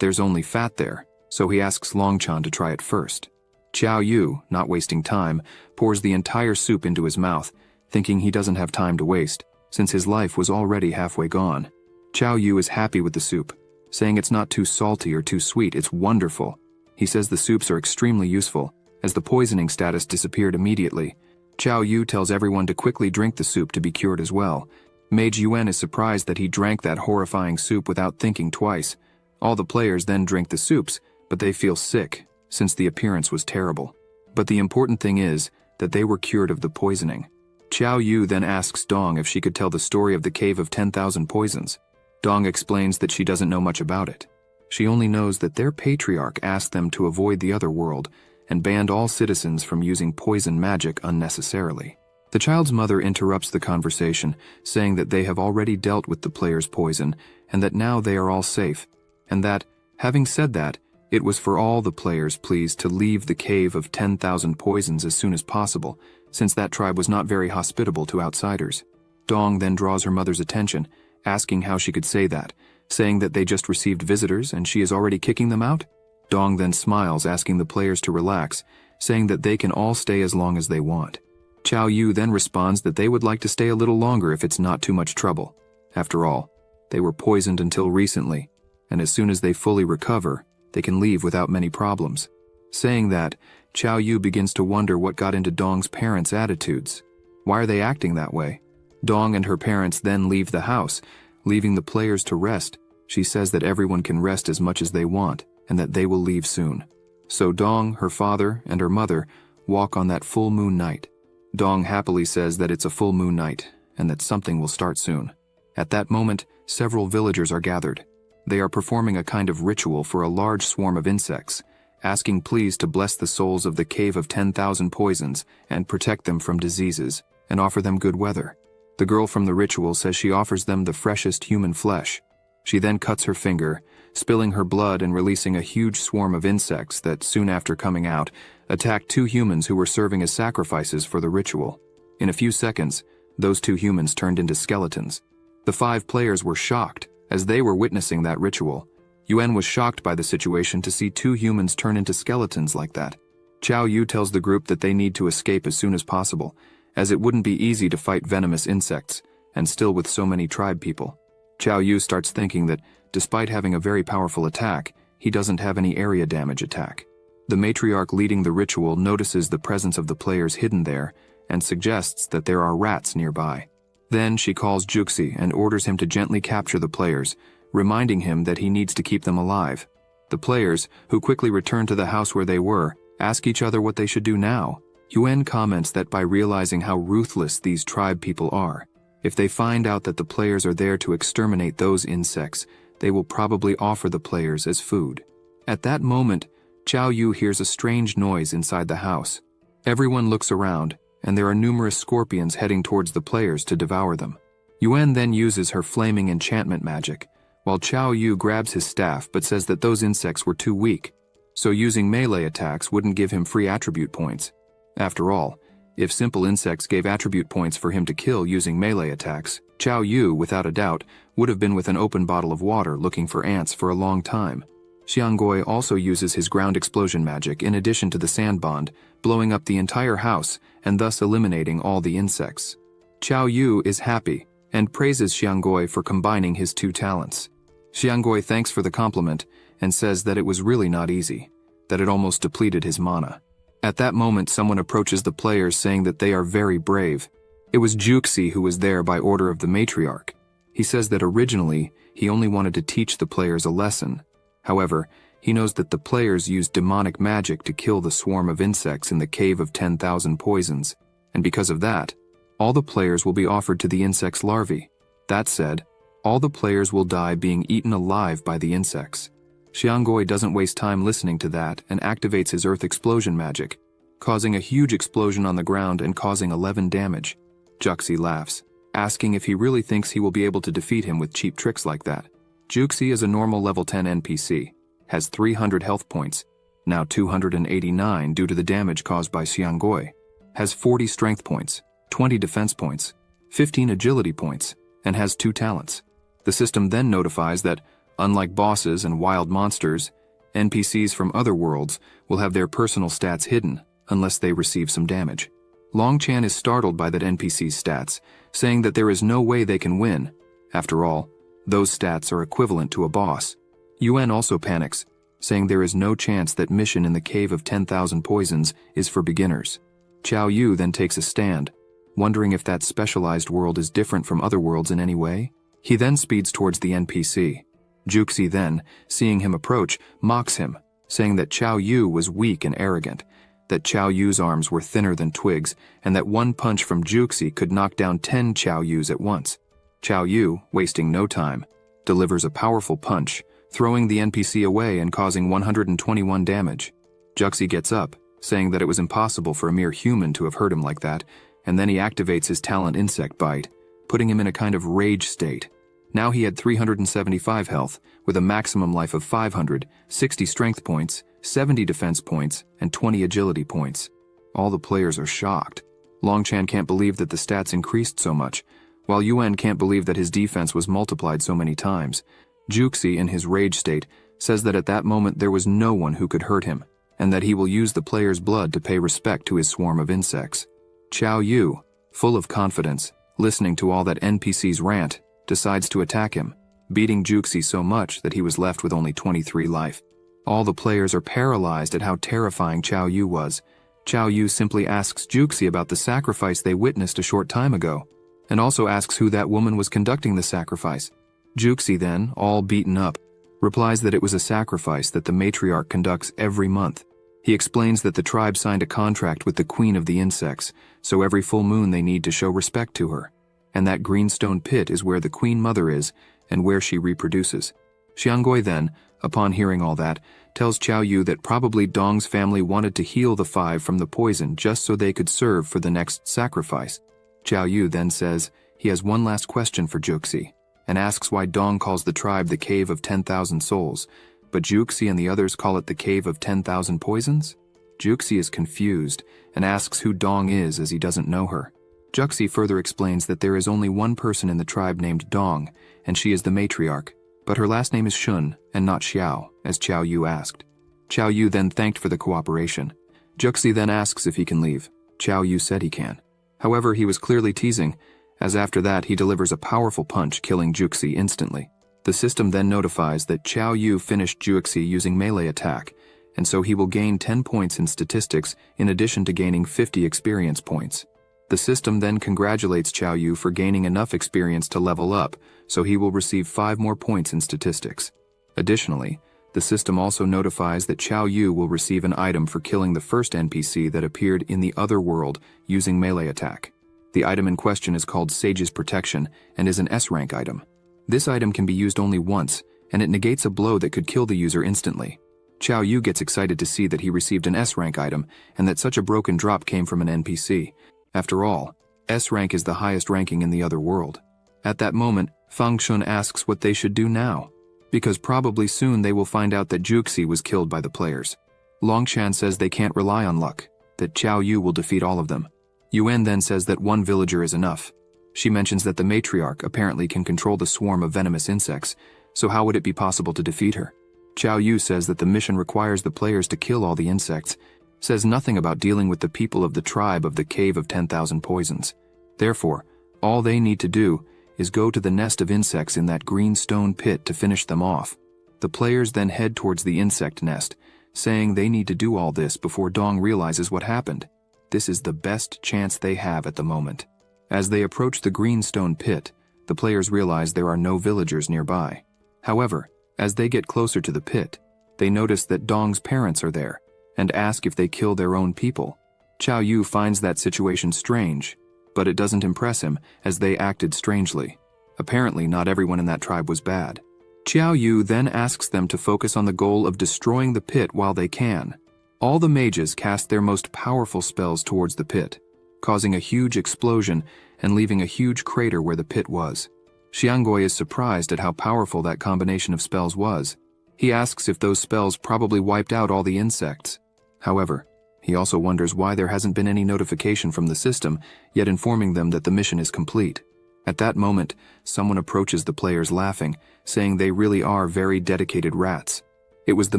there's only fat there, so he asks Longchan to try it first. Xiao Yu, not wasting time, pours the entire soup into his mouth, thinking he doesn't have time to waste, since his life was already halfway gone. Xiao Yu is happy with the soup, saying it's not too salty or too sweet, it's wonderful. He says the soups are extremely useful, as the poisoning status disappeared immediately. Xiao Yu tells everyone to quickly drink the soup to be cured as well. Mage Yuan is surprised that he drank that horrifying soup without thinking twice. All the players then drink the soups, but they feel sick, since the appearance was terrible. But the important thing is that they were cured of the poisoning. Xiao Yu then asks Dong if she could tell the story of the Cave of 10,000 Poisons. Dong explains that she doesn't know much about it. She only knows that their patriarch asked them to avoid the other world and banned all citizens from using poison magic unnecessarily. The child's mother interrupts the conversation, saying that they have already dealt with the players' poison and that now they are all safe, and that, having said that, it was for all the players please to leave the Cave of 10,000 Poisons as soon as possible, since that tribe was not very hospitable to outsiders. Dong then draws her mother's attention, asking how she could say that, saying that they just received visitors and she is already kicking them out? Dong then smiles, asking the players to relax, saying that they can all stay as long as they want. Xiao Yu then responds that they would like to stay a little longer if it's not too much trouble. After all, they were poisoned until recently, and as soon as they fully recover, they can leave without many problems. Saying that, Xiao Yu begins to wonder what got into Dong's parents' attitudes. Why are they acting that way? Dong and her parents then leave the house, leaving the players to rest. She says that everyone can rest as much as they want, and that they will leave soon. So Dong, her father, and her mother walk on that full moon night. Dong happily says that it's a full moon night, and that something will start soon. At that moment, several villagers are gathered. They are performing a kind of ritual for a large swarm of insects, asking please to bless the souls of the Cave of 10,000 Poisons and protect them from diseases, and offer them good weather. The girl from the ritual says she offers them the freshest human flesh. She then cuts her finger, spilling her blood and releasing a huge swarm of insects that, soon after coming out, attacked 2 humans who were serving as sacrifices for the ritual. In a few seconds, those 2 humans turned into skeletons. The 5 players were shocked, as they were witnessing that ritual. Yuan was shocked by the situation to see 2 humans turn into skeletons like that. Xiao Yu tells the group that they need to escape as soon as possible, as it wouldn't be easy to fight venomous insects, and still with so many tribe people. Xiao Yu starts thinking that, despite having a very powerful attack, he doesn't have any area damage attack. The matriarch leading the ritual notices the presence of the players hidden there, and suggests that there are rats nearby. Then she calls Juxi and orders him to gently capture the players, reminding him that he needs to keep them alive. The players, who quickly return to the house where they were, ask each other what they should do now. Yuan comments that by realizing how ruthless these tribe people are, if they find out that the players are there to exterminate those insects, they will probably offer the players as food. At that moment, Xiao Yu hears a strange noise inside the house. Everyone looks around, and there are numerous scorpions heading towards the players to devour them. Yuan then uses her flaming enchantment magic, while Xiao Yu grabs his staff but says that those insects were too weak, so using melee attacks wouldn't give him free attribute points. After all, if simple insects gave attribute points for him to kill using melee attacks, Xiao Yu, without a doubt, would have been with an open bottle of water looking for ants for a long time. Xiangui also uses his ground explosion magic in addition to the sand bond, blowing up the entire house and thus eliminating all the insects. Xiao Yu is happy and praises Xiangui for combining his 2 talents. Xiangui thanks for the compliment and says that it was really not easy, that it almost depleted his mana. At that moment, someone approaches the players saying that they are very brave. It was Juxi who was there by order of the matriarch. He says that originally, he only wanted to teach the players a lesson. However, he knows that the players used demonic magic to kill the swarm of insects in the Cave of 10,000 Poisons, and because of that, all the players will be offered to the insects' larvae. That said, all the players will die being eaten alive by the insects. Xiangui doesn't waste time listening to that and activates his earth explosion magic, causing a huge explosion on the ground and causing 11 damage. Juxi laughs, asking if he really thinks he will be able to defeat him with cheap tricks like that. Juxi is a normal level 10 NPC, has 300 health points, now 289 due to the damage caused by Xiangui, has 40 strength points, 20 defense points, 15 agility points, and has 2 talents. The system then notifies that, unlike bosses and wild monsters, NPCs from other worlds will have their personal stats hidden unless they receive some damage. Longchan is startled by that NPC's stats, saying that there is no way they can win. After all, those stats are equivalent to a boss. Yuan also panics, saying there is no chance that mission in the Cave of 10,000 Poisons is for beginners. Qiao Yu then takes a stand, wondering if that specialized world is different from other worlds in any way. He then speeds towards the NPC. Juxi then, seeing him approach, mocks him, saying that Qiao Yu was weak and arrogant, that Qiao Yu's arms were thinner than twigs, and that one punch from Juxi could knock down 10 Qiao Yus at once. Qiao Yu, wasting no time, delivers a powerful punch, throwing the NPC away and causing 121 damage. Juxi gets up, saying that it was impossible for a mere human to have hurt him like that, and then he activates his talent Insect Bite, putting him in a kind of rage state. Now he had 375 health, with a maximum life of 500, 60 strength points, 70 defense points, and 20 agility points. All the players are shocked. Longchan can't believe that the stats increased so much, while Yuan can't believe that his defense was multiplied so many times. Juxi, in his rage state, says that at that moment there was no one who could hurt him, and that he will use the player's blood to pay respect to his swarm of insects. Qiao Yu, full of confidence, listening to all that NPC's rant, decides to attack him, beating Juxi so much that he was left with only 23 life. All the players are paralyzed at how terrifying Qiao Yu was. Qiao Yu simply asks Juxi about the sacrifice they witnessed a short time ago, and also asks who that woman was conducting the sacrifice. Juxi then, all beaten up, replies that it was a sacrifice that the matriarch conducts every month. He explains that the tribe signed a contract with the queen of the insects, so every full moon they need to show respect to her, and that greenstone pit is where the queen mother is and where she reproduces. Xianggui then, upon hearing all that, tells Qiao Yu that probably Dong's family wanted to heal the 5 from the poison just so they could serve for the next sacrifice. Qiao Yu then says he has one last question for Juxi, and asks why Dong calls the tribe the Cave of 10,000 Souls, but Juxi and the others call it the Cave of 10,000 Poisons? Juxi is confused and asks who Dong is as he doesn't know her. Juxi further explains that there is only one person in the tribe named Dong, and she is the matriarch, but her last name is Shun and not Xiao, as Qiao Yu asked. Qiao Yu then thanked for the cooperation. Juxi then asks if he can leave. Qiao Yu said he can. However, he was clearly teasing, as after that he delivers a powerful punch, killing Juxi instantly. The system then notifies that Qiao Yu finished Juxi using melee attack, and so he will gain 10 points in statistics in addition to gaining 50 experience points. The system then congratulates Qiao Yu for gaining enough experience to level up, so he will receive 5 more points in statistics. Additionally, the system also notifies that Qiao Yu will receive an item for killing the first NPC that appeared in the other world using melee attack. The item in question is called Sage's Protection and is an S-rank item. This item can be used only once, and it negates a blow that could kill the user instantly. Qiao Yu gets excited to see that he received an S-rank item and that such a broken drop came from an NPC. After all, S-rank is the highest ranking in the other world. At that moment, Fang Shun asks what they should do now, because probably soon they will find out that Juxi was killed by the players. Longshan says they can't rely on luck, that Qiao Yu will defeat all of them. Yuan then says that one villager is enough. She mentions that the matriarch apparently can control the swarm of venomous insects, so how would it be possible to defeat her? Qiao Yu says that the mission requires the players to kill all the insects, says nothing about dealing with the people of the tribe of the Cave of 10,000 Poisons. Therefore, all they need to do is go to the nest of insects in that green stone pit to finish them off. The players then head towards the insect nest, saying they need to do all this before Dong realizes what happened. This is the best chance they have at the moment. As they approach the green stone pit, the players realize there are no villagers nearby. However, as they get closer to the pit, they notice that Dong's parents are there and ask if they kill their own people. Qiao Yu finds that situation strange, but it doesn't impress him as they acted strangely. Apparently, not everyone in that tribe was bad. Qiao Yu then asks them to focus on the goal of destroying the pit while they can. All the mages cast their most powerful spells towards the pit, causing a huge explosion and leaving a huge crater where the pit was. Xianggui is surprised at how powerful that combination of spells was. He asks if those spells probably wiped out all the insects. However, he also wonders why there hasn't been any notification from the system yet informing them that the mission is complete. At that moment, someone approaches the players laughing, saying they really are very dedicated rats. It was the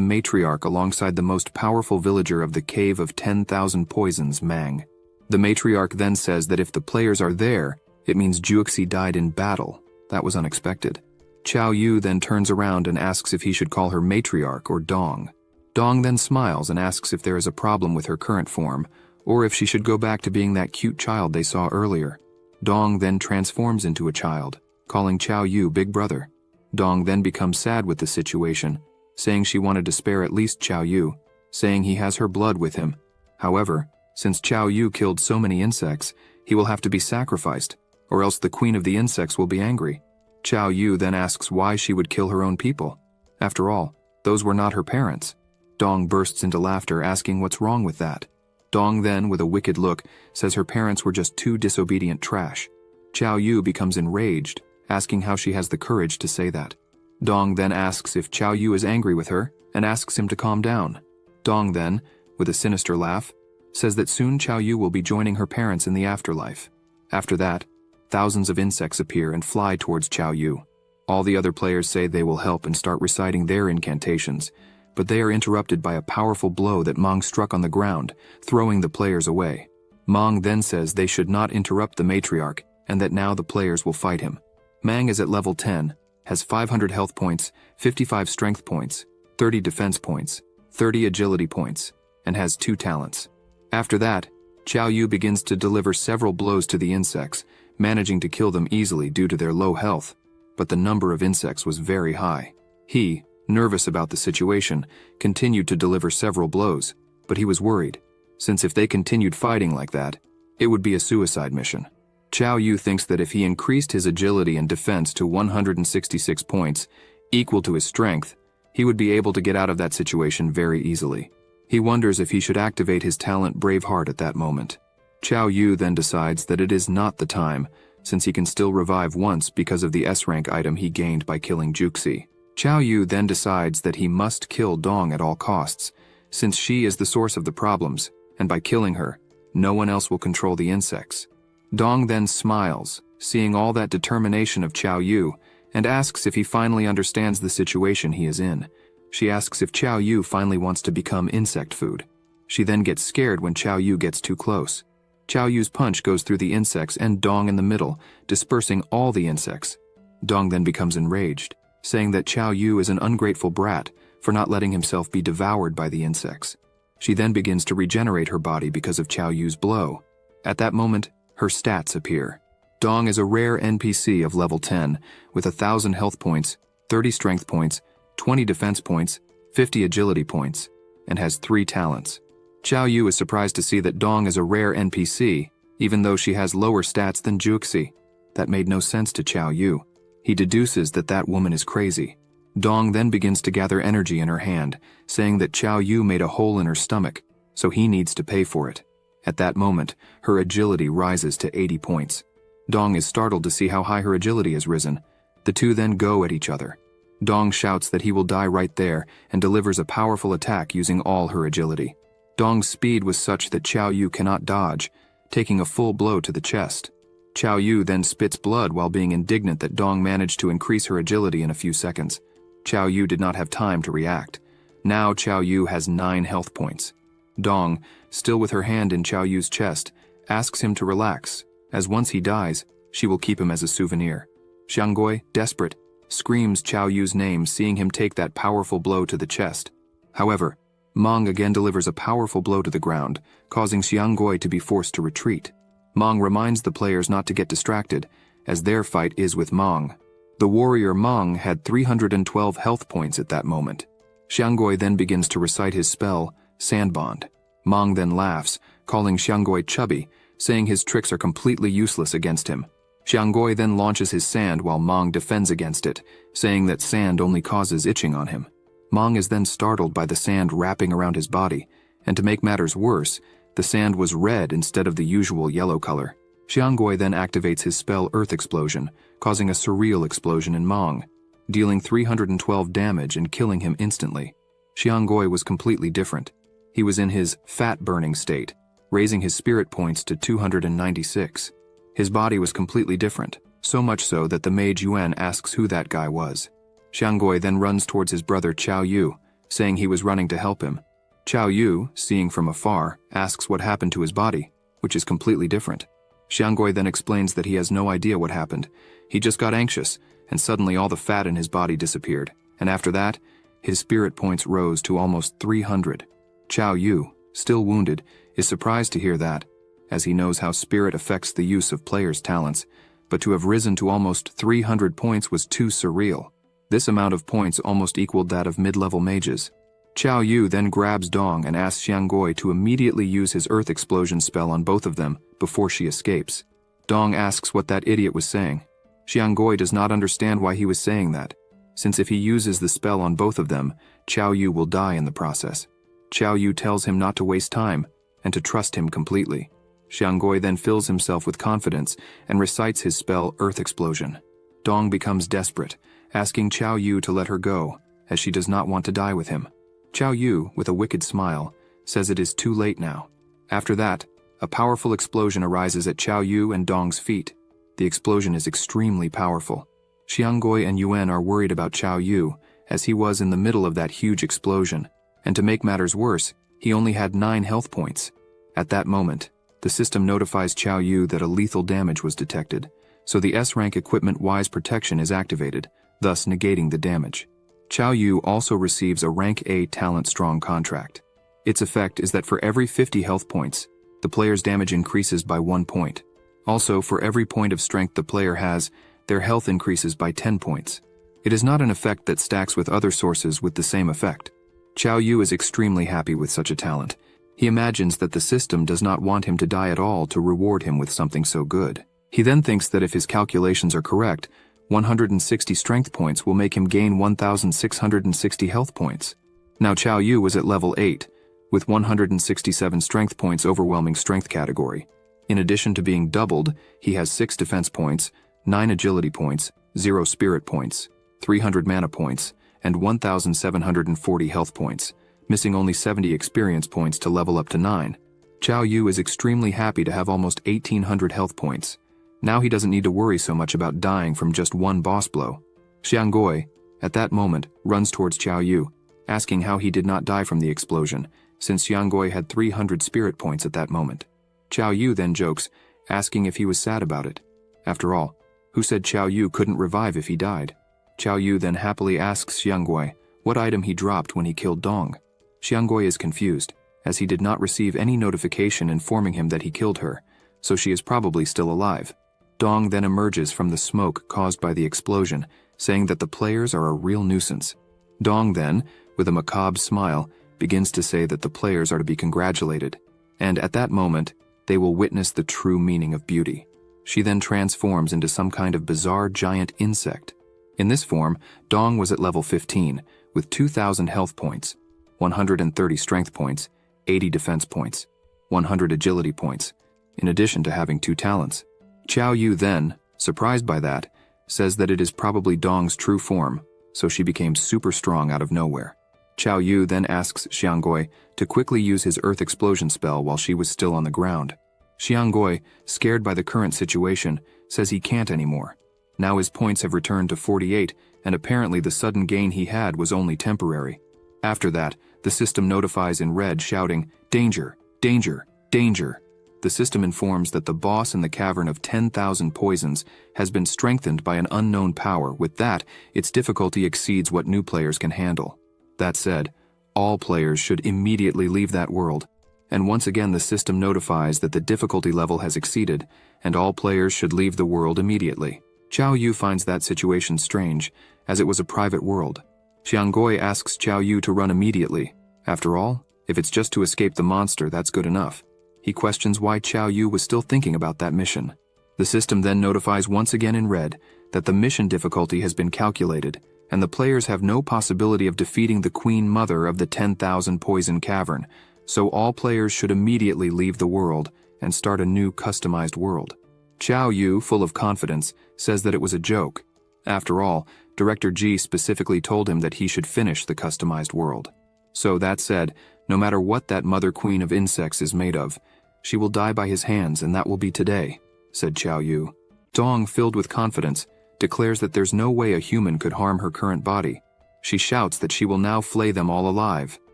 matriarch alongside the most powerful villager of the Cave of 10,000 Poisons, Mang. The matriarch then says that if the players are there, it means Juxi died in battle. That was unexpected. Chao Yu then turns around and asks if he should call her matriarch or Dong. Dong then smiles and asks if there is a problem with her current form, or if she should go back to being that cute child they saw earlier. Dong then transforms into a child, calling Chao Yu big brother. Dong then becomes sad with the situation, saying she wanted to spare at least Chao Yu, saying he has her blood with him. However, since Chao Yu killed so many insects, he will have to be sacrificed, or else the queen of the insects will be angry. Chao Yu then asks why she would kill her own people. After all, those were not her parents. Dong bursts into laughter, asking what's wrong with that. Dong then, with a wicked look, says her parents were just two disobedient trash. Chao Yu becomes enraged, asking how she has the courage to say that. Dong then asks if Chao Yu is angry with her, and asks him to calm down. Dong then, with a sinister laugh, says that soon Chao Yu will be joining her parents in the afterlife. After that, thousands of insects appear and fly towards Chao Yu. All the other players say they will help and start reciting their incantations, but they are interrupted by a powerful blow that Mang struck on the ground, throwing the players away. Mang then says they should not interrupt the matriarch, and that now the players will fight him. Mang is at level 10, has 500 health points, 55 strength points, 30 defense points, 30 agility points, and has 2 talents. After that, Chao Yu begins to deliver several blows to the insects, managing to kill them easily due to their low health, but the number of insects was very high. He, nervous about the situation, continued to deliver several blows, but he was worried, since if they continued fighting like that, it would be a suicide mission. Chao Yu thinks that if he increased his agility and defense to 166 points, equal to his strength, he would be able to get out of that situation very easily. He wonders if he should activate his talent Braveheart at that moment. Chao Yu then decides that it is not the time, since he can still revive once because of the S-rank item he gained by killing Juxi. Chao Yu then decides that he must kill Dong at all costs, since she is the source of the problems, and by killing her, no one else will control the insects. Dong then smiles, seeing all that determination of Chao Yu, and asks if he finally understands the situation he is in. She asks if Chao Yu finally wants to become insect food. She then gets scared when Chao Yu gets too close. Chao Yu's punch goes through the insects and Dong in the middle, dispersing all the insects. Dong then becomes enraged, saying that Chao Yu is an ungrateful brat for not letting himself be devoured by the insects. She then begins to regenerate her body because of Chao Yu's blow. At that moment, her stats appear. Dong is a rare NPC of level 10, with 1,000 health points, 30 strength points, 20 defense points, 50 agility points, and has 3 talents. Chao Yu is surprised to see that Dong is a rare NPC, even though she has lower stats than Juxi. That made no sense to Chao Yu. He deduces that that woman is crazy. Dong then begins to gather energy in her hand, saying that Chao Yu made a hole in her stomach, so he needs to pay for it. At that moment, her agility rises to 80 points. Dong is startled to see how high her agility has risen. The two then go at each other. Dong shouts that he will die right there and delivers a powerful attack using all her agility. Dong's speed was such that Chao Yu cannot dodge, taking a full blow to the chest. Chao Yu then spits blood while being indignant that Dong managed to increase her agility in a few seconds. Chao Yu did not have time to react. Now Chao Yu has 9 health points. Dong, still with her hand in Chao Yu's chest, asks him to relax, as once he dies, she will keep him as a souvenir. Xianggui, desperate, screams Chao Yu's name, seeing him take that powerful blow to the chest. However, Mang again delivers a powerful blow to the ground, causing Xianggui to be forced to retreat. Mang reminds the players not to get distracted, as their fight is with Mang. The warrior Mang had 312 health points at that moment. Xianggui then begins to recite his spell, Sandbond. Mang then laughs, calling Xianggui chubby, saying his tricks are completely useless against him. Xianggui then launches his sand while Mang defends against it, saying that sand only causes itching on him. Mang is then startled by the sand wrapping around his body, and to make matters worse, the sand was red instead of the usual yellow color. Xianggui then activates his spell Earth Explosion, causing a surreal explosion in Mang, dealing 312 damage and killing him instantly. Xianggui was completely different. He was in his fat-burning state, raising his spirit points to 296. His body was completely different, so much so that the mage Yuan asks who that guy was. Xianggui then runs towards his brother Chao Yu, saying he was running to help him. Qiao Yu, seeing from afar, asks what happened to his body, which is completely different. Xianggui then explains that he has no idea what happened. He just got anxious, and suddenly all the fat in his body disappeared, and after that, his spirit points rose to almost 300. Qiao Yu, still wounded, is surprised to hear that, as he knows how spirit affects the use of players' talents, but to have risen to almost 300 points was too surreal. This amount of points almost equaled that of mid-level mages. Qiao Yu then grabs Dong and asks Xianggui to immediately use his earth explosion spell on both of them before she escapes. Dong asks what that idiot was saying. Xianggui does not understand why he was saying that, since if he uses the spell on both of them, Qiao Yu will die in the process. Qiao Yu tells him not to waste time and to trust him completely. Xianggui then fills himself with confidence and recites his spell Earth Explosion. Dong becomes desperate, asking Qiao Yu to let her go, as she does not want to die with him. Qiao Yu, with a wicked smile, says it is too late now. After that, a powerful explosion arises at Qiao Yu and Dong's feet. The explosion is extremely powerful. Xianggui and Yuan are worried about Qiao Yu, as he was in the middle of that huge explosion, and to make matters worse, he only had 9 health points. At that moment, the system notifies Qiao Yu that a lethal damage was detected, so the S-rank equipment Wise Protection is activated, thus negating the damage. Qiao Yu also receives a rank A Talent Strong contract. Its effect is that for every 50 health points, the player's damage increases by 1 point. Also, for every point of strength the player has, their health increases by 10 points. It is not an effect that stacks with other sources with the same effect. Qiao Yu is extremely happy with such a talent. He imagines that the system does not want him to die at all to reward him with something so good. He then thinks that if his calculations are correct, 160 strength points will make him gain 1,660 health points. Now Qiao Yu was at level 8, with 167 strength points overwhelming strength category. In addition to being doubled, he has 6 defense points, 9 agility points, 0 spirit points, 300 mana points, and 1,740 health points, missing only 70 experience points to level up to 9. Qiao Yu is extremely happy to have almost 1,800 health points. Now he doesn't need to worry so much about dying from just one boss blow. Xianggui, at that moment, runs towards Qiao Yu, asking how he did not die from the explosion, since Xianggui had 300 spirit points at that moment. Qiao Yu then jokes, asking if he was sad about it. After all, who said Qiao Yu couldn't revive if he died? Qiao Yu then happily asks Xianggui what item he dropped when he killed Dong. Xianggui is confused, as he did not receive any notification informing him that he killed her, so she is probably still alive. Dong then emerges from the smoke caused by the explosion, saying that the players are a real nuisance. Dong then, with a macabre smile, begins to say that the players are to be congratulated, and at that moment, they will witness the true meaning of beauty. She then transforms into some kind of bizarre giant insect. In this form, Dong was at level 15, with 2,000 health points, 130 strength points, 80 defense points, 100 agility points, in addition to having 2 talents. Qiao Yu then, surprised by that, says that it is probably Dong's true form, so she became super strong out of nowhere. Qiao Yu then asks Xianggui to quickly use his Earth Explosion spell while she was still on the ground. Xianggui, scared by the current situation, says he can't anymore. Now his points have returned to 48, and apparently the sudden gain he had was only temporary. After that, the system notifies in red, shouting, "Danger! Danger! Danger!" The system informs that the boss in the Cavern of 10,000 Poisons has been strengthened by an unknown power. With that, its difficulty exceeds what new players can handle. That said, all players should immediately leave that world, and once again the system notifies that the difficulty level has exceeded, and all players should leave the world immediately. Qiao Yu finds that situation strange, as it was a private world. Xianggui asks Qiao Yu to run immediately. After all, if it's just to escape the monster, that's good enough. He questions why Qiao Yu was still thinking about that mission. The system then notifies once again in red that the mission difficulty has been calculated, and the players have no possibility of defeating the Queen Mother of the 10,000 Poison Cavern, so all players should immediately leave the world and start a new customized world. Qiao Yu, full of confidence, says that it was a joke. After all, Director G specifically told him that he should finish the customized world. So that said, no matter what that Mother Queen of Insects is made of, she will die by his hands, and that will be today, said Qiao Yu. Dong, filled with confidence, declares that there's no way a human could harm her current body. She shouts that she will now flay them all alive.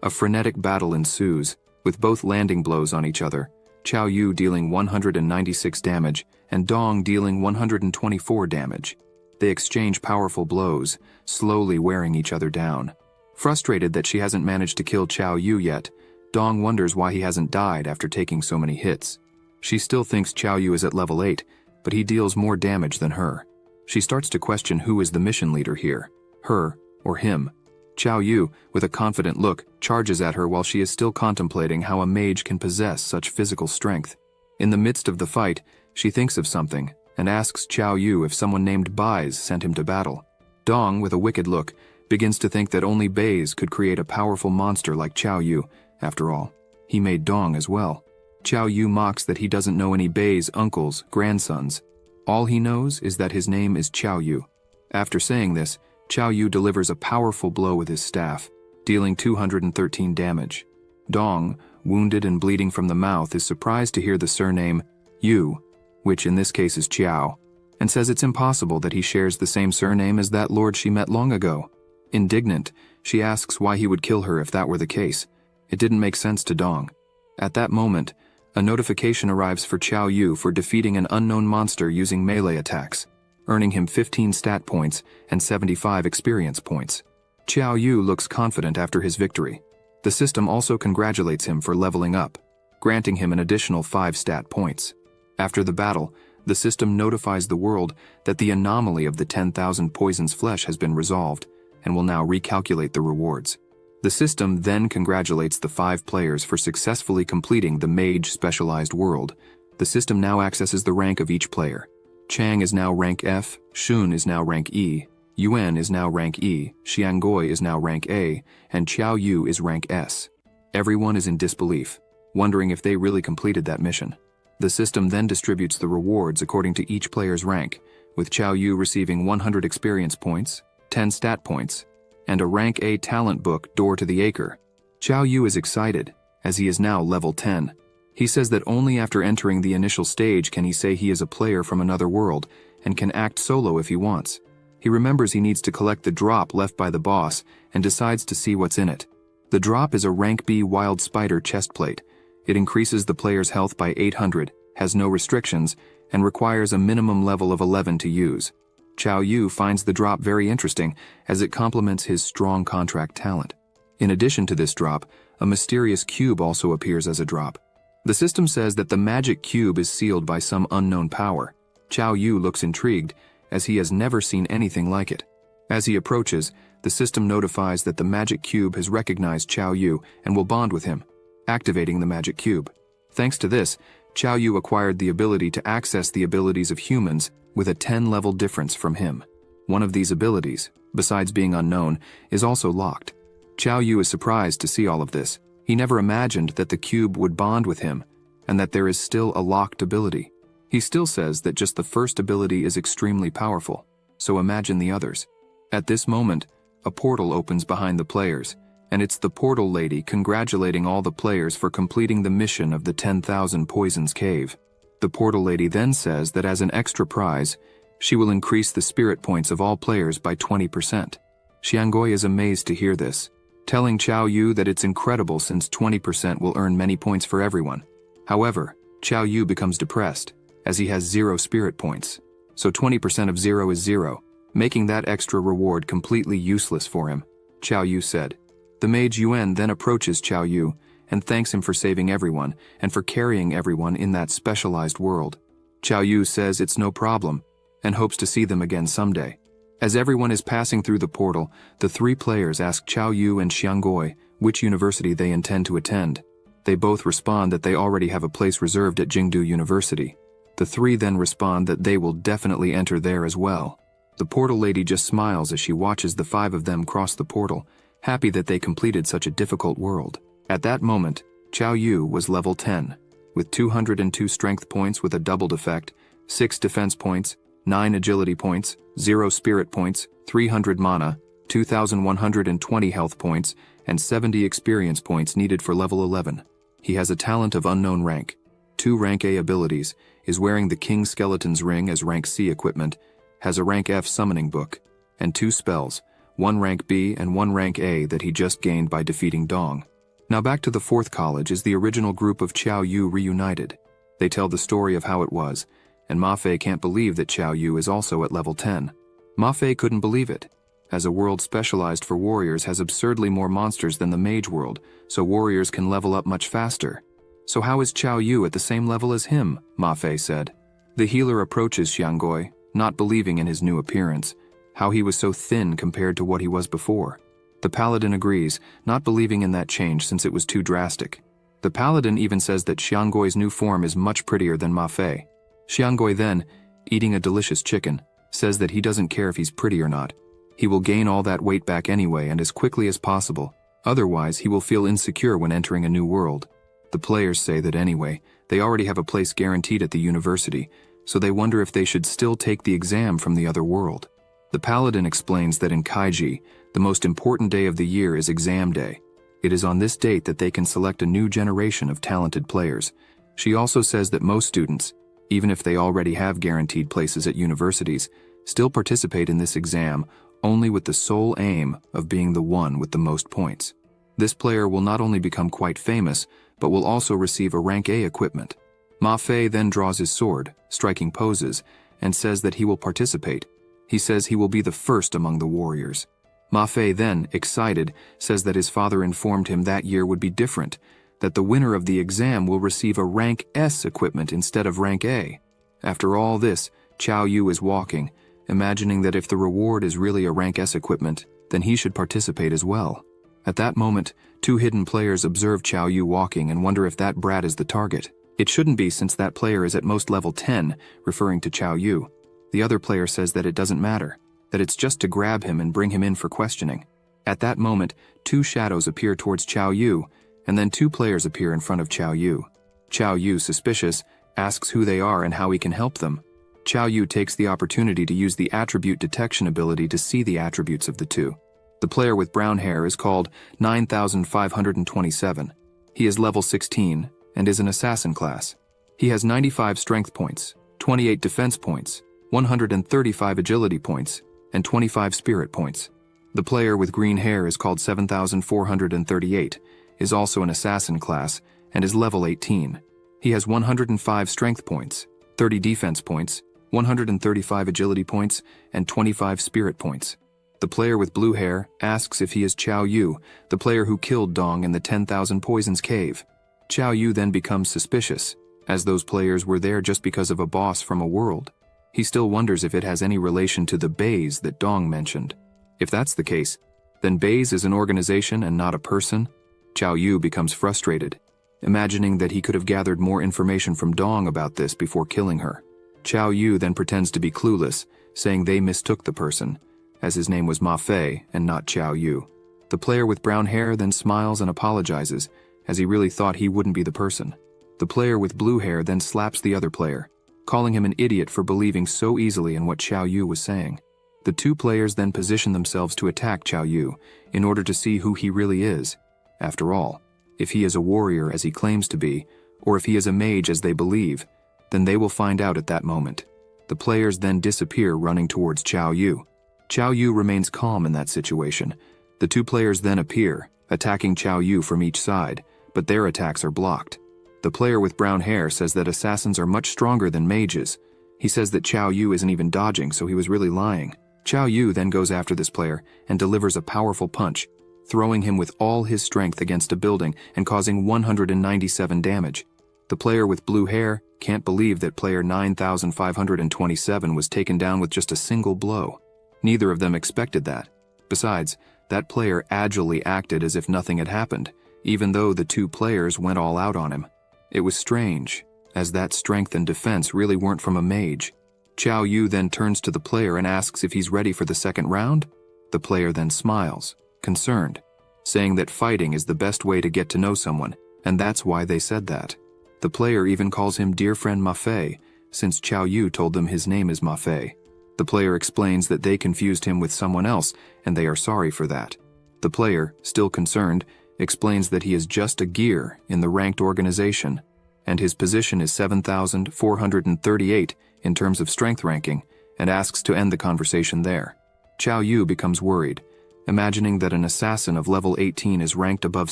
A frenetic battle ensues, with both landing blows on each other, Qiao Yu dealing 196 damage and Dong dealing 124 damage. They exchange powerful blows, slowly wearing each other down. Frustrated that she hasn't managed to kill Qiao Yu yet, Dong wonders why he hasn't died after taking so many hits. She still thinks Qiao Yu is at level 8, but he deals more damage than her. She starts to question who is the mission leader here, her or him. Qiao Yu, with a confident look, charges at her while she is still contemplating how a mage can possess such physical strength. In the midst of the fight, she thinks of something and asks Qiao Yu if someone named Baize sent him to battle. Dong, with a wicked look, begins to think that only Baize could create a powerful monster like Qiao Yu. After all, he made Dong as well. Qiao Yu mocks that he doesn't know any Baize uncles, grandsons. All he knows is that his name is Qiao Yu. After saying this, Qiao Yu delivers a powerful blow with his staff, dealing 213 damage. Dong, wounded and bleeding from the mouth, is surprised to hear the surname Yu, which in this case is Qiao, and says it's impossible that he shares the same surname as that lord she met long ago. Indignant, she asks why he would kill her if that were the case. It didn't make sense to Dong. At that moment, a notification arrives for Qiao Yu for defeating an unknown monster using melee attacks, earning him 15 stat points and 75 experience points. Qiao Yu looks confident after his victory. The system also congratulates him for leveling up, granting him an additional 5 stat points. After the battle, the system notifies the world that the anomaly of the 10,000 poisons flesh has been resolved and will now recalculate the rewards. The system then congratulates the 5 players for successfully completing the Mage Specialized World. The system now accesses the rank of each player. Chang is now rank F, Shun is now rank E, Yuan is now rank E, Xiangui is now rank A, and Qiao Yu is rank S. Everyone is in disbelief, wondering if they really completed that mission. The system then distributes the rewards according to each player's rank, with Qiao Yu receiving 100 experience points, 10 stat points, and a rank A talent book, Door to the Acre. Qiao Yu is excited, as he is now level 10. He says that only after entering the initial stage can he say he is a player from another world, and can act solo if he wants. He remembers he needs to collect the drop left by the boss, and decides to see what's in it. The drop is a rank B Wild Spider chestplate. It increases the player's health by 800, has no restrictions, and requires a minimum level of 11 to use. Qiao Yu finds the drop very interesting, as it complements his strong contract talent. In addition to this drop, a mysterious cube also appears as a drop. The system says that the magic cube is sealed by some unknown power. Qiao Yu looks intrigued, as he has never seen anything like it. As he approaches, the system notifies that the magic cube has recognized Qiao Yu and will bond with him, activating the magic cube. Thanks to this, Qiao Yu acquired the ability to access the abilities of humans with a 10-level difference from him. One of these abilities, besides being unknown, is also locked. Qiao Yu is surprised to see all of this. He never imagined that the cube would bond with him, and that there is still a locked ability. He still says that just the first ability is extremely powerful, so imagine the others. At this moment, a portal opens behind the players, and it's the portal lady congratulating all the players for completing the mission of the 10,000 Poisons Cave. The portal lady then says that as an extra prize, she will increase the spirit points of all players by 20%. Xiangui is amazed to hear this, telling Qiao Yu that it's incredible since 20% will earn many points for everyone. However, Qiao Yu becomes depressed, as he has 0 spirit points, so 20% of 0 is 0, making that extra reward completely useless for him. Qiao Yu said. The mage Yuan then approaches Qiao Yu and thanks him for saving everyone and for carrying everyone in that specialized world. Qiao Yu says it's no problem and hopes to see them again someday. As everyone is passing through the portal, the 3 players ask Qiao Yu and Xiangui which university they intend to attend. They both respond that they already have a place reserved at Jingdu University. The 3 then respond that they will definitely enter there as well. The portal lady just smiles as she watches the 5 of them cross the portal, happy that they completed such a difficult world. At that moment, Qiao Yu was level 10, with 202 strength points with a doubled effect, 6 defense points, 9 agility points, 0 spirit points, 300 mana, 2,120 health points, and 70 experience points needed for level 11. He has a talent of unknown rank, 2 rank A abilities, is wearing the King Skeleton's ring as rank C equipment, has a rank F summoning book, and 2 spells, one rank B and one rank A that he just gained by defeating Dong. Now back to the fourth college is the original group of Qiao Yu reunited. They tell the story of how it was, and Ma Fei can't believe that Qiao Yu is also at level 10. Ma Fei couldn't believe it, as a world specialized for warriors has absurdly more monsters than the mage world, so warriors can level up much faster. So how is Qiao Yu at the same level as him? Ma Fei said. The healer approaches Xianggui, not believing in his new appearance, how he was so thin compared to what he was before. The paladin agrees, not believing in that change since it was too drastic. The paladin even says that Xianggui's new form is much prettier than Ma Fei. Xianggui then, eating a delicious chicken, says that he doesn't care if he's pretty or not. He will gain all that weight back anyway and as quickly as possible, otherwise he will feel insecure when entering a new world. The players say that anyway, they already have a place guaranteed at the university, so they wonder if they should still take the exam from the other world. The paladin explains that in Kaiji, the most important day of the year is exam day. It is on this date that they can select a new generation of talented players. She also says that most students, even if they already have guaranteed places at universities, still participate in this exam only with the sole aim of being the one with the most points. This player will not only become quite famous, but will also receive a rank A equipment. Ma Fei then draws his sword, striking poses, and says that he will participate. He says he will be the first among the warriors. Ma Fei then, excited, says that his father informed him that year would be different, that the winner of the exam will receive a rank S equipment instead of rank A. After all this, Qiao Yu is walking, imagining that if the reward is really a rank S equipment, then he should participate as well. At that moment, two hidden players observe Qiao Yu walking and wonder if that brat is the target. It shouldn't be since that player is at most level 10, referring to Qiao Yu. The other player says that it doesn't matter, that it's just to grab him and bring him in for questioning. At that moment, two shadows appear towards Qiao Yu, and then two players appear in front of Qiao Yu. Qiao Yu, suspicious, asks who they are and how he can help them. Qiao Yu takes the opportunity to use the attribute detection ability to see the attributes of the two. The player with brown hair is called 9527. He is level 16 and is an assassin class. He has 95 strength points, 28 defense points, 135 agility points, and 25 spirit points. The player with green hair is called 7438, is also an assassin class, and is level 18. He has 105 strength points, 30 defense points, 135 agility points, and 25 spirit points. The player with blue hair asks if he is Qiao Yu, the player who killed Dong in the 10,000 Poisons Cave. Qiao Yu then becomes suspicious, as those players were there just because of a boss from a world. He still wonders if it has any relation to the Bays that Dong mentioned. If that's the case, then Bays is an organization and not a person. Qiao Yu becomes frustrated, imagining that he could have gathered more information from Dong about this before killing her. Qiao Yu then pretends to be clueless, saying they mistook the person, as his name was Ma Fei and not Qiao Yu. The player with brown hair then smiles and apologizes, as he really thought he wouldn't be the person. The player with blue hair then slaps the other player, calling him an idiot for believing so easily in what Qiao Yu was saying. The two players then position themselves to attack Qiao Yu, in order to see who he really is. After all, if he is a warrior as he claims to be, or if he is a mage as they believe, then they will find out at that moment. The players then disappear running towards Qiao Yu. Qiao Yu remains calm in that situation. The two players then appear, attacking Qiao Yu from each side, but their attacks are blocked. The player with brown hair says that assassins are much stronger than mages. He says that Qiao Yu isn't even dodging, so he was really lying. Qiao Yu then goes after this player and delivers a powerful punch, throwing him with all his strength against a building and causing 197 damage. The player with blue hair can't believe that player 9527 was taken down with just a single blow. Neither of them expected that. Besides, that player agilely acted as if nothing had happened, even though the two players went all out on him. It was strange, as that strength and defense really weren't from a mage. Qiao Yu then turns to the player and asks if he's ready for the second round. The player then smiles, concerned, saying that fighting is the best way to get to know someone, and that's why they said that. The player even calls him dear friend Ma Fei, since Qiao Yu told them his name is Ma Fei. The player explains that they confused him with someone else, and they are sorry for that. The player, still concerned, explains that he is just a gear in the ranked organization, and his position is 7438 in terms of strength ranking, and asks to end the conversation there. Qiao Yu becomes worried, Imagining that an assassin of level 18 is ranked above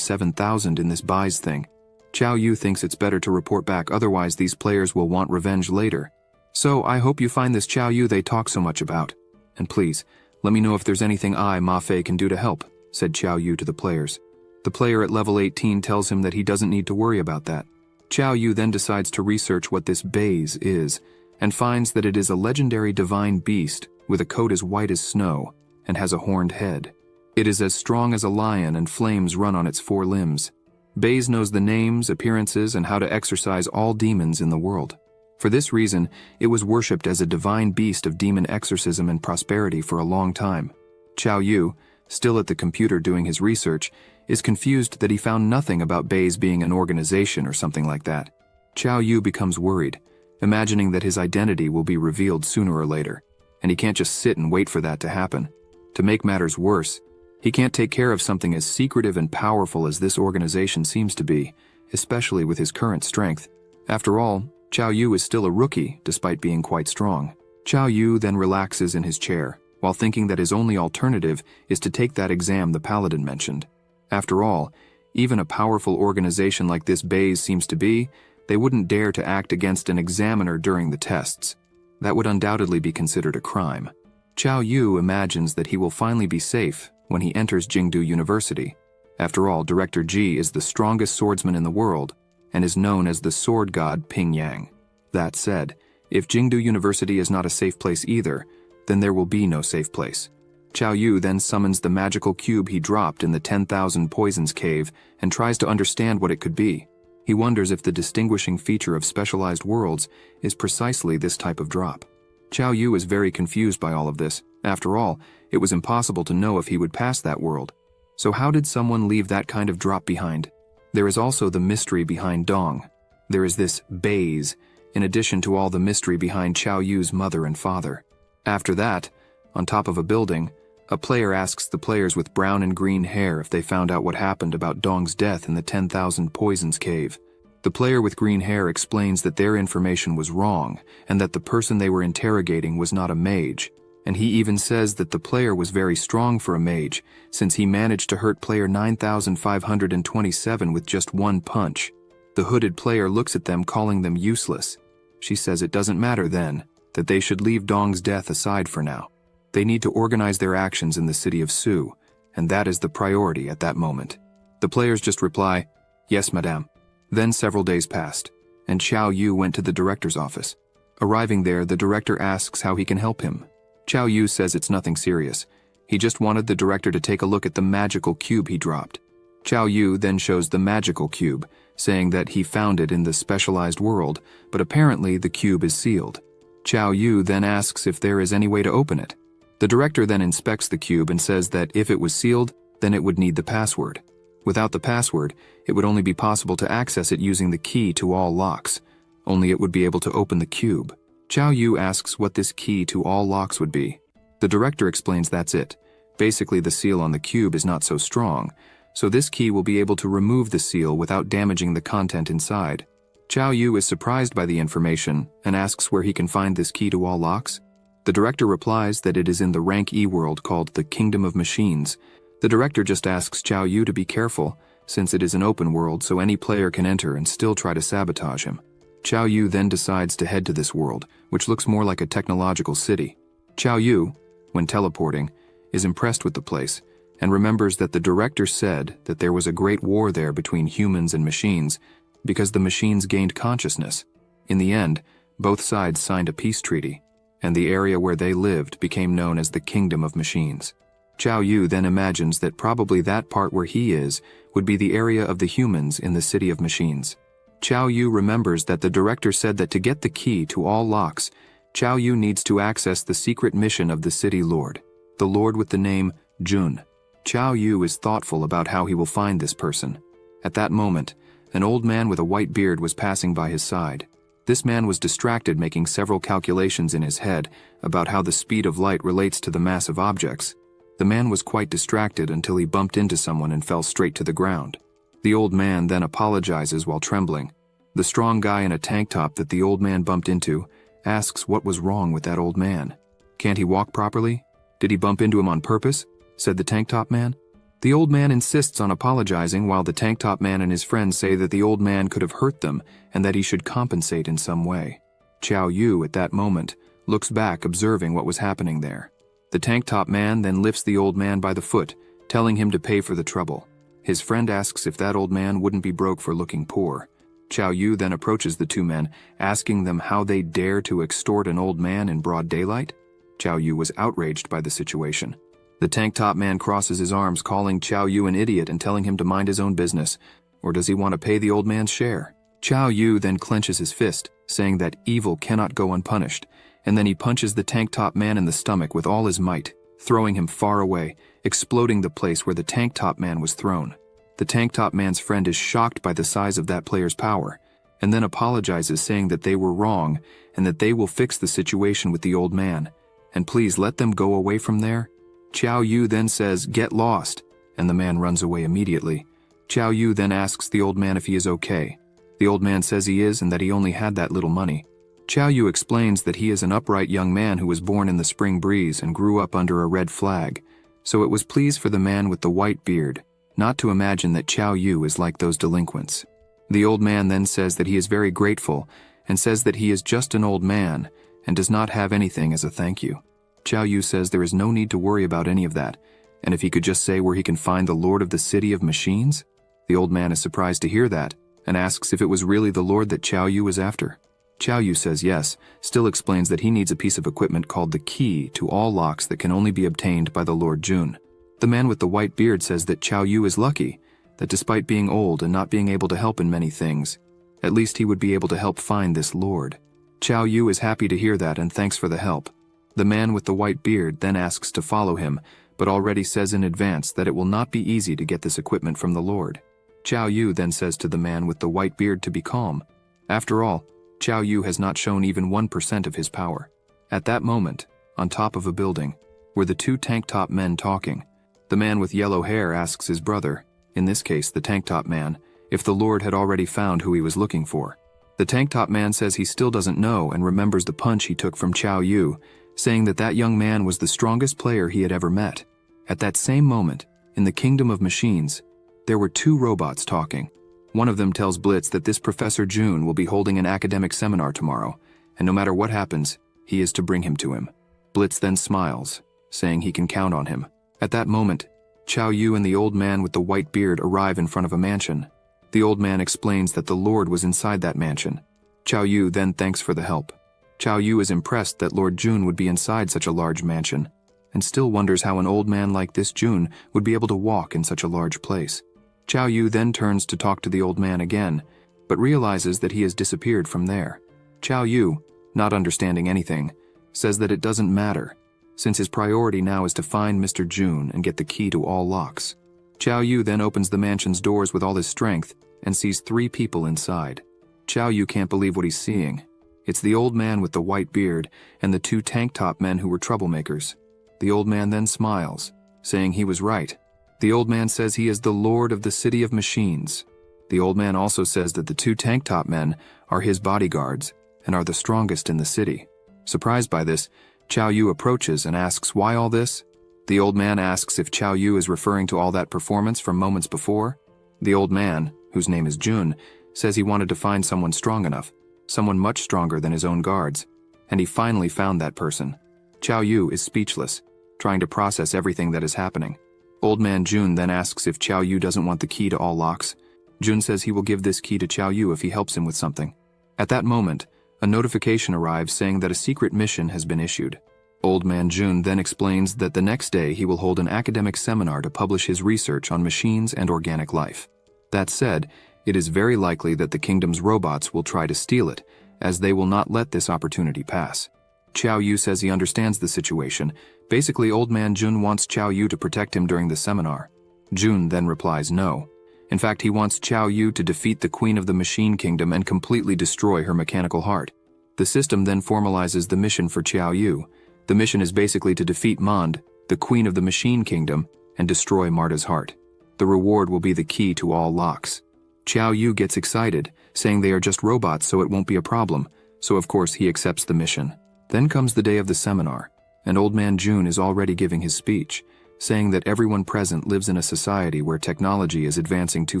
7,000 in this buys thing, Qiao Yu thinks it's better to report back, otherwise these players will want revenge later. So I hope you find this Qiao Yu they talk so much about. And please, let me know if there's anything I, Ma Fei, can do to help, said Qiao Yu to the players. The player at level 18 tells him that he doesn't need to worry about that. Qiao Yu then decides to research what this bays is, and finds that it is a legendary divine beast with a coat as white as snow and has a horned head. It is as strong as a lion and flames run on its 4 limbs. Bays knows the names, appearances, and how to exorcise all demons in the world. For this reason, it was worshipped as a divine beast of demon exorcism and prosperity for a long time. Qiao Yu, still at the computer doing his research, is confused that he found nothing about Bays being an organization or something like that. Qiao Yu becomes worried, imagining that his identity will be revealed sooner or later, and he can't just sit and wait for that to happen. To make matters worse, he can't take care of something as secretive and powerful as this organization seems to be, especially with his current strength. After all, Qiao Yu is still a rookie, despite being quite strong. Qiao Yu then relaxes in his chair, while thinking that his only alternative is to take that exam the paladin mentioned. After all, even a powerful organization like this Bays seems to be, they wouldn't dare to act against an examiner during the tests. That would undoubtedly be considered a crime. Qiao Yu imagines that he will finally be safe when he enters Jingdu University. After all, Director Ji is the strongest swordsman in the world and is known as the sword god Ping Yang. That said, if Jingdu University is not a safe place either, then there will be no safe place. Qiao Yu then summons the magical cube he dropped in the 10,000 Poisons cave and tries to understand what it could be. He wonders if the distinguishing feature of specialized worlds is precisely this type of drop. Qiao Yu is very confused by all of this. After all, it was impossible to know if he would pass that world. So how did someone leave that kind of drop behind? There is also the mystery behind Dong. There is this Bays, in addition to all the mystery behind Qiao Yu's mother and father. After that, on top of a building, a player asks the players with brown and green hair if they found out what happened about Dong's death in the 10,000 Poisons cave. The player with green hair explains that their information was wrong and that the person they were interrogating was not a mage. And he even says that the player was very strong for a mage, since he managed to hurt player 9,527 with just one punch. The hooded player looks at them, calling them useless. She says it doesn't matter then, that they should leave Dong's death aside for now. They need to organize their actions in the city of Su, and that is the priority at that moment. The players just reply, "Yes, madame." Then several days passed, and Qiao Yu went to the director's office. Arriving there, the director asks how he can help him. Qiao Yu says it's nothing serious. He just wanted the director to take a look at the magical cube he dropped. Qiao Yu then shows the magical cube, saying that he found it in the specialized world, but apparently the cube is sealed. Qiao Yu then asks if there is any way to open it. The director then inspects the cube and says that if it was sealed, then it would need the password. Without the password, it would only be possible to access it using the key to all locks. Only it would be able to open the cube. Qiao Yu asks what this key to all locks would be. The director explains that's it. Basically, the seal on the cube is not so strong, so this key will be able to remove the seal without damaging the content inside. Qiao Yu is surprised by the information and asks where he can find this key to all locks. The director replies that it is in the rank E world called the Kingdom of Machines. The director just asks Qiao Yu to be careful, since it is an open world so any player can enter and still try to sabotage him. Qiao Yu then decides to head to this world, which looks more like a technological city. Qiao Yu, when teleporting, is impressed with the place, and remembers that the director said that there was a great war there between humans and machines, because the machines gained consciousness. In the end, both sides signed a peace treaty, and the area where they lived became known as the Kingdom of Machines. Qiao Yu then imagines that probably that part where he is would be the area of the humans in the City of Machines. Qiao Yu remembers that the director said that to get the key to all locks, Qiao Yu needs to access the secret mission of the City Lord, the Lord with the name Jun. Qiao Yu is thoughtful about how he will find this person. At that moment, an old man with a white beard was passing by his side. This man was distracted making several calculations in his head about how the speed of light relates to the mass of objects. The man was quite distracted until he bumped into someone and fell straight to the ground. The old man then apologizes while trembling. The strong guy in a tank top that the old man bumped into asks what was wrong with that old man. Can't he walk properly? Did he bump into him on purpose? said the tank top man. The old man insists on apologizing while the tank top man and his friends say that the old man could have hurt them and that he should compensate in some way. Chow Yu, at that moment, looks back observing what was happening there. The tank top man then lifts the old man by the foot, telling him to pay for the trouble. His friend asks if that old man wouldn't be broke for looking poor. Chow Yu then approaches the two men, asking them how they dare to extort an old man in broad daylight. Chow Yu was outraged by the situation. The tank top man crosses his arms, calling Chow Yu an idiot and telling him to mind his own business. Or does he want to pay the old man's share? Chow Yu then clenches his fist, saying that evil cannot go unpunished, and then he punches the tank top man in the stomach with all his might, throwing him far away, exploding the place where the tank top man was thrown. The tank top man's friend is shocked by the size of that player's power, and then apologizes, saying that they were wrong and that they will fix the situation with the old man, and please let them go away from there. Chow Yu then says, "Get lost," and the man runs away immediately. Chow Yu then asks the old man if he is okay. The old man says he is and that he only had that little money. Chow Yu explains that he is an upright young man who was born in the spring breeze and grew up under a red flag, so it was pleased for the man with the white beard not to imagine that Chow Yu is like those delinquents. The old man then says that he is very grateful and says that he is just an old man and does not have anything as a thank you. Chow Yu says there is no need to worry about any of that, and if he could just say where he can find the Lord of the City of Machines? The old man is surprised to hear that, and asks if it was really the Lord that Chow Yu was after. Chow Yu says yes, still explains that he needs a piece of equipment called the key to all locks that can only be obtained by the Lord Jun. The man with the white beard says that Chow Yu is lucky, that despite being old and not being able to help in many things, at least he would be able to help find this Lord. Chow Yu is happy to hear that and thanks for the help. The man with the white beard then asks to follow him, but already says in advance that it will not be easy to get this equipment from the Lord. Chow Yu then says to the man with the white beard to be calm. After all, Chow Yu has not shown even 1% of his power. At that moment, on top of a building, were the two tank top men talking. The man with yellow hair asks his brother, in this case the tank top man, if the Lord had already found who he was looking for. The tank top man says he still doesn't know and remembers the punch he took from Chow Yu, saying that that young man was the strongest player he had ever met. At that same moment, in the Kingdom of Machines, there were two robots talking. One of them tells Blitz that this Professor Jun will be holding an academic seminar tomorrow, and no matter what happens, he is to bring him to him. Blitz then smiles, saying he can count on him. At that moment, Chow Yu and the old man with the white beard arrive in front of a mansion. The old man explains that the Lord was inside that mansion. Chow Yu then thanks for the help. Chow Yu is impressed that Lord Jun would be inside such a large mansion, and still wonders how an old man like this Jun would be able to walk in such a large place. Chow Yu then turns to talk to the old man again, but realizes that he has disappeared from there. Chow Yu, not understanding anything, says that it doesn't matter, since his priority now is to find Mr. Jun and get the key to all locks. Chow Yu then opens the mansion's doors with all his strength and sees 3 people inside. Chow Yu can't believe what he's seeing. It's the old man with the white beard and the 2 tank top men who were troublemakers. The old man then smiles, saying he was right. The old man says he is the Lord of the City of Machines. The old man also says that the 2 tank top men are his bodyguards and are the strongest in the city. Surprised by this, Chow Yu approaches and asks why all this. The old man asks if Chow Yu is referring to all that performance from moments before. The old man, whose name is Jun, says he wanted to find someone strong enough, someone much stronger than his own guards, and he finally found that person. Chow Yu is speechless, trying to process everything that is happening. Old man Jun then asks if Chow Yu doesn't want the key to all locks. Jun says he will give this key to Chow Yu if he helps him with something. At that moment, a notification arrives saying that a secret mission has been issued. Old man Jun then explains that the next day he will hold an academic seminar to publish his research on machines and organic life. That said, it is very likely that the kingdom's robots will try to steal it, as they will not let this opportunity pass. Chow Yu says he understands the situation. Basically, old man Jun wants Chow Yu to protect him during the seminar. Jun then replies no. In fact, he wants Chow Yu to defeat the Queen of the Machine Kingdom and completely destroy her mechanical heart. The system then formalizes the mission for Chow Yu. The mission is basically to defeat Mond, the Queen of the Machine Kingdom, and destroy Marta's heart. The reward will be the key to all locks. Chow Yu gets excited, saying they are just robots so it won't be a problem, so of course he accepts the mission. Then comes the day of the seminar, and old man Jun is already giving his speech, saying that everyone present lives in a society where technology is advancing too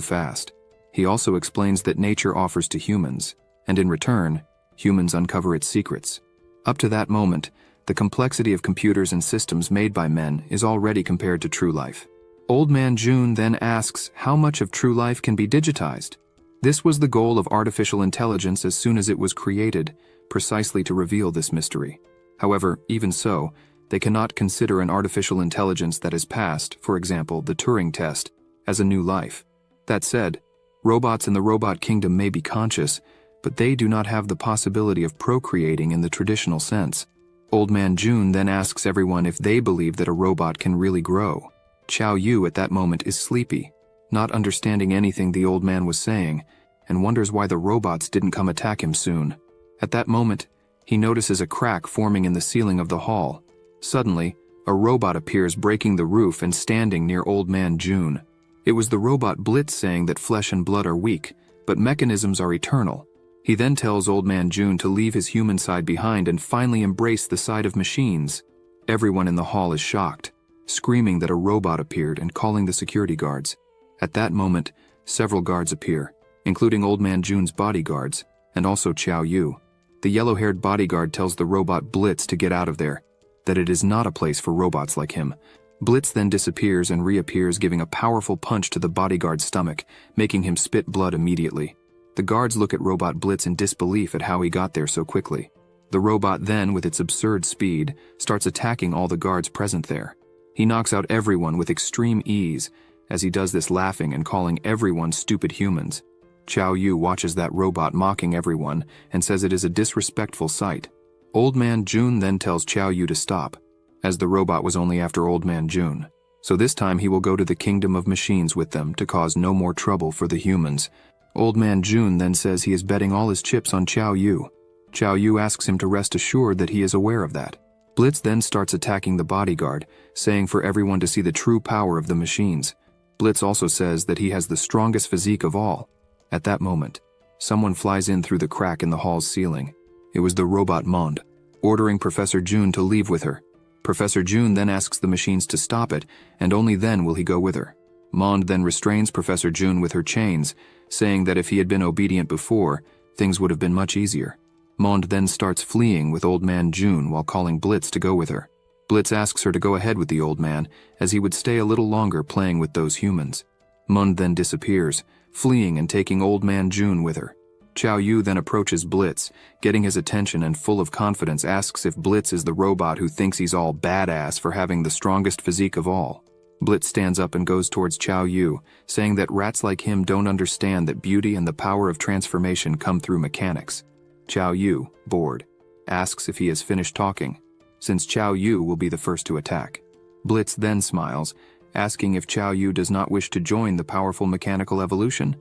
fast. He also explains that nature offers to humans, and in return, humans uncover its secrets. Up to that moment, the complexity of computers and systems made by men is already compared to true life. Old Man June then asks how much of true life can be digitized. This was the goal of artificial intelligence as soon as it was created, precisely to reveal this mystery. However, even so, they cannot consider an artificial intelligence that has passed, for example, the Turing test, as a new life. That said, robots in the robot kingdom may be conscious, but they do not have the possibility of procreating in the traditional sense. Old Man June then asks everyone if they believe that a robot can really grow. Qiao Yu at that moment is sleepy, not understanding anything the old man was saying, and wonders why the robots didn't come attack him soon. At that moment, he notices a crack forming in the ceiling of the hall. Suddenly, a robot appears breaking the roof and standing near Old Man June. It was the robot Blitz saying that flesh and blood are weak, but mechanisms are eternal. He then tells Old Man June to leave his human side behind and finally embrace the side of machines. Everyone in the hall is shocked, screaming that a robot appeared and calling the security guards. At that moment, several guards appear, including Old Man June's bodyguards, and also Qiao Yu. The yellow-haired bodyguard tells the robot Blitz to get out of there, that it is not a place for robots like him. Blitz then disappears and reappears, giving a powerful punch to the bodyguard's stomach, making him spit blood immediately. The guards look at Robot Blitz in disbelief at how he got there so quickly. The robot then, with its absurd speed, starts attacking all the guards present there. He knocks out everyone with extreme ease, as he does this laughing and calling everyone stupid humans. Qiao Yu watches that robot mocking everyone and says it is a disrespectful sight. Old Man June then tells Qiao Yu to stop, as the robot was only after Old Man June. So this time he will go to the kingdom of machines with them to cause no more trouble for the humans. Old Man June then says he is betting all his chips on Qiao Yu. Qiao Yu asks him to rest assured that he is aware of that. Blitz then starts attacking the bodyguard, saying for everyone to see the true power of the machines. Blitz also says that he has the strongest physique of all. At that moment, someone flies in through the crack in the hall's ceiling. It was the robot Monde, ordering Professor June to leave with her. Professor June then asks the machines to stop it, and only then will he go with her. Monde then restrains Professor June with her chains, saying that if he had been obedient before, things would have been much easier. Monde then starts fleeing with Old Man June while calling Blitz to go with her. Blitz asks her to go ahead with the old man, as he would stay a little longer playing with those humans. Monde then disappears, fleeing and taking Old Man June with her. Qiao Yu then approaches Blitz, getting his attention and full of confidence asks if Blitz is the robot who thinks he's all badass for having the strongest physique of all. Blitz stands up and goes towards Qiao Yu, saying that rats like him don't understand that beauty and the power of transformation come through mechanics. Qiao Yu, bored, asks if he has finished talking, since Qiao Yu will be the first to attack. Blitz then smiles, asking if Qiao Yu does not wish to join the powerful mechanical evolution,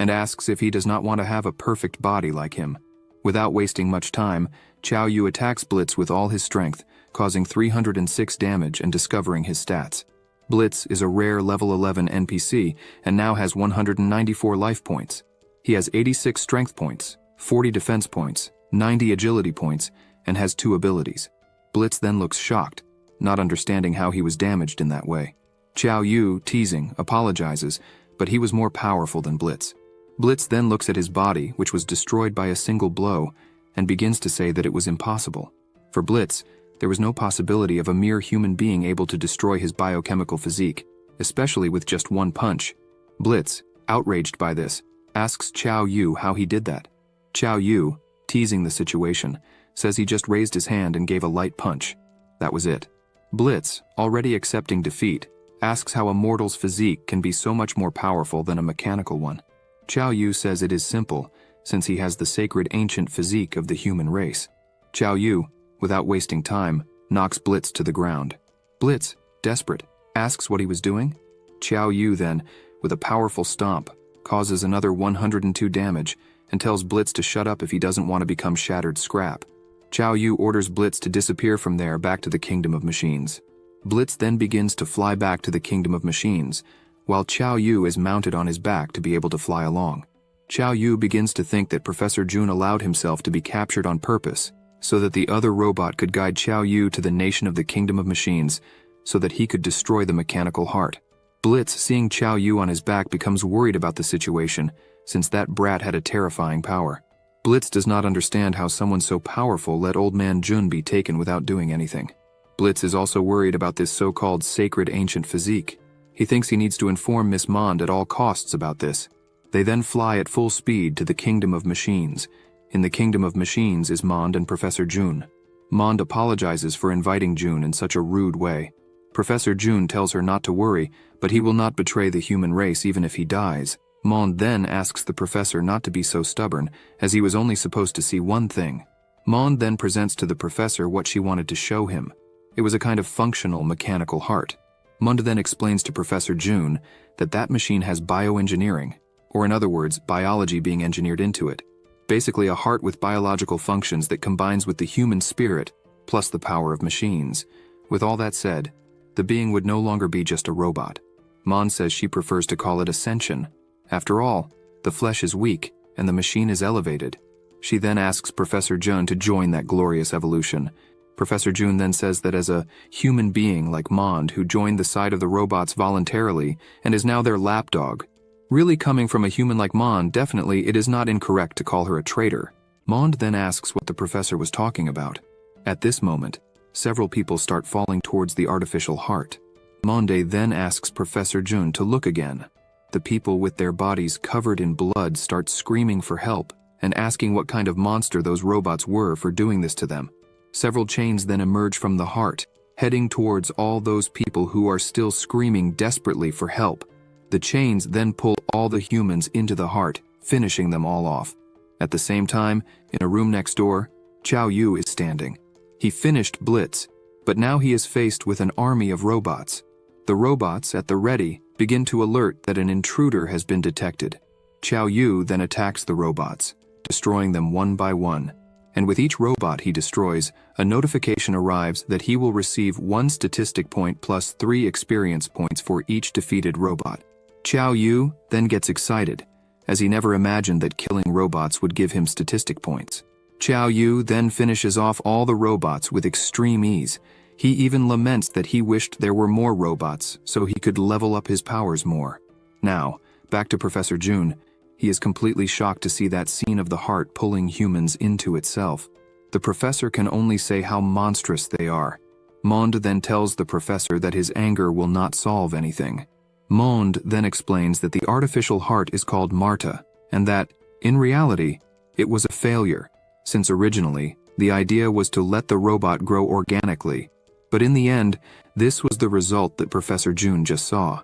and asks if he does not want to have a perfect body like him. Without wasting much time, Qiao Yu attacks Blitz with all his strength, causing 306 damage and discovering his stats. Blitz is a rare level 11 NPC and now has 194 life points. He has 86 strength points, 40 defense points, 90 agility points, and has 2 abilities. Blitz then looks shocked, not understanding how he was damaged in that way. Qiao Yu, teasing, apologizes, but he was more powerful than Blitz. Blitz then looks at his body, which was destroyed by a single blow, and begins to say that it was impossible. For Blitz, there was no possibility of a mere human being able to destroy his biochemical physique, especially with just one punch. Blitz, outraged by this, asks Qiao Yu how he did that. Qiao Yu, teasing the situation, says he just raised his hand and gave a light punch. That was it. Blitz, already accepting defeat, asks how a mortal's physique can be so much more powerful than a mechanical one. Qiao Yu says it is simple, since he has the sacred ancient physique of the human race. Qiao Yu, without wasting time, knocks Blitz to the ground. Blitz, desperate, asks what he was doing. Qiao Yu then, with a powerful stomp, causes another 102 damage and tells Blitz to shut up if he doesn't want to become shattered scrap. Qiao Yu orders Blitz to disappear from there back to the Kingdom of Machines. Blitz then begins to fly back to the Kingdom of Machines, while Qiao Yu is mounted on his back to be able to fly along. Qiao Yu begins to think that Professor June allowed himself to be captured on purpose, so that the other robot could guide Qiao Yu to the nation of the Kingdom of Machines, so that he could destroy the mechanical heart. Blitz, seeing Chow Yu on his back, becomes worried about the situation, since that brat had a terrifying power. Blitz does not understand how someone so powerful let old man Jun be taken without doing anything. Blitz is also worried about this so-called sacred ancient physique. He thinks he needs to inform Miss Mond at all costs about this. They then fly at full speed to the Kingdom of Machines. In the Kingdom of Machines is Mond and Professor Jun. Mond apologizes for inviting Jun in such a rude way. Professor Jun tells her not to worry, but he will not betray the human race even if he dies. Mond then asks the professor not to be so stubborn, as he was only supposed to see one thing. Mond then presents to the professor what she wanted to show him. It was a kind of functional mechanical heart. Mond then explains to Professor Jun that that machine has bioengineering, or in other words, biology being engineered into it. Basically a heart with biological functions that combines with the human spirit, plus the power of machines. With all that said, the being would no longer be just a robot. Mond says she prefers to call it ascension. After all, the flesh is weak, and the machine is elevated. She then asks Professor Jun to join that glorious evolution. Professor Jun then says that as a human being like Mond who joined the side of the robots voluntarily and is now their lapdog, really coming from a human like Mond, definitely it is not incorrect to call her a traitor. Mond then asks what the professor was talking about. At this moment, several people start falling towards the artificial heart. Monde then asks Professor Jun to look again. The people with their bodies covered in blood start screaming for help and asking what kind of monster those robots were for doing this to them. Several chains then emerge from the heart, heading towards all those people who are still screaming desperately for help. The chains then pull all the humans into the heart, finishing them all off. At the same time, in a room next door, Chow Yu is standing. He finished Blitz, but now he is faced with an army of robots. The robots, at the ready, begin to alert that an intruder has been detected. Chow Yu then attacks the robots, destroying them one by one. And with each robot he destroys, a notification arrives that he will receive 1 statistic point plus 3 experience points for each defeated robot. Chow Yu then gets excited, as he never imagined that killing robots would give him statistic points. Chow Yu then finishes off all the robots with extreme ease. He even laments that he wished there were more robots so he could level up his powers more. Now, back to Professor Jun. He is completely shocked to see that scene of the heart pulling humans into itself. The professor can only say how monstrous they are. Monde then tells the professor that his anger will not solve anything. Monde then explains that the artificial heart is called Marta, and that, in reality, it was a failure, since originally, the idea was to let the robot grow organically. But in the end, this was the result that Professor Jun just saw.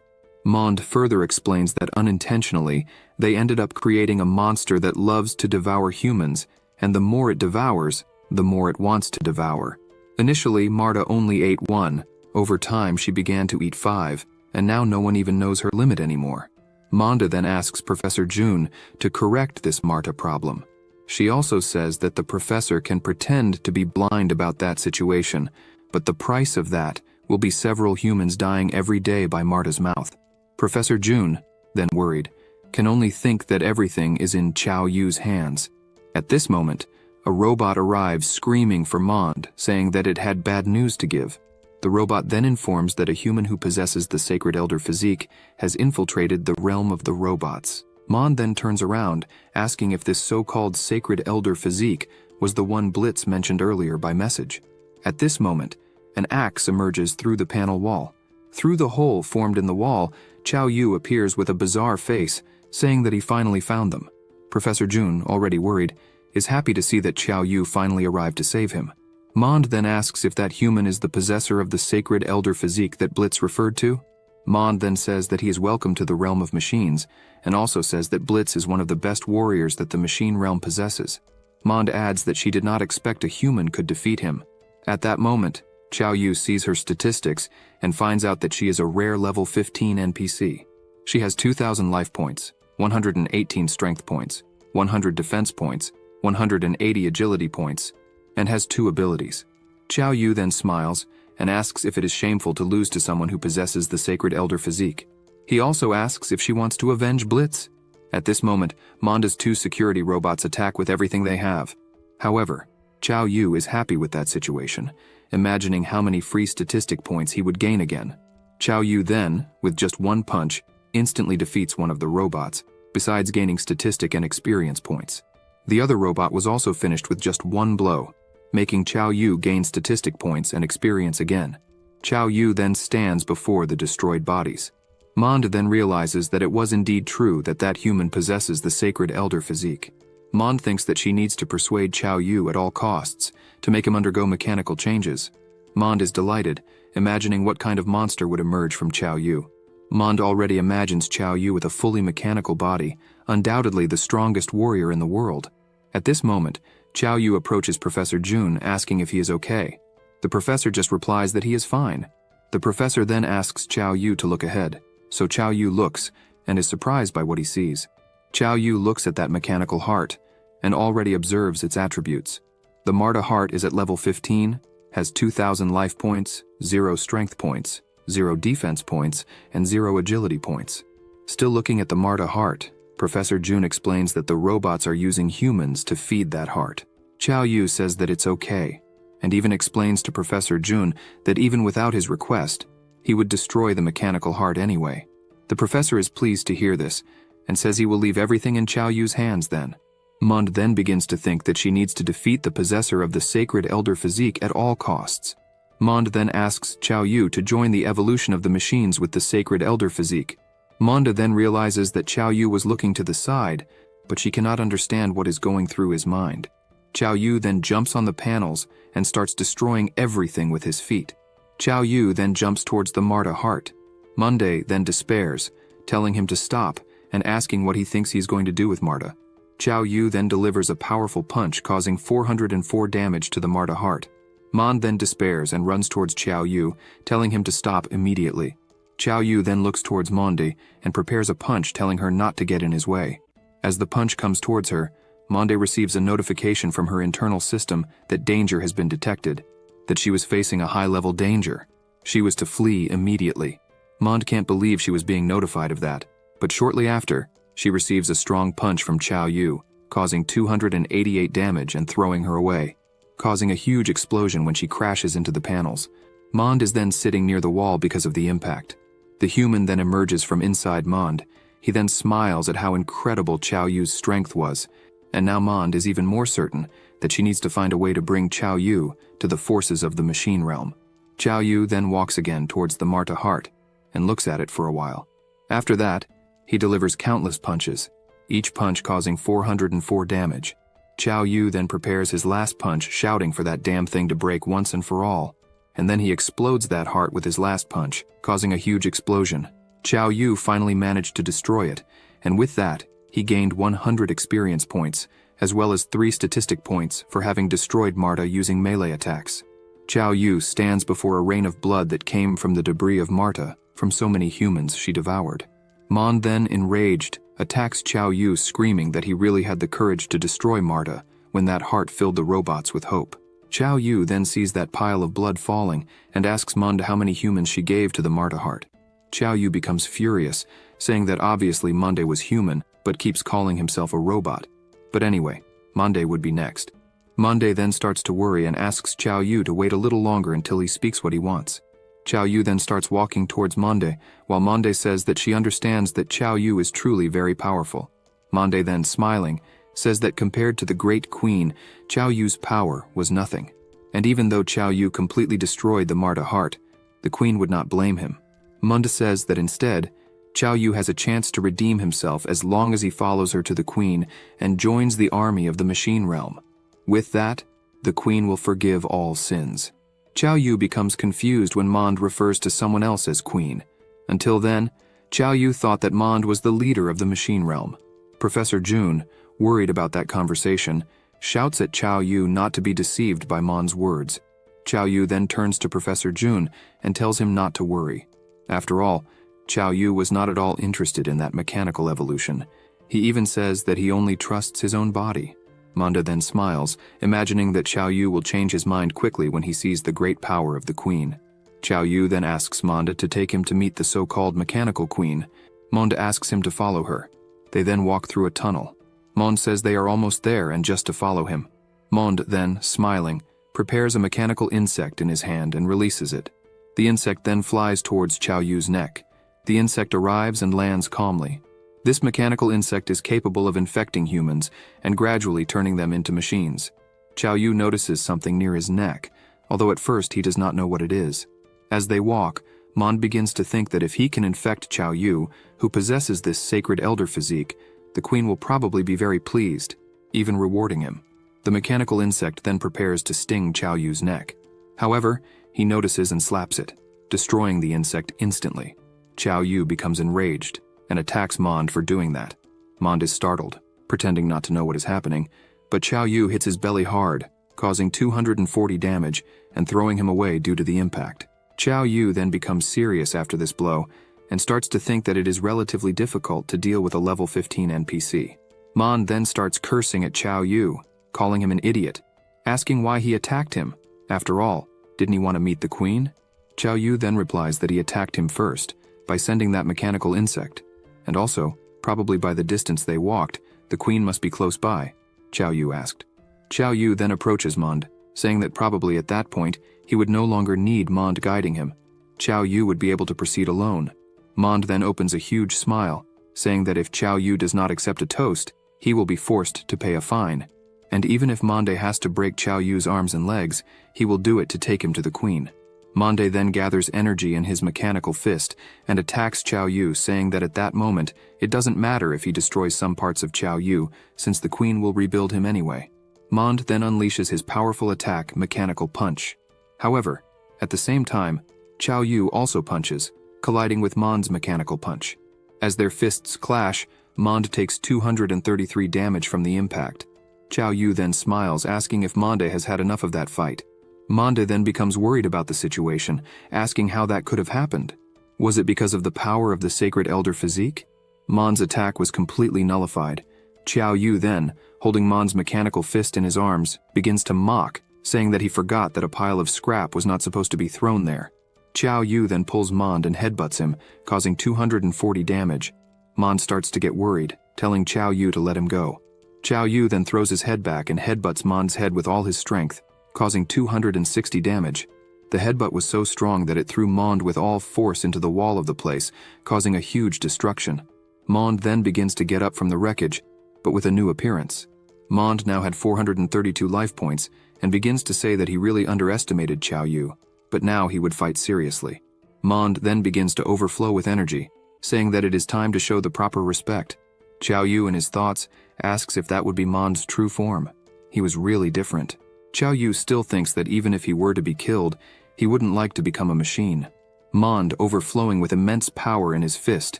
Monde further explains that unintentionally, they ended up creating a monster that loves to devour humans, and the more it devours, the more it wants to devour. Initially, Marta only ate 1. Over time, she began to eat 5, and now no one even knows her limit anymore. Monde then asks Professor Jun to correct this Marta problem. She also says that the professor can pretend to be blind about that situation, but the price of that will be several humans dying every day by Marta's mouth. Professor Jun, then worried, can only think that everything is in Chow Yu's hands. At this moment, a robot arrives screaming for Monde, saying that it had bad news to give. The robot then informs that a human who possesses the sacred elder physique has infiltrated the realm of the robots. Monde then turns around, asking if this so-called sacred elder physique was the one Blitz mentioned earlier by message. At this moment, an axe emerges through the panel wall. Through the hole formed in the wall, Chow Yu appears with a bizarre face, saying that he finally found them. Professor Jun, already worried, is happy to see that Chow Yu finally arrived to save him. Monde then asks if that human is the possessor of the sacred elder physique that Blitz referred to. Monde then says that he is welcome to the realm of machines, and also says that Blitz is one of the best warriors that the machine realm possesses. Monde adds that she did not expect a human could defeat him. At that moment, Chow Yu sees her statistics and finds out that she is a rare level 15 NPC. She has 2,000 life points, 118 strength points, 100 defense points, 180 agility points, and has 2 abilities. Chow Yu then smiles and asks if it is shameful to lose to someone who possesses the sacred elder physique. He also asks if she wants to avenge Blitz. At this moment, Monda's 2 security robots attack with everything they have. However, Chow Yu is happy with that situation imagining how many free statistic points he would gain again. Chao Yu then, with just one punch, instantly defeats one of the robots, besides gaining statistic and experience points. The other robot was also finished with just one blow, making Chao Yu gain statistic points and experience again. Chao Yu then stands before the destroyed bodies. Mond then realizes that it was indeed true that that human possesses the sacred elder physique. Mond thinks that she needs to persuade Chao Yu at all costs to make him undergo mechanical changes. Mond is delighted, imagining what kind of monster would emerge from Chao Yu. Mond already imagines Chao Yu with a fully mechanical body, undoubtedly the strongest warrior in the world. At this moment, Chao Yu approaches Professor Jun, asking if he is okay. The professor just replies that he is fine. The professor then asks Chao Yu to look ahead, so Chao Yu looks and is surprised by what he sees. Chao Yu looks at that mechanical heart and already observes its attributes. The Marta heart is at level 15, has 2,000 life points, 0 strength points, 0 defense points, and 0 agility points. Still looking at the Marta heart, Professor Jun explains that the robots are using humans to feed that heart. Chao Yu says that it's okay, and even explains to Professor Jun that even without his request, he would destroy the mechanical heart anyway. The professor is pleased to hear this, and says he will leave everything in Chao Yu's hands then. Mond then begins to think that she needs to defeat the possessor of the sacred elder physique at all costs. Mond then asks Chao Yu to join the evolution of the machines with the sacred elder physique. Monda then realizes that Chao Yu was looking to the side, but she cannot understand what is going through his mind. Chao Yu then jumps on the panels and starts destroying everything with his feet. Chao Yu then jumps towards the Marta heart. Monday then despairs, telling him to stop and asking what he thinks he's going to do with Marta. Chao Yu then delivers a powerful punch causing 404 damage to the Marta heart. Mon then despairs and runs towards Chao Yu, telling him to stop immediately. Chao Yu then looks towards Monde and prepares a punch telling her not to get in his way. As the punch comes towards her, Monde receives a notification from her internal system that danger has been detected, that she was facing a high-level danger. She was to flee immediately. Monde can't believe she was being notified of that, but shortly after, she receives a strong punch from Chao Yu, causing 288 damage and throwing her away, causing a huge explosion when she crashes into the panels. Monde is then sitting near the wall because of the impact. The human then emerges from inside Monde. He then smiles at how incredible Chao Yu's strength was, and now Monde is even more certain that she needs to find a way to bring Chao Yu to the forces of the machine realm. Chao Yu then walks again towards the Marta heart and looks at it for a while. After that, he delivers countless punches, each punch causing 404 damage. Chao Yu then prepares his last punch, shouting for that damn thing to break once and for all, and then he explodes that heart with his last punch, causing a huge explosion. Chao Yu finally managed to destroy it, and with that, he gained 100 experience points, as well as 3 statistic points for having destroyed Marta using melee attacks. Chao Yu stands before a rain of blood that came from the debris of Marta, from so many humans she devoured. Mon then, enraged, attacks Chao Yu, screaming that he really had the courage to destroy Marta when that heart filled the robots with hope. Chao Yu then sees that pile of blood falling and asks Monde how many humans she gave to the Marta heart. Chao Yu becomes furious, saying that obviously Monde was human, but keeps calling himself a robot. But anyway, Monde would be next. Monde then starts to worry and asks Chao Yu to wait a little longer until he speaks what he wants. Chao Yu then starts walking towards Monde, while Monde says that she understands that Chao Yu is truly very powerful. Monde then, smiling, says that compared to the Great Queen, Chao Yu's power was nothing. And even though Chao Yu completely destroyed the Marta heart, the Queen would not blame him. Monde says that instead, Chao Yu has a chance to redeem himself as long as he follows her to the Queen and joins the army of the machine realm. With that, the Queen will forgive all sins. Chao Yu becomes confused when Monde refers to someone else as Queen. Until then, Chao Yu thought that Monde was the leader of the machine realm. Professor Jun, worried about that conversation, shouts at Chao Yu not to be deceived by Monde's words. Chao Yu then turns to Professor Jun and tells him not to worry. After all, Chao Yu was not at all interested in that mechanical evolution. He even says that he only trusts his own body. Monde then smiles, imagining that Chao Yu will change his mind quickly when he sees the great power of the Queen. Chao Yu then asks Monde to take him to meet the so-called mechanical Queen. Monde asks him to follow her. They then walk through a tunnel. Monde says they are almost there and just to follow him. Monde then, smiling, prepares a mechanical insect in his hand and releases it. The insect then flies towards Qiao Yu's neck. The insect arrives and lands calmly. This mechanical insect is capable of infecting humans and gradually turning them into machines. Qiao Yu notices something near his neck, although at first he does not know what it is. As they walk, Mond begins to think that if he can infect Qiao Yu, who possesses this sacred elder physique, the queen will probably be very pleased, even rewarding him. The mechanical insect then prepares to sting Qiao Yu's neck. However, he notices and slaps it, destroying the insect instantly. Qiao Yu becomes enraged and attacks Mond for doing that. Mond is startled, pretending not to know what is happening, but Qiao Yu hits his belly hard, causing 240 damage and throwing him away due to the impact. Qiao Yu then becomes serious after this blow and starts to think that it is relatively difficult to deal with a level 15 NPC. Mond then starts cursing at Qiao Yu, calling him an idiot, asking why he attacked him. After all, didn't he want to meet the queen? Qiao Yu then replies that he attacked him first by sending that mechanical insect, and also, probably by the distance they walked, the queen must be close by, Qiao Yu asked. Qiao Yu then approaches Mond, saying that probably at that point, he would no longer need Mond guiding him. Qiao Yu would be able to proceed alone. Mond then opens a huge smile, saying that if Qiao Yu does not accept a toast, he will be forced to pay a fine. And even if Monde has to break Qiao Yu's arms and legs, he will do it to take him to the queen. Monde then gathers energy in his mechanical fist and attacks Qiao Yu, saying that at that moment, it doesn't matter if he destroys some parts of Qiao Yu, since the queen will rebuild him anyway. Monde then unleashes his powerful attack, Mechanical Punch. However, at the same time, Qiao Yu also punches, colliding with Mond's Mechanical Punch. As their fists clash, Monde takes 233 damage from the impact. Qiao Yu then smiles, asking if Monde has had enough of that fight. Monde then becomes worried about the situation, asking how that could have happened. Was it because of the power of the sacred elder physique? Mond's attack was completely nullified. Qiao Yu then, holding Mond's mechanical fist in his arms, begins to mock, saying that he forgot that a pile of scrap was not supposed to be thrown there. Qiao Yu then pulls Mond and headbutts him, causing 240 damage. Mond starts to get worried, telling Qiao Yu to let him go. Qiao Yu then throws his head back and headbutts Mond's head with all his strength, causing 260 damage. The headbutt was so strong that it threw Mond with all force into the wall of the place, causing a huge destruction. Mond then begins to get up from the wreckage, but with a new appearance. Mond now had 432 life points and begins to say that he really underestimated Qiao Yu, but now he would fight seriously. Mond then begins to overflow with energy, saying that it is time to show the proper respect. Qiao Yu in his thoughts asks if that would be Mond's true form. He was really different. Qiao Yu still thinks that even if he were to be killed, he wouldn't like to become a machine. Mond, overflowing with immense power in his fist,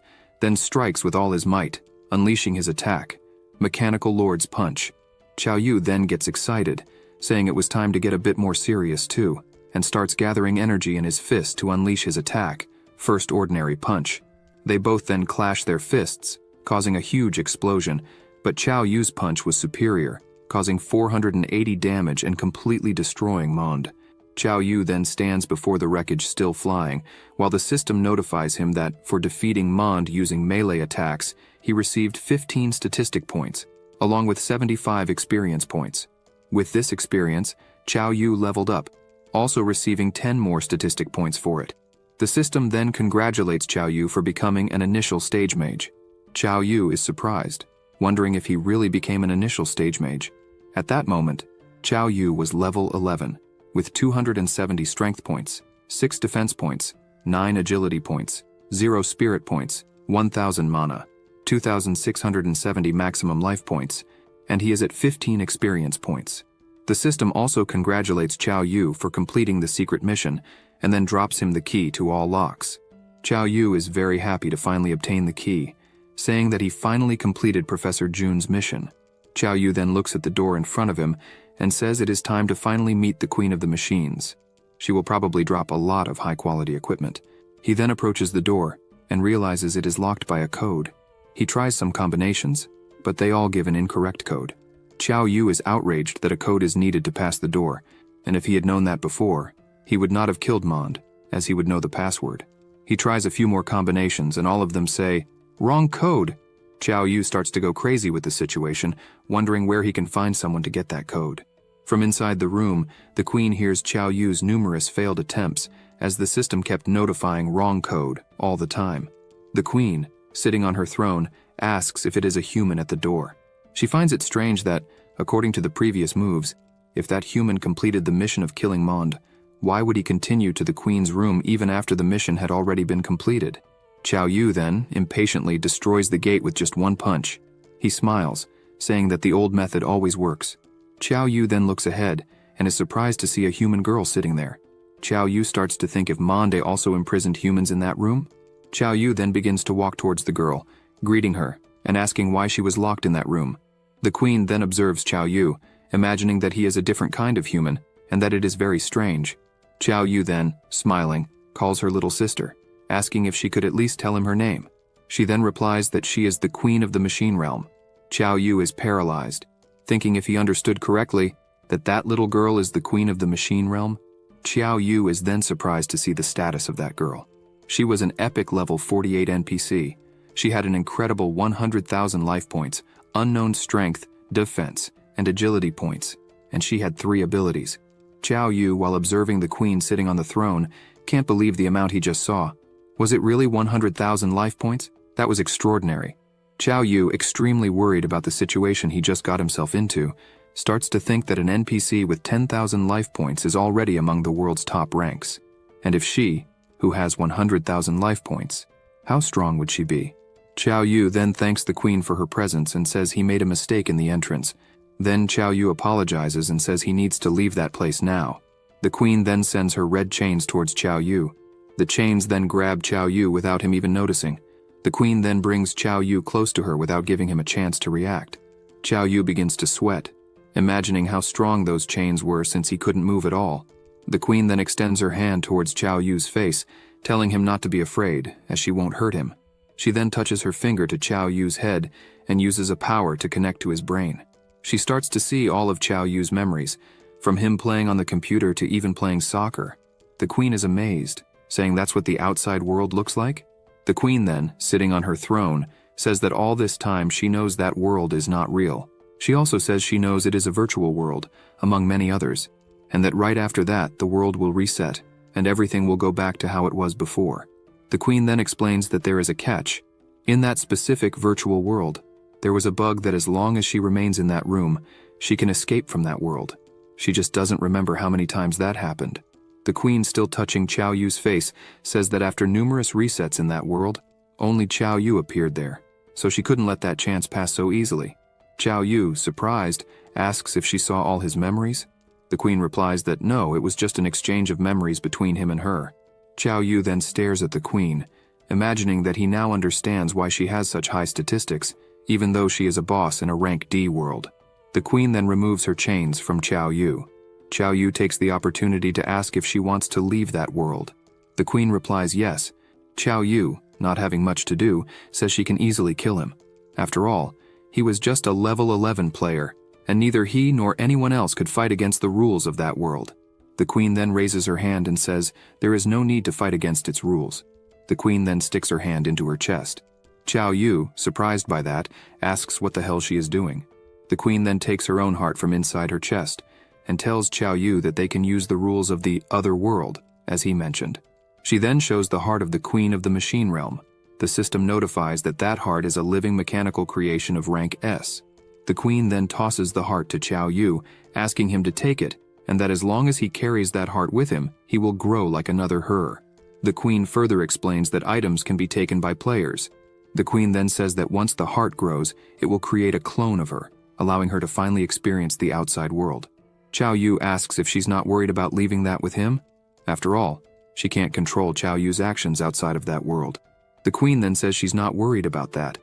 then strikes with all his might, unleashing his attack, Mechanical Lord's Punch. Qiao Yu then gets excited, saying it was time to get a bit more serious too, and starts gathering energy in his fist to unleash his attack, First Ordinary Punch. They both then clash their fists, causing a huge explosion, but Qiao Yu's punch was superior, causing 480 damage and completely destroying Mond. Qiao Yu then stands before the wreckage still flying, while the system notifies him that, for defeating Mond using melee attacks, he received 15 statistic points, along with 75 experience points. With this experience, Qiao Yu leveled up, also receiving 10 more statistic points for it. The system then congratulates Qiao Yu for becoming an initial stage mage. Qiao Yu is surprised, wondering if he really became an initial stage mage. At that moment, Qiao Yu was level 11, with 270 strength points, 6 defense points, 9 agility points, 0 spirit points, 1000 mana, 2670 maximum life points, and he is at 15 experience points. The system also congratulates Qiao Yu for completing the secret mission and then drops him the key to all locks. Qiao Yu is very happy to finally obtain the key, saying that he finally completed Professor Jun's mission. Qiao Yu then looks at the door in front of him and says it is time to finally meet the Queen of the Machines. She will probably drop a lot of high-quality equipment. He then approaches the door and realizes it is locked by a code. He tries some combinations, but they all give an incorrect code. Qiao Yu is outraged that a code is needed to pass the door, and if he had known that before, he would not have killed Mond, as he would know the password. He tries a few more combinations and all of them say, "Wrong code." Qiao Yu starts to go crazy with the situation, wondering where he can find someone to get that code. From inside the room, the Queen hears Qiao Yu's numerous failed attempts, as the system kept notifying wrong code all the time. The Queen, sitting on her throne, asks if it is a human at the door. She finds it strange that, according to the previous moves, if that human completed the mission of killing Mond, why would he continue to the Queen's room even after the mission had already been completed? Qiao Yu then, impatiently, destroys the gate with just one punch. He smiles, saying that the old method always works. Qiao Yu then looks ahead, and is surprised to see a human girl sitting there. Qiao Yu starts to think if Monde also imprisoned humans in that room. Qiao Yu then begins to walk towards the girl, greeting her, and asking why she was locked in that room. The Queen then observes Qiao Yu, imagining that he is a different kind of human, and that it is very strange. Qiao Yu then, smiling, calls her little sister, asking if she could at least tell him her name. She then replies that she is the Queen of the Machine Realm. Qiao Yu is paralyzed, thinking if he understood correctly, that little girl is the Queen of the Machine Realm. Qiao Yu is then surprised to see the status of that girl. She was an epic level 48 NPC. She had an incredible 100,000 life points, unknown strength, defense, and agility points, and she had 3 abilities. Qiao Yu, while observing the Queen sitting on the throne, can't believe the amount he just saw. Was it really 100,000 life points? That was extraordinary. Qiao Yu, extremely worried about the situation he just got himself into, starts to think that an NPC with 10,000 life points is already among the world's top ranks. And if she, who has 100,000 life points, how strong would she be? Qiao Yu then thanks the Queen for her presence and says he made a mistake in the entrance. Then Qiao Yu apologizes and says he needs to leave that place now. The Queen then sends her red chains towards Qiao Yu. The chains then grab Qiao Yu without him even noticing. The Queen then brings Qiao Yu close to her without giving him a chance to react. Qiao Yu begins to sweat, imagining how strong those chains were since he couldn't move at all. The Queen then extends her hand towards Qiao Yu's face, telling him not to be afraid, as she won't hurt him. She then touches her finger to Qiao Yu's head and uses a power to connect to his brain. She starts to see all of Qiao Yu's memories, from him playing on the computer to even playing soccer. The Queen is amazed, saying that's what the outside world looks like? The Queen then, sitting on her throne, says that all this time she knows that world is not real. She also says she knows it is a virtual world, among many others, and that right after that the world will reset, and everything will go back to how it was before. The Queen then explains that there is a catch. In that specific virtual world, there was a bug that as long as she remains in that room, she can escape from that world. She just doesn't remember how many times that happened. The Queen, still touching Qiao Yu's face, says that after numerous resets in that world, only Qiao Yu appeared there, so she couldn't let that chance pass so easily. Qiao Yu, surprised, asks if she saw all his memories. The Queen replies that no, it was just an exchange of memories between him and her. Qiao Yu then stares at the Queen, imagining that he now understands why she has such high statistics, even though she is a boss in a rank D world. The Queen then removes her chains from Qiao Yu. Qiao Yu takes the opportunity to ask if she wants to leave that world. The Queen replies yes. Qiao Yu, not having much to do, says she can easily kill him. After all, he was just a level 11 player, and neither he nor anyone else could fight against the rules of that world. The Queen then raises her hand and says there is no need to fight against its rules. The Queen then sticks her hand into her chest. Qiao Yu, surprised by that, asks what the hell she is doing. The Queen then takes her own heart from inside her chest and tells Qiao Yu that they can use the rules of the other world, as he mentioned. She then shows the heart of the Queen of the Machine Realm. The system notifies that that heart is a living mechanical creation of rank S. The Queen then tosses the heart to Qiao Yu, asking him to take it, and that as long as he carries that heart with him, he will grow like another her. The Queen further explains that items can be taken by players. The Queen then says that once the heart grows, it will create a clone of her, allowing her to finally experience the outside world. Qiao Yu asks if she's not worried about leaving that with him. After all, she can't control Qiao Yu's actions outside of that world. The Queen then says she's not worried about that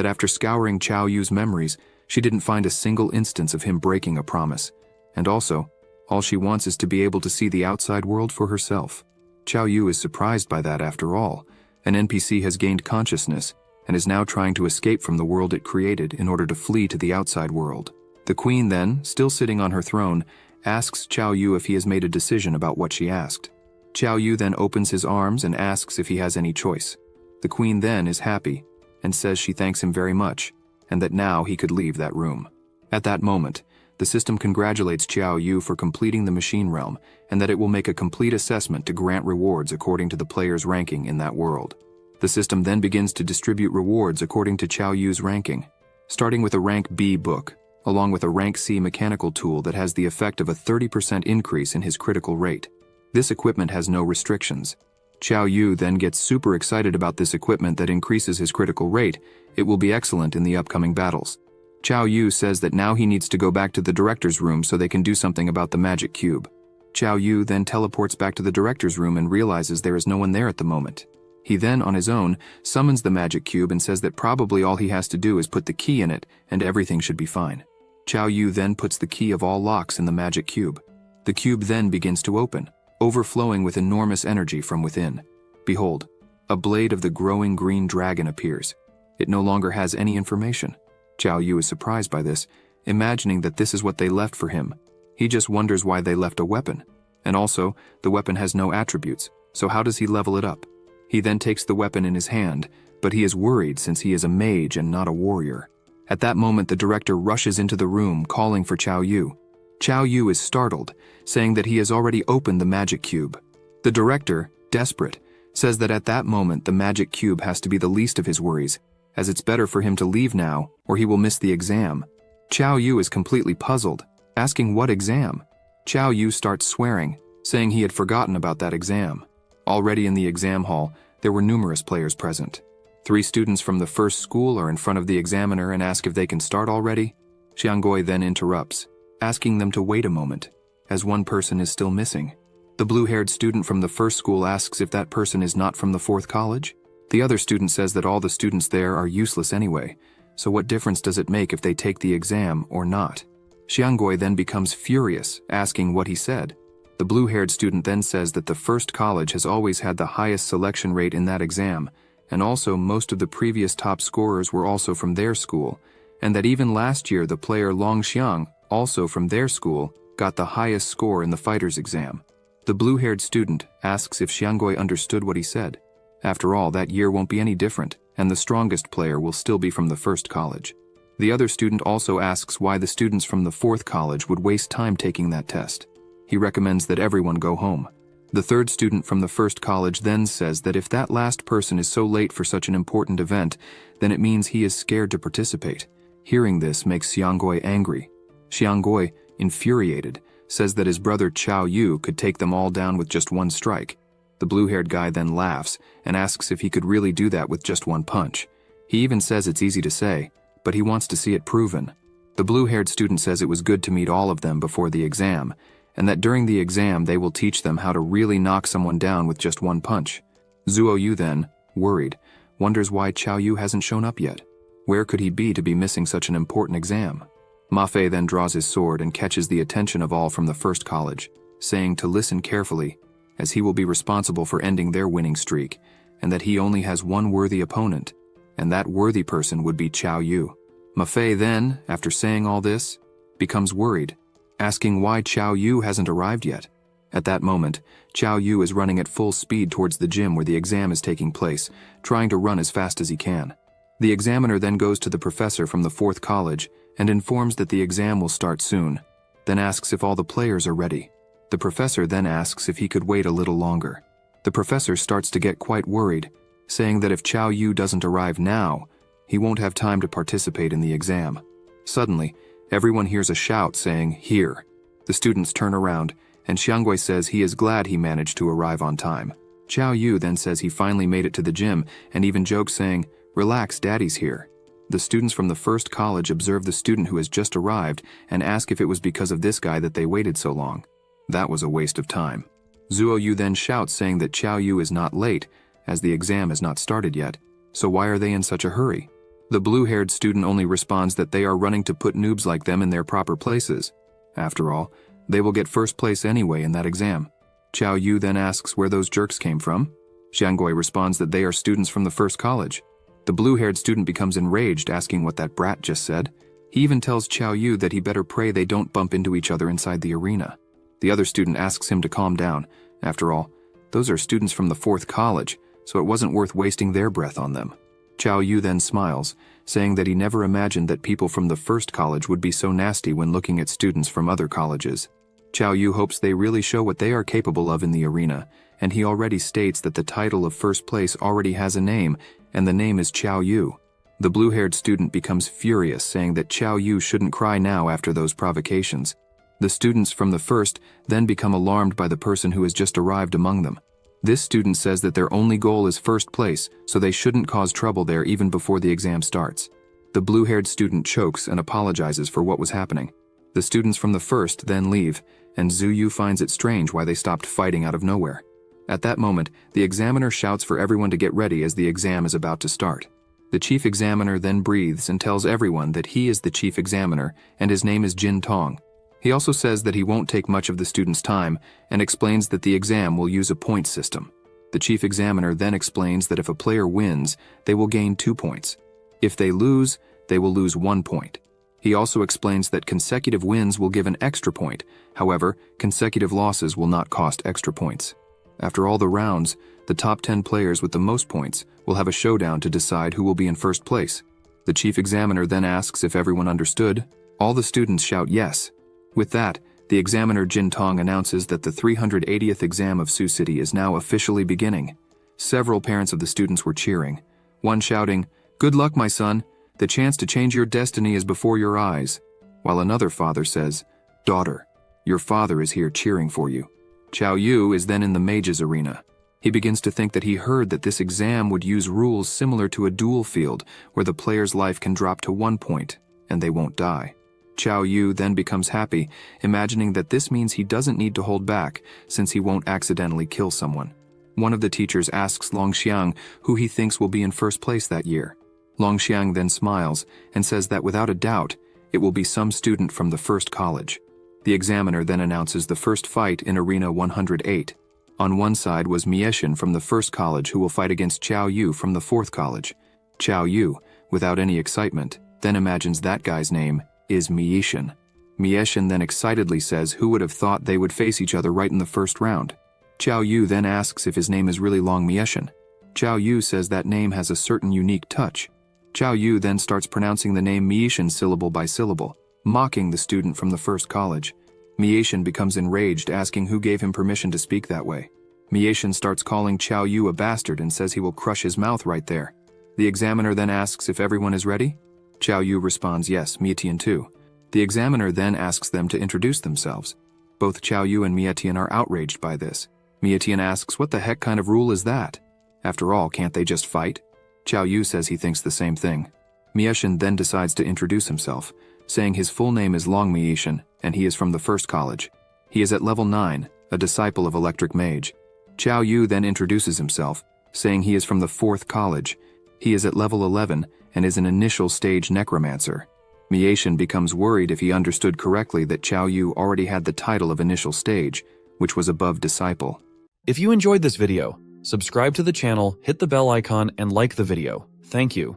after scouring Qiao Yu's memories, she didn't find a single instance of him breaking a promise. And also, all she wants is to be able to see the outside world for herself. Qiao Yu is surprised by that after all. An NPC has gained consciousness and is now trying to escape from the world it created in order to flee to the outside world. The Queen then, still sitting on her throne, asks Qiao Yu if he has made a decision about what she asked. Qiao Yu then opens his arms and asks if he has any choice. The Queen then is happy and says she thanks him very much and that now he could leave that room. At that moment, The system congratulates Xiao Yu for completing the machine realm, and that it will make a complete assessment to grant rewards according to the player's ranking in that world. The system then begins to distribute rewards according to Xiao Yu's ranking, starting with a rank B book, along with a rank C mechanical tool that has the effect of a 30% increase in his critical rate. This equipment has no restrictions. Xiao Yu then gets super excited about this equipment that increases his critical rate. It will be excellent in the upcoming battles. Xiao Yu says that now he needs to go back to the director's room so they can do something about the magic cube. Xiao Yu then teleports back to the director's room and realizes there is no one there at the moment. He then, on his own, summons the magic cube and says that probably all he has to do is put the key in it and everything should be fine. Xiao Yu then puts the key of all locks in the magic cube. The cube then begins to open, overflowing with enormous energy from within. Behold, a blade of the growing green dragon appears. It no longer has any information. Xiao Yu is surprised by this, imagining that this is what they left for him. He just wonders why they left a weapon. And also, the weapon has no attributes, so how does he level it up? He then takes the weapon in his hand, but he is worried since he is a mage and not a warrior. At that moment, the director rushes into the room, calling for Xiao Yu. Xiao Yu is startled, saying that he has already opened the magic cube. The director, desperate, says that at that moment the magic cube has to be the least of his worries, as it's better for him to leave now, or he will miss the exam. Xiao Yu is completely puzzled, asking what exam. Xiao Yu starts swearing, saying he had forgotten about that exam. Already in the exam hall, there were numerous players present. 3 students from the first school are in front of the examiner and ask if they can start already. Xianggui then interrupts, asking them to wait a moment, as one person is still missing. The blue-haired student from the first school asks if that person is not from the 4th college. The other student says that all the students there are useless anyway, so what difference does it make if they take the exam or not? Xianggui then becomes furious, asking what he said. The blue-haired student then says that the first college has always had the highest selection rate in that exam, and also most of the previous top scorers were also from their school, and that even last year the player Long Xiang, also from their school, got the highest score in the fighter's exam. The blue-haired student asks if Xianggui understood what he said. After all, that year won't be any different, and the strongest player will still be from the first college. The other student also asks why the students from the 4th college would waste time taking that test. He recommends that everyone go home. The 3rd student from the first college then says that if that last person is so late for such an important event, then it means he is scared to participate. Hearing this makes Xianggui angry. Xianggui, infuriated, says that his brother Xiao Yu could take them all down with just one strike. The blue-haired guy then laughs and asks if he could really do that with just one punch. He even says it's easy to say, but he wants to see it proven. The blue-haired student says it was good to meet all of them before the exam, and that during the exam they will teach them how to really knock someone down with just one punch. Zuo Yu then, worried, wonders why Xiao Yu hasn't shown up yet. Where could he be to be missing such an important exam? Ma Fei then draws his sword and catches the attention of all from the first college, saying to listen carefully, as he will be responsible for ending their winning streak, and that he only has one worthy opponent, and that worthy person would be Xiao Yu. Ma Fei then, after saying all this, becomes worried, asking why Xiao Yu hasn't arrived yet. At that moment, Xiao Yu is running at full speed towards the gym where the exam is taking place, trying to run as fast as he can. The examiner then goes to the professor from the 4th college and informs that the exam will start soon, then asks if all the players are ready. The professor then asks if he could wait a little longer. The professor starts to get quite worried, saying that if Xiao Yu doesn't arrive now, he won't have time to participate in the exam. Suddenly, everyone hears a shout saying, "Here." The students turn around, and Xianggui says he is glad he managed to arrive on time. Xiao Yu then says he finally made it to the gym and even jokes saying, "Relax, daddy's here." The students from the first college observe the student who has just arrived and ask if it was because of this guy that they waited so long. That was a waste of time. Zuo Yu then shouts saying that Xiao Yu is not late, as the exam has not started yet, so why are they in such a hurry? The blue-haired student only responds that they are running to put noobs like them in their proper places. After all, they will get first place anyway in that exam. Xiao Yu then asks where those jerks came from. Xianggui responds that they are students from the first college. The blue-haired student becomes enraged, asking what that brat just said. He even tells Xiao Yu that he better pray they don't bump into each other inside the arena. The other student asks him to calm down. After all, those are students from the 4th college, so it wasn't worth wasting their breath on them. Chao Yu then smiles, saying that he never imagined that people from the first college would be so nasty when looking at students from other colleges. Chao Yu hopes they really show what they are capable of in the arena, and he already states that the title of first place already has a name, and the name is Chao Yu. The blue-haired student becomes furious, saying that Chao Yu shouldn't cry now after those provocations. The students from the first then become alarmed by the person who has just arrived among them. This student says that their only goal is first place, so they shouldn't cause trouble there even before the exam starts. The blue-haired student chokes and apologizes for what was happening. The students from the first then leave, and Zhu Yu finds it strange why they stopped fighting out of nowhere. At that moment, the examiner shouts for everyone to get ready as the exam is about to start. The chief examiner then breathes and tells everyone that he is the chief examiner and his name is Jin Tong. He also says that he won't take much of the students' time and explains that the exam will use a point system. The chief examiner then explains that if a player wins, they will gain 2 points. If they lose, they will lose 1 point. He also explains that consecutive wins will give an extra point. However, consecutive losses will not cost extra points. After all the rounds, the top 10 players with the most points will have a showdown to decide who will be in first place. The chief examiner then asks if everyone understood. All the students shout yes. With that, the examiner Jin Tong announces that the 380th exam of Sioux City is now officially beginning. Several parents of the students were cheering, one shouting, "Good luck, my son. The chance to change your destiny is before your eyes," while another father says, "Daughter, your father is here cheering for you." Chao Yu is then in the mage's arena. He begins to think that he heard that this exam would use rules similar to a duel field where the player's life can drop to 1 point and they won't die. Chao Yu then becomes happy, imagining that this means he doesn't need to hold back since he won't accidentally kill someone. One of the teachers asks Longxiang who he thinks will be in first place that year. Longxiang then smiles and says that without a doubt, it will be some student from the first college. The examiner then announces the first fight in Arena 108. On one side was Mieshin from the first college who will fight against Chao Yu from the fourth college. Chao Yu, without any excitement, then imagines that guy's name is Mieshin. Mieshin then excitedly says who would have thought they would face each other right in the first round. Chao Yu then asks if his name is really Long Mieshin. Chao Yu says that name has a certain unique touch. Chao Yu then starts pronouncing the name Mieshin syllable by syllable, mocking the student from the first college. Mieshin becomes enraged, asking who gave him permission to speak that way. Mieshin starts calling Chao Yu a bastard and says he will crush his mouth right there. The examiner then asks if everyone is ready. Chao Yu responds yes, Mietian too. The examiner then asks them to introduce themselves. Both Chao Yu and Mietian are outraged by this. Mietian asks what the heck kind of rule is that? After all, can't they just fight? Chao Yu says he thinks the same thing. Mieshin then decides to introduce himself, saying his full name is Long Mieshin and he is from the first college. He is at level 9, a disciple of Electric Mage. Chao Yu then introduces himself, saying he is from the fourth college. He is at level 11 and is an initial stage necromancer. Mieshin becomes worried if he understood correctly that Chao Yu already had the title of initial stage, which was above disciple. If you enjoyed this video, subscribe to the channel, hit the bell icon, and like the video. Thank you.